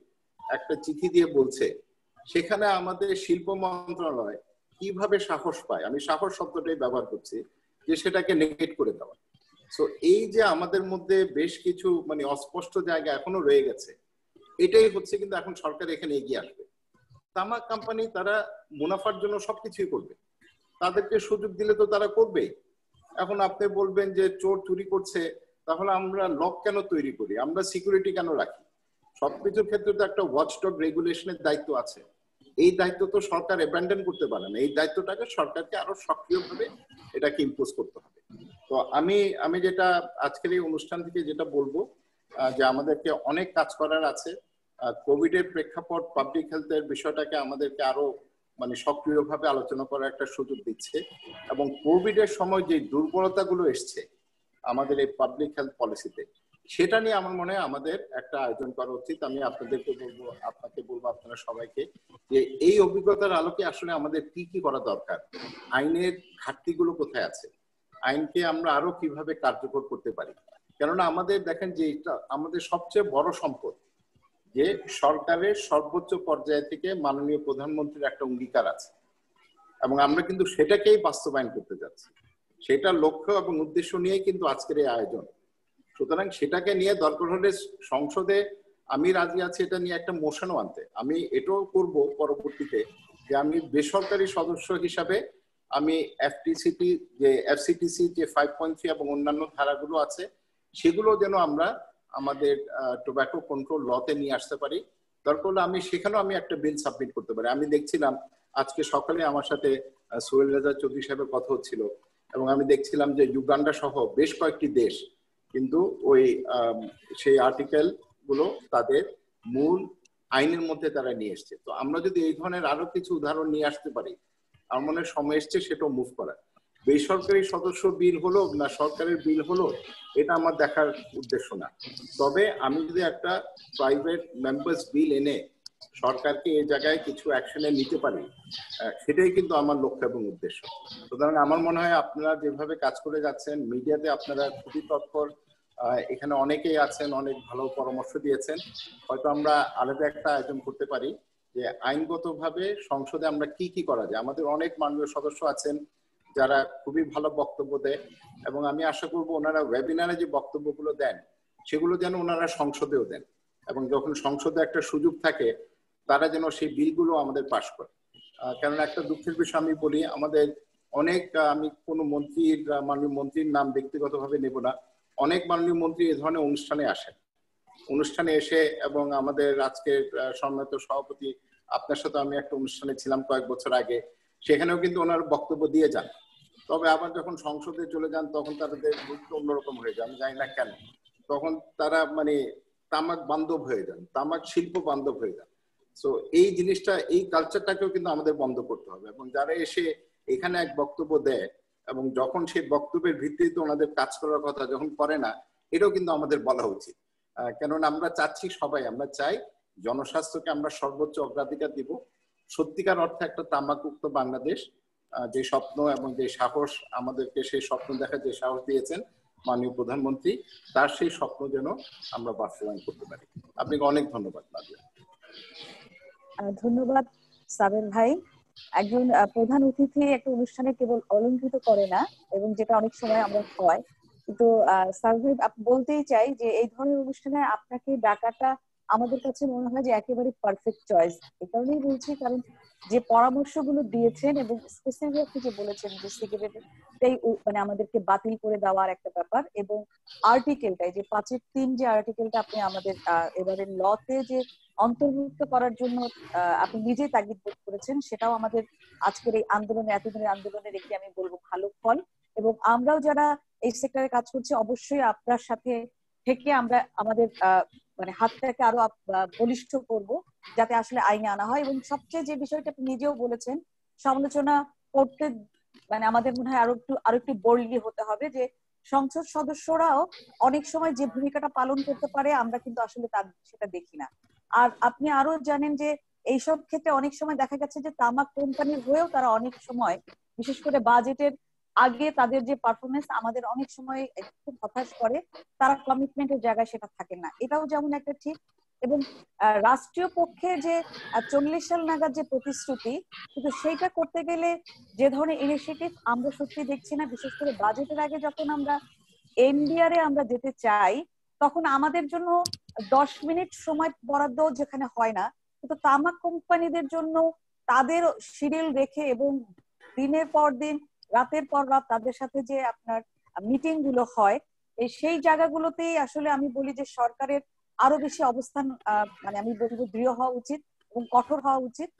একটা চিঠি দিয়ে বলছে, সেখানে আমাদের শিল্প মন্ত্রণালয় কিভাবে সাহস পায়, আমি সাহস শব্দটাই ব্যবহার করছি, যে সেটাকে নেগেট করে দেওয়া। সো এই যে আমাদের মধ্যে বেশ কিছু মানে অস্পষ্ট জায়গা এখনো রয়ে গেছে, এটাই হচ্ছে কিন্তু এখন সরকার এখানে এগিয়ে আসবে। তামাক কোম্পানি তারা মুনাফার জন্য সবকিছুই করবে, তাদেরকে সুযোগ দিলে তো তারা করবেই। এখন আপনি বলবেন যে চোর চুরি করছে, তাহলে আমরা লক কেন তৈরি করি, আমরা সিকিউরিটি কেন রাখি? সবকিছুর ক্ষেত্রে তো একটা ওয়াচডগ রেগুলেশনের দায়িত্ব আছে। এই দায়িত্ব তো সরকার অ্যাবান্ডন করতে পারে না, এই দায়িত্বটাকে সরকারকে আরো সক্রিয়ভাবে এটাকে ইম্পোজ করতে হবে। তো আমি যেটা আজকের এই অনুষ্ঠান থেকে যেটা বলবো, যে আমাদেরকে অনেক কাজ করার আছে। কোভিড এর প্রেক্ষাপট পাবলিক হেলথের বিষয়টাকে আমাদেরকে আরো মানে সক্রিয়ভাবে আলোচনা করার একটা সুযোগ দিচ্ছে, এবং কোভিড এর সময় যে দুর্বলতাগুলো এসছে আমাদের এই পাবলিক হেলথ পলিসিতে, সেটা নিয়ে আমার মনে হয় আমাদের একটা আয়োজন করা উচিত। আমি আপনাকে বলবো আপনারা সবাইকে যে এই অভিজ্ঞতার আলোকে আসলে আমাদের কি কি করা দরকার, আইনের ঘাটতিগুলো কোথায় আছে, আইনকে আমরা আরো কিভাবে কার্যকর করতে পারি। কেননা আমাদের দেখেন যে এটা আমাদের সবচেয়ে বড় সম্পদ, যে সরকারের সর্বোচ্চ পর্যায় থেকে মাননীয় প্রধানমন্ত্রীর একটা অঙ্গীকার আছে, এবং আমরা কিন্তু সেটাকেই বাস্তবায়ন করতে যাচ্ছি। সেটা লক্ষ্য এবং উদ্দেশ্য নিয়েই কিন্তু আজকের এই আয়োজন। সুতরাং সেটাকে নিয়ে দরকার হলে সংসদে আমি রাজি আছি এটা নিয়ে একটা মোশনও আনতে। আমি এটাও করব পরবর্তীতে, যে আমি বেসরকারি সদস্য হিসাবে আমি এফসিটিসি যে 5.3 এবং অন্যান্য ধারাগুলো আছে সেগুলো যেন আমরা আমাদের টোব্যাকো কন্ট্রোল লতে নিয়ে আসতে পারি। দরকার হলে আমি সেখানেও একটা বিল সাবমিট করতে পারি। আমি দেখছিলাম আজকে সকালে আমার সাথে সোহেল রেজা চৌধুরী সাহেবের কথা হচ্ছিল, এবং আমি দেখছিলাম যে ইউগান্ডা সহ বেশ কয়েকটি দেশ কিন্তু ওই সেই আর্টিকেল গুলো তাদের মূল আইনের মধ্যে তারা নিয়ে এসছে। তো আমরা যদি এই ধরনের আরো কিছু উদাহরণ নিয়ে আসতে পারি, আমার মনে হয় সময় এসছে সেটাও মুভ করা। বেসরকারি সদস্য বিল হলো না সরকারের বিল হলো এটা আমার দেখার উদ্দেশ্য না, তবে আমি যদি একটা প্রাইভেট মেম্বার্স বিল এনে সরকারকে এই জায়গায় কিছু অ্যাকশনে নিতে পারি, সেটাই কিন্তু আমার লক্ষ্য এবং উদ্দেশ্য। সুতরাং আমার মনে হয় আপনারা যেভাবে কাজ করে যাচ্ছেন, মিডিয়াতে আপনারা খুবই তৎপর, এখানে অনেকেই আছেন, অনেক ভালো পরামর্শ দিয়েছেন। হয়তো আমরা আলাদা একটা আয়োজন করতে পারি যে আইনগতভাবে সংসদে আমরা কি কি করা যায়। আমাদের অনেক মাননীয় সদস্য আছেন যারা খুবই ভালো বক্তব্য দেয়, এবং আমি আশা করব ওনারা ওয়েবিনারে যে বক্তব্যগুলো দেন সেগুলো যেন ওনারা সংসদেও দেন, এবং যখন সংসদে একটা সুযোগ থাকে তারা যেন সেই বিলগুলো আমাদের পাশ করে। কারণ একটা দুঃখের বিষয় আমি বলি, আমাদের অনেক আমি কোনো মাননীয় মন্ত্রীর নাম ব্যক্তিগতভাবে নেব না, অনেক মাননীয় মন্ত্রী এ ধরনের অনুষ্ঠানে এসে, এবং আমাদের আজকের সম্মানিত সভাপতি আপনার সাথে আমি একটা অনুষ্ঠানে ছিলাম কয়েক বছর আগে, সেখানেও কিন্তু ওনার বক্তব্য দিয়ে যান। তবে আবার যখন সংসদে চলে যান তখন তাদের গুরুত্ব অন্যরকম হয়ে যায়, আমি জানি না কেন। তখন তারা মানে তামাক বান্ধব হয়ে যান, তামাক শিল্প বান্ধব হয়ে যান। সো এই জিনিসটা, এই কালচারটাকেও কিন্তু আমাদের বন্ধ করতে হবে, এবং যারা এসে এখানে এক বক্তব্য দেয় এবং যখন সেই বক্তব্যের ভিত্তিতে ওনাদের কাজ করার কথা যখন করে না, এটাও কিন্তু আমাদের বলা উচিত। কেননা আমরা চাচ্ছি সবাই, আমরা চাই জনস্বাস্থ্যকে আমরা সর্বোচ্চ অগ্রাধিকার দিব, সত্যিকার অর্থে একটা তামাকমুক্ত বাংলাদেশ। যে স্বপ্ন এবং যে সাহস আমাদেরকে, সেই স্বপ্ন দেখার যে সাহস দিয়েছেন মাননীয় প্রধানমন্ত্রী, তার সেই স্বপ্ন যেন আমরা বাস্তবায়ন করতে পারি। আপনাকে অনেক ধন্যবাদ। ধন্যবাদ সাবের ভাই। একজন প্রধান অতিথি একটা অনুষ্ঠানে কেবল অলংকৃত করে না, এবং যেটা অনেক সময় আমরা হয়, কিন্তু সাবের ভাই বলতেই চাই যে এই ধরনের অনুষ্ঠানে আপনাকে ডাকাটা আমাদের কাছে মনে হয় যে একেবারে পারফেক্ট চয়েস। এই কারণেই বলছি, কারণ যে পরামর্শগুলো দিয়েছেন এবং স্পেসিফিক আপনি যে বলেছেন যে সিগারেটটাই মানে আমাদেরকে বাতিল করে দেওয়ার একটা ব্যাপার, এবং আর্টিকেলটাই যে 5(3) যে আর্টিকেলটা আপনি আমাদের এবারের লতে যে অন্তর্ভুক্ত করার জন্য আপনি নিজেই তাগিদ বোধ করেছেন, সেটাও আমাদের আজকের এই আন্দোলনে, এতদিনের আন্দোলনের একটি আমি বলবো ভালো ফল। এবং আমরাও যারা এই সেক্টরে কাজ করছি অবশ্যই আপনার সাথে থেকে আমরা আমাদের মানে হাতটাকে আরো বলিষ্ঠ করব, যাতে আসলে আইনে আনা হয়। এবং সবচেয়ে যে বিষয়টা আপনি নিজেও বলেছেন, সমালোচনা করতে মানে আমাদের মনে হয় আরো একটু বোল্ডলি হতে হবে, যে সংসদ সদস্যরাও অনেক সময় যে ভূমিকাটা পালন করতে পারে আমরা কিন্তু আসলে সেটা দেখি না। আর আপনি আরো জানেন যে এইসব ক্ষেত্রে অনেক সময় দেখা গেছে যে তামাক কোম্পানির হয়েও তারা অনেক সময়, বিশেষ করে বাজেটের আগে তাদের যে পারফরমেন্স আমাদের অনেক সময় খুব হতাশ করে, তারা কমিটমেন্টের জায়গায় সেটা থাকে না, এটাও যেমন একটা ঠিক। এবং রাষ্ট্রীয় পক্ষে যে 40 সাল নাগাদ যে প্রতিশ্রুতি, কিন্তু সেইটা করতে গেলে যে ধরনের ইনিশিয়েটিভ আমরা সত্যি দেখছি না। বিশেষ করে বাজেটের আগে যখন আমরা এনবিআরে আমরা যেতে চাই, তখন আমাদের জন্য 10 মিনিট সময় বরাদ্দ যেখানে হয় না, কিন্তু তামাক কোম্পানিদের জন্য তাদের শিডিউল রেখে এবং দিনের পর দিন রাতের পর রাত তাদের সাথে যে আপনার মিটিং গুলো হয়, সেই জায়গাগুলোতেই আসলে আমি বলি যে সরকারের আরো বেশি অবস্থান মানে আমি বলবো দৃঢ় হওয়া উচিত এবং কঠোর হওয়া উচিত।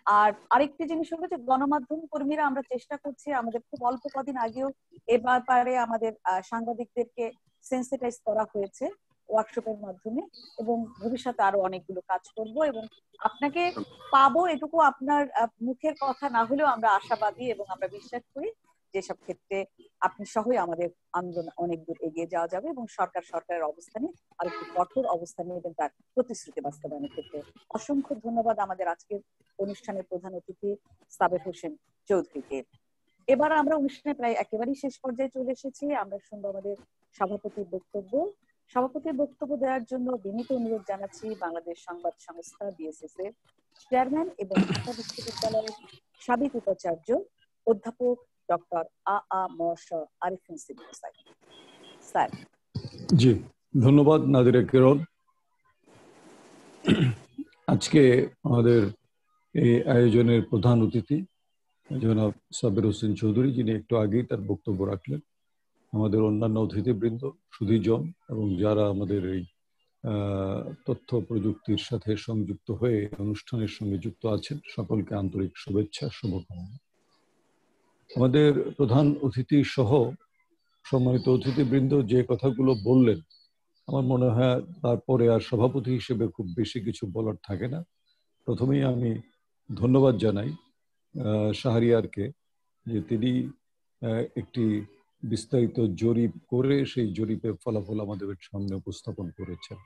আর আরেকটি জিনিস হলো যে গণমাধ্যম কর্মীরা আমরা চেষ্টা করছি, আমাদের খুব অল্প কদিন আগেও এ ব্যাপারে আমাদের সাংবাদিকদেরকে সেন্সিটাইজ করা হয়েছে ওয়ার্কশপের মাধ্যমে, এবং ভবিষ্যতে আরো অনেকগুলো কাজ করব। এবং আপনাকে পাবো এটুকু আপনার মুখের কথা না হলেও আমরা আশাবাদী এবং আমরা বিশ্বাস করি যেসব ক্ষেত্রে আপনি সহই আমাদের আন্দোলন অনেক দূর এগিয়ে যাওয়া যাবে এবং সরকারের অবস্থানে আর একটু কঠোর অবস্থান নেবেন তার প্রতিশ্রুতি বাস্তবায়নের ক্ষেত্রে। অসংখ্য ধন্যবাদ আমাদের আজকের অনুষ্ঠানের প্রধান অতিথি সাবের হোসেন চৌধুরীকে। এবার আমরা অনুষ্ঠানে প্রায় একেবারেই শেষ পর্যায়ে চলে এসেছি। আমরা শুনবো আমাদের সভাপতির বক্তব্য। সভাপতির বক্তব্য দেওয়ার জন্য বিনীত অনুরোধ জানাচ্ছি বাংলাদেশ সংবাদ সংস্থা BSS এর চেয়ারম্যান এবং ঢাকা বিশ্ববিদ্যালয়ের সাবেক উপাচার্য অধ্যাপক ডক্টর ম আরিফিন সিদ্দিকী স্যার। জি, ধন্যবাদ নাদিরা কিরণ। আজকে আমাদের এই আয়োজনের প্রধান অতিথি জনাব সাবের হোসেন চৌধুরী, যিনি একটু আগেই তার বক্তব্য রাখলেন, আমাদের অন্যান্য অতিথিবৃন্দ, সুধীজন এবং যারা আমাদের এই তথ্য প্রযুক্তির সাথে সংযুক্ত হয়ে অনুষ্ঠানের সঙ্গে যুক্ত আছেন, সকলকে আন্তরিক শুভেচ্ছা, শুভকামনা। আমাদের প্রধান অতিথি সহ সম্মানিত অতিথিবৃন্দ যে কথাগুলো বললেন, আমার মনে হয় তারপরে আর সভাপতি হিসেবে খুব বেশি কিছু বলার থাকে না। প্রথমেই আমি ধন্যবাদ জানাই শাহরিয়ারকে, যে তিনি একটি বিস্তারিত জরিপ করে সেই জরিপের ফলাফল আমাদের সামনে উপস্থাপন করেছেন।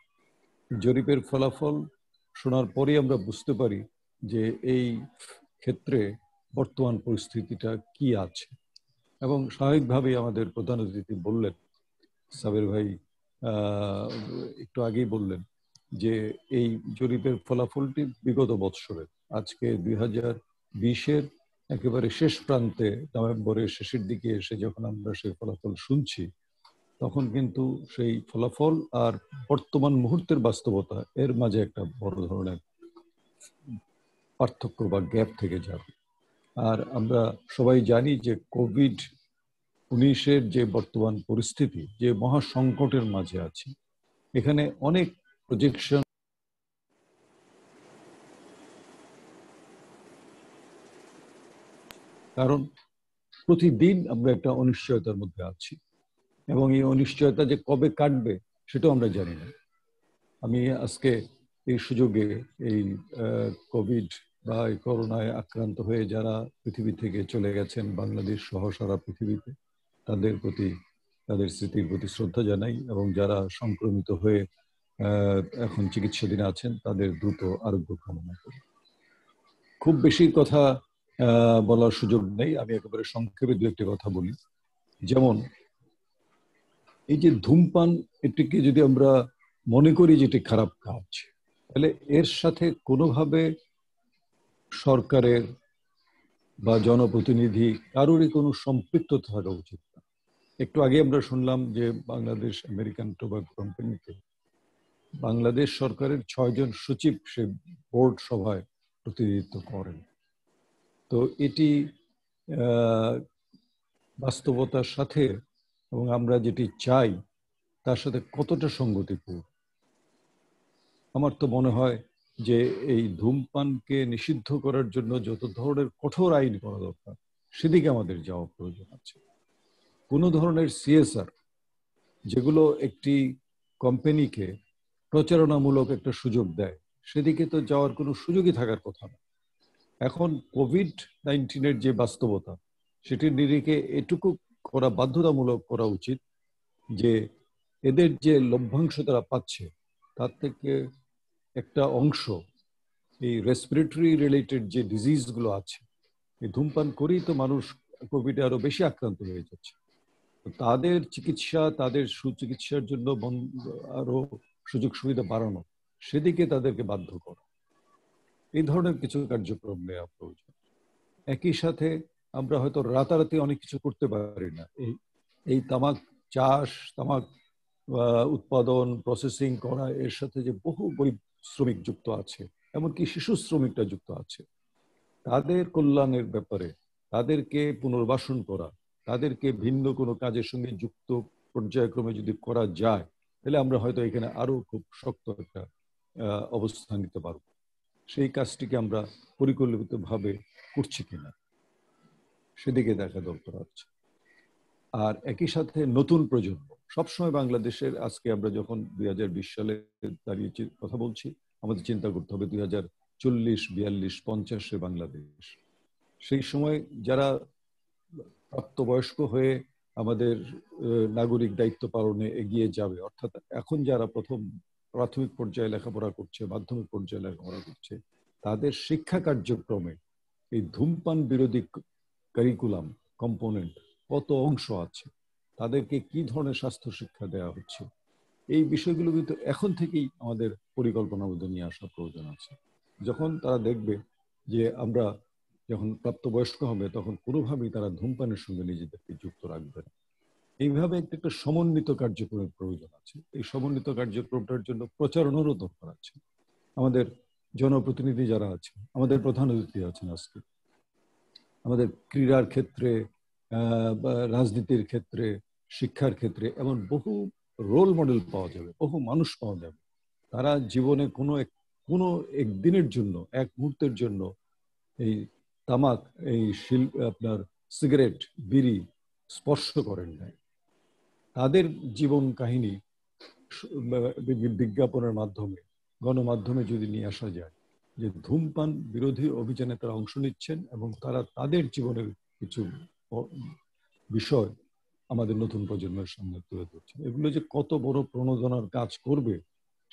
জরিপের ফলাফল শোনার পরে আমরা বুঝতে পারি যে এই ক্ষেত্রে বর্তমান পরিস্থিতিটা কি আছে। এবং স্বাভাবিকভাবেই আমাদের প্রধান অতিথি বললেন, সাবের ভাই একটু আগেই বললেন, যে এই জরিপের ফলাফলটি বিগত বৎসরের, আজকে 2020-এর একেবারে শেষ প্রান্তে, নভেম্বরের শেষের দিকে এসে যখন আমরা সেই ফলাফল শুনছি, তখন কিন্তু সেই ফলাফল আর বর্তমান মুহূর্তের বাস্তবতা এর মাঝে একটা বড় ধরনের পার্থক্য বা গ্যাপ থেকে যাবে। আর আমরা সবাই জানি যে কোভিড-19-এর যে বর্তমান পরিস্থিতি, যে মহা সংকটের মাঝে আছি, এখানে অনেক প্রজেকশন কারণ প্রতিদিন আমরা একটা অনিশ্চয়তার মধ্যে আছি এবং এই অনিশ্চয়তা যে কবে কাটবে সেটাও আমরা জানি না। আমি আজকে এই সুযোগে এই কোভিড বা এই করোনায় আক্রান্ত হয়ে যারা পৃথিবী থেকে চলে গেছেন, বাংলাদেশ সহ সারা পৃথিবীতে, তাদের প্রতি, তাদের স্মৃতির প্রতি শ্রদ্ধা জানাই এবং যারা সংক্রমিত হয়ে এখন চিকিৎসাধীন আছেন তাদের দ্রুত আরোগ্য কামনা করি। খুব বেশি কথা বলার সুযোগ নেই, আমি একেবারে সংক্ষেপে দু একটি কথা বলি। যেমন এই যে ধূমপান, এটিকে যদি আমরা মনে করি যে এটি খারাপ কাজ, তাহলে এর সাথে কোনোভাবে সরকারের বা জনপ্রতিনিধি কারোরই কোনো সম্পৃক্ততা থাকা উচিত না। একটু আগে আমরা শুনলাম যে বাংলাদেশ আমেরিকান টোবাকো কোম্পানিতে বাংলাদেশ সরকারের 6 জন সচিব সে বোর্ড সভায় প্রতিনিধিত্ব করেন। তো এটি বাস্তবতার সাথে এবং আমরা যেটি চাই তার সাথে কতটা সঙ্গতিপূর্ণ। আমার তো মনে হয় যে এই ধূমপানকে নিষিদ্ধ করার জন্য যত ধরনের কঠোর আইন করা দরকার সেদিকে আমাদের যাওয়া প্রয়োজন আছে। কোনো ধরনের CSR যেগুলো একটি কোম্পানিকে প্রচারণামূলক একটা সুযোগ দেয়, সেদিকে তো যাওয়ার কোনো সুযোগই থাকার কথা না। এখন কোভিড-19 যে বাস্তবতা, সেটির নিরিখে এটুকু করা বাধ্যতামূলক করা উচিত যে এদের যে লভ্যাংশ তারা পাচ্ছে তার থেকে একটা অংশ এই রেসপিরেটরি রিলেটেড যে ডিজিজগুলো আছে, এই ধূমপান করেই তো মানুষ কোভিডে আরো বেশি আক্রান্ত হয়ে যাচ্ছে। তাদের চিকিৎসা, তাদের সুচিকিৎসার জন্য আরো সুযোগ সুবিধা বাড়ানো, সেদিকে তাদেরকে বাধ্য করা, এই ধরনের কিছু কার্যক্রম নেওয়া প্রয়োজন। একই সাথে আমরা হয়তো রাতারাতি অনেক কিছু করতে পারি না। এই তামাক চাষ, তামাক উৎপাদন, প্রসেসিং করা, এর সাথে যে বহু শ্রমিক যুক্ত আছে, এমনকি শিশু শ্রমিকরা যুক্ত আছে, তাদের কল্যাণের ব্যাপারে তাদেরকে পুনর্বাসন করা, তাদেরকে ভিন্ন কোনো কাজের সঙ্গে যুক্ত পর্যায়ক্রমে যদি করা যায়, তাহলে আমরা হয়তো এখানে আরো খুব শক্ত একটা অবস্থান নিতে পারব। সেই কাজটিকে আমরা পরিকল্পিতভাবে করছি কিনা সেদিকে দেখা দরকার আছে। আর একই সাথে নতুন প্রজন্ম, সবসময় বাংলাদেশের, আজকে আমরা যখন 2020 সালে দাঁড়িয়ে কথা বলছি, আমাদের চিন্তা করতে হবে 2040, 42, 50 বাংলাদেশ। সেই সময় যারা প্রাপ্তবয়স্ক হয়ে আমাদের নাগরিক দায়িত্ব পালনে এগিয়ে যাবে, অর্থাৎ এখন যারা প্রথম প্রাথমিক পর্যায়ে লেখাপড়া করছে, মাধ্যমিক পর্যায়ে লেখাপড়া করছে, তাদের শিক্ষা কার্যক্রমে এই ধূমপান বিরোধী কারিকুলাম কম্পোনেন্ট কত অংশ আছে, তাদেরকে কি ধরনের স্বাস্থ্য শিক্ষা দেওয়া হচ্ছে, এই বিষয়গুলো কিন্তু এখন থেকেই আমাদের পরিকল্পনার মধ্যে নিয়ে আসা প্রয়োজন আছে। যখন তারা দেখবে যে আমরা যখন প্রাপ্তবয়স্ক হবে, তখন কোনোভাবেই তারা ধূমপানের সঙ্গে নিজেদেরকে যুক্ত রাখবে না। এইভাবে একটা সমন্বিত কার্যক্রমের প্রয়োজন আছে। এই সমন্বিত কার্যক্রমটার জন্য প্রচারণারও দরকার আছে। আমাদের জনপ্রতিনিধি যারা আছে, আমাদের প্রধান অতিথি আছেন আজকে, আমাদের ক্রীড়ার ক্ষেত্রে, রাজনীতির ক্ষেত্রে, শিক্ষার ক্ষেত্রে এমন বহু রোল মডেল পাওয়া যাবে, বহু মানুষ পাওয়া যাবে। তারা জীবনে কোনো একদিনের জন্য, এক মুহূর্তের জন্য এই তামাক, এই আপনার সিগারেট, বিড়ি স্পর্শ করেন নাই। তাদের জীবন কাহিনী বিজ্ঞাপনের মাধ্যমে, গণমাধ্যমে যদি নিয়ে আসা যায়, যে ধূমপান বিরোধী অভিযানে তারা অংশ নিচ্ছেন এবং তারা তাদের জীবনের কিছু বিষয় আমাদের নতুন প্রজন্মের সামনে তুলে ধরছেন, এগুলো যে কত বড় প্রণোদনার কাজ করবে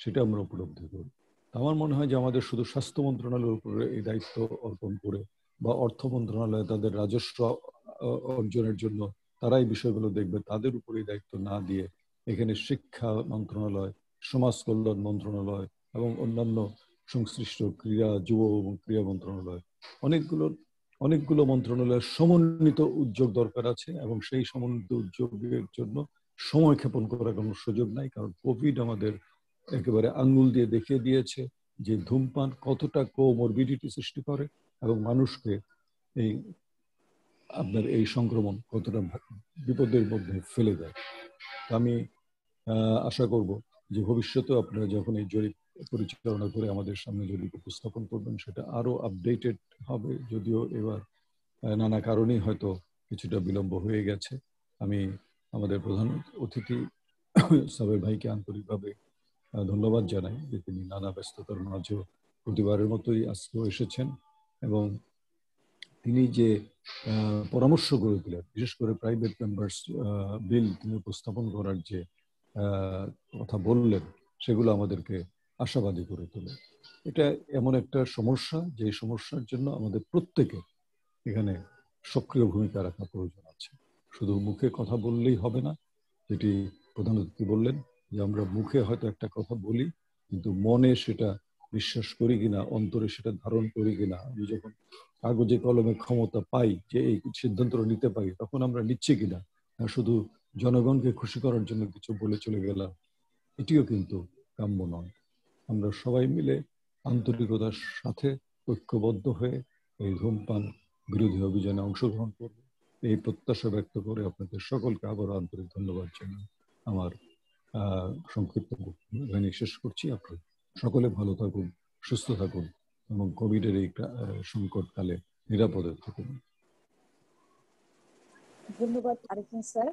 সেটা আমরা উপলব্ধি করি। আমার মনে হয় যে আমাদের শুধু স্বাস্থ্য মন্ত্রণালয়ের উপরে এই দায়িত্ব অর্পণ করে, বা অর্থ মন্ত্রণালয় তাদের রাজস্ব অর্জনের জন্য তারা এই বিষয়গুলো দেখবে, তাদের উপর এই দায়িত্ব না দিয়ে এখানে শিক্ষা মন্ত্রণালয়, সমাজ কল্যাণ মন্ত্রণালয় এবং অন্যান্য সংশ্লিষ্ট ক্রীড়া, যুব এবং ক্রীড়া মন্ত্রণালয়, অনেকগুলো মন্ত্রণালয়ের সমন্বিত উদ্যোগ দরকার আছে। এবং সেই সমন্বিত উদ্যোগের জন্য সময় ক্ষেপণ করার কোনো সুযোগ নাই, কারণ কোভিড আমাদের একেবারে আঙ্গুল দিয়ে দেখিয়ে দিয়েছে যে ধূমপান কতটা কোমরবিডিটি সৃষ্টি করে এবং মানুষকে এই সংক্রমণ কতটা বিপদের মধ্যে ফেলে দেয়। আমি আশা করব যে ভবিষ্যতে আপনারা যখন এই জরিপ পরিচালনা করে আমাদের সামনে জরিপ উপস্থাপন করবেন, সেটা আরো আপডেটেড হবে। যদিও এবার নানা কারণেই হয়তো কিছুটা বিলম্ব হয়ে গেছে। আমি আমাদের প্রধান অতিথি সাবের ভাইকে আন্তরিকভাবে ধন্যবাদ জানাই যে তিনি নানা ব্যস্ততার মাঝেও প্রতিবারের মতোই আজকেও এসেছেন এবং তিনি যে পরামর্শ করে দিলেন, বিশেষ করে প্রাইভেট মেম্বার্স বিল তিনি উপস্থাপন করার যে কথা বললেন, সেগুলো আমাদেরকে আশাবাদী করে তোলে। এটা এমন একটা সমস্যা, যে সমস্যার জন্য আমাদের প্রত্যেকের এখানে সক্রিয় ভূমিকা রাখা প্রয়োজন আছে। শুধু মুখে কথা বললেই হবে না, যেটি প্রধান অতিথি বললেন, যে আমরা মুখে হয়তো একটা কথা বলি, কিন্তু মনে সেটা বিশ্বাস করি কিনা, অন্তরে সেটা ধারণ করি কিনা। আমি যখন কাগজে কলমে ক্ষমতা পাই যে এই সিদ্ধান্তটা নিতে পারি, তখন আমরা নিচ্ছি কিনা, শুধু জনগণকে খুশি করার জন্য কিছু বলে চলে গেলাম, এটিও কিন্তু কাম্য নয়। আমরা সবাই মিলে আন্তরিকতার সাথে ঐক্যবদ্ধ হয়ে এই ধূমপান বিরোধী অভিযানে অংশগ্রহণ করব, এই প্রত্যাশা ব্যক্ত করে আপনাদের সকলকে আবারও আন্তরিক ধন্যবাদ জানাই। আমার সংক্ষিপ্ত বাণী শেষ করছি। আপনারা সকলে ভালো থাকুন, সুস্থ থাকুন এবং কোভিডের এই সংকটকালে নিরাপদে থাকুন। ধন্যবাদ আরিফিন স্যার।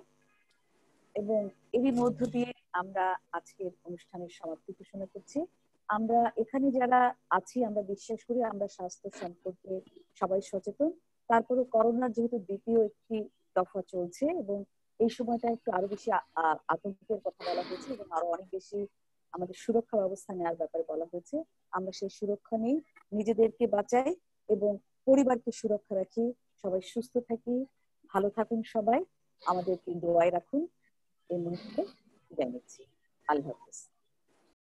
এবং এরই মধ্য দিয়ে আমরা আজকের অনুষ্ঠানের সমাপ্তি ঘোষণা করছি। আমরা এখানে যারা আছি আমরা বিশ্বাস করি আমরা স্বাস্থ্য সম্পর্কে সবাই সচেতন। তারপরে করোনার যেহেতু দ্বিতীয় একটি দফা চলছে এবং এই সময়টা একটু আরো বেশি আতঙ্কের কথা বলা হয়েছে এবং আরো অনেক বেশি আমাদের সুরক্ষা ব্যবস্থা নেওয়ার ব্যাপারে বলা হয়েছে। আমরা সেই সুরক্ষা নিয়ে নিজেদেরকে বাঁচাই এবং পরিবারকে সুরক্ষা রাখি। সবাই সুস্থ থাকি, ভালো থাকুন, সবাই আমাদেরকে দোয়ায় রাখুন। এই মুহূর্তে বিদায় নিচ্ছি। আল্লাহ হাফেজ।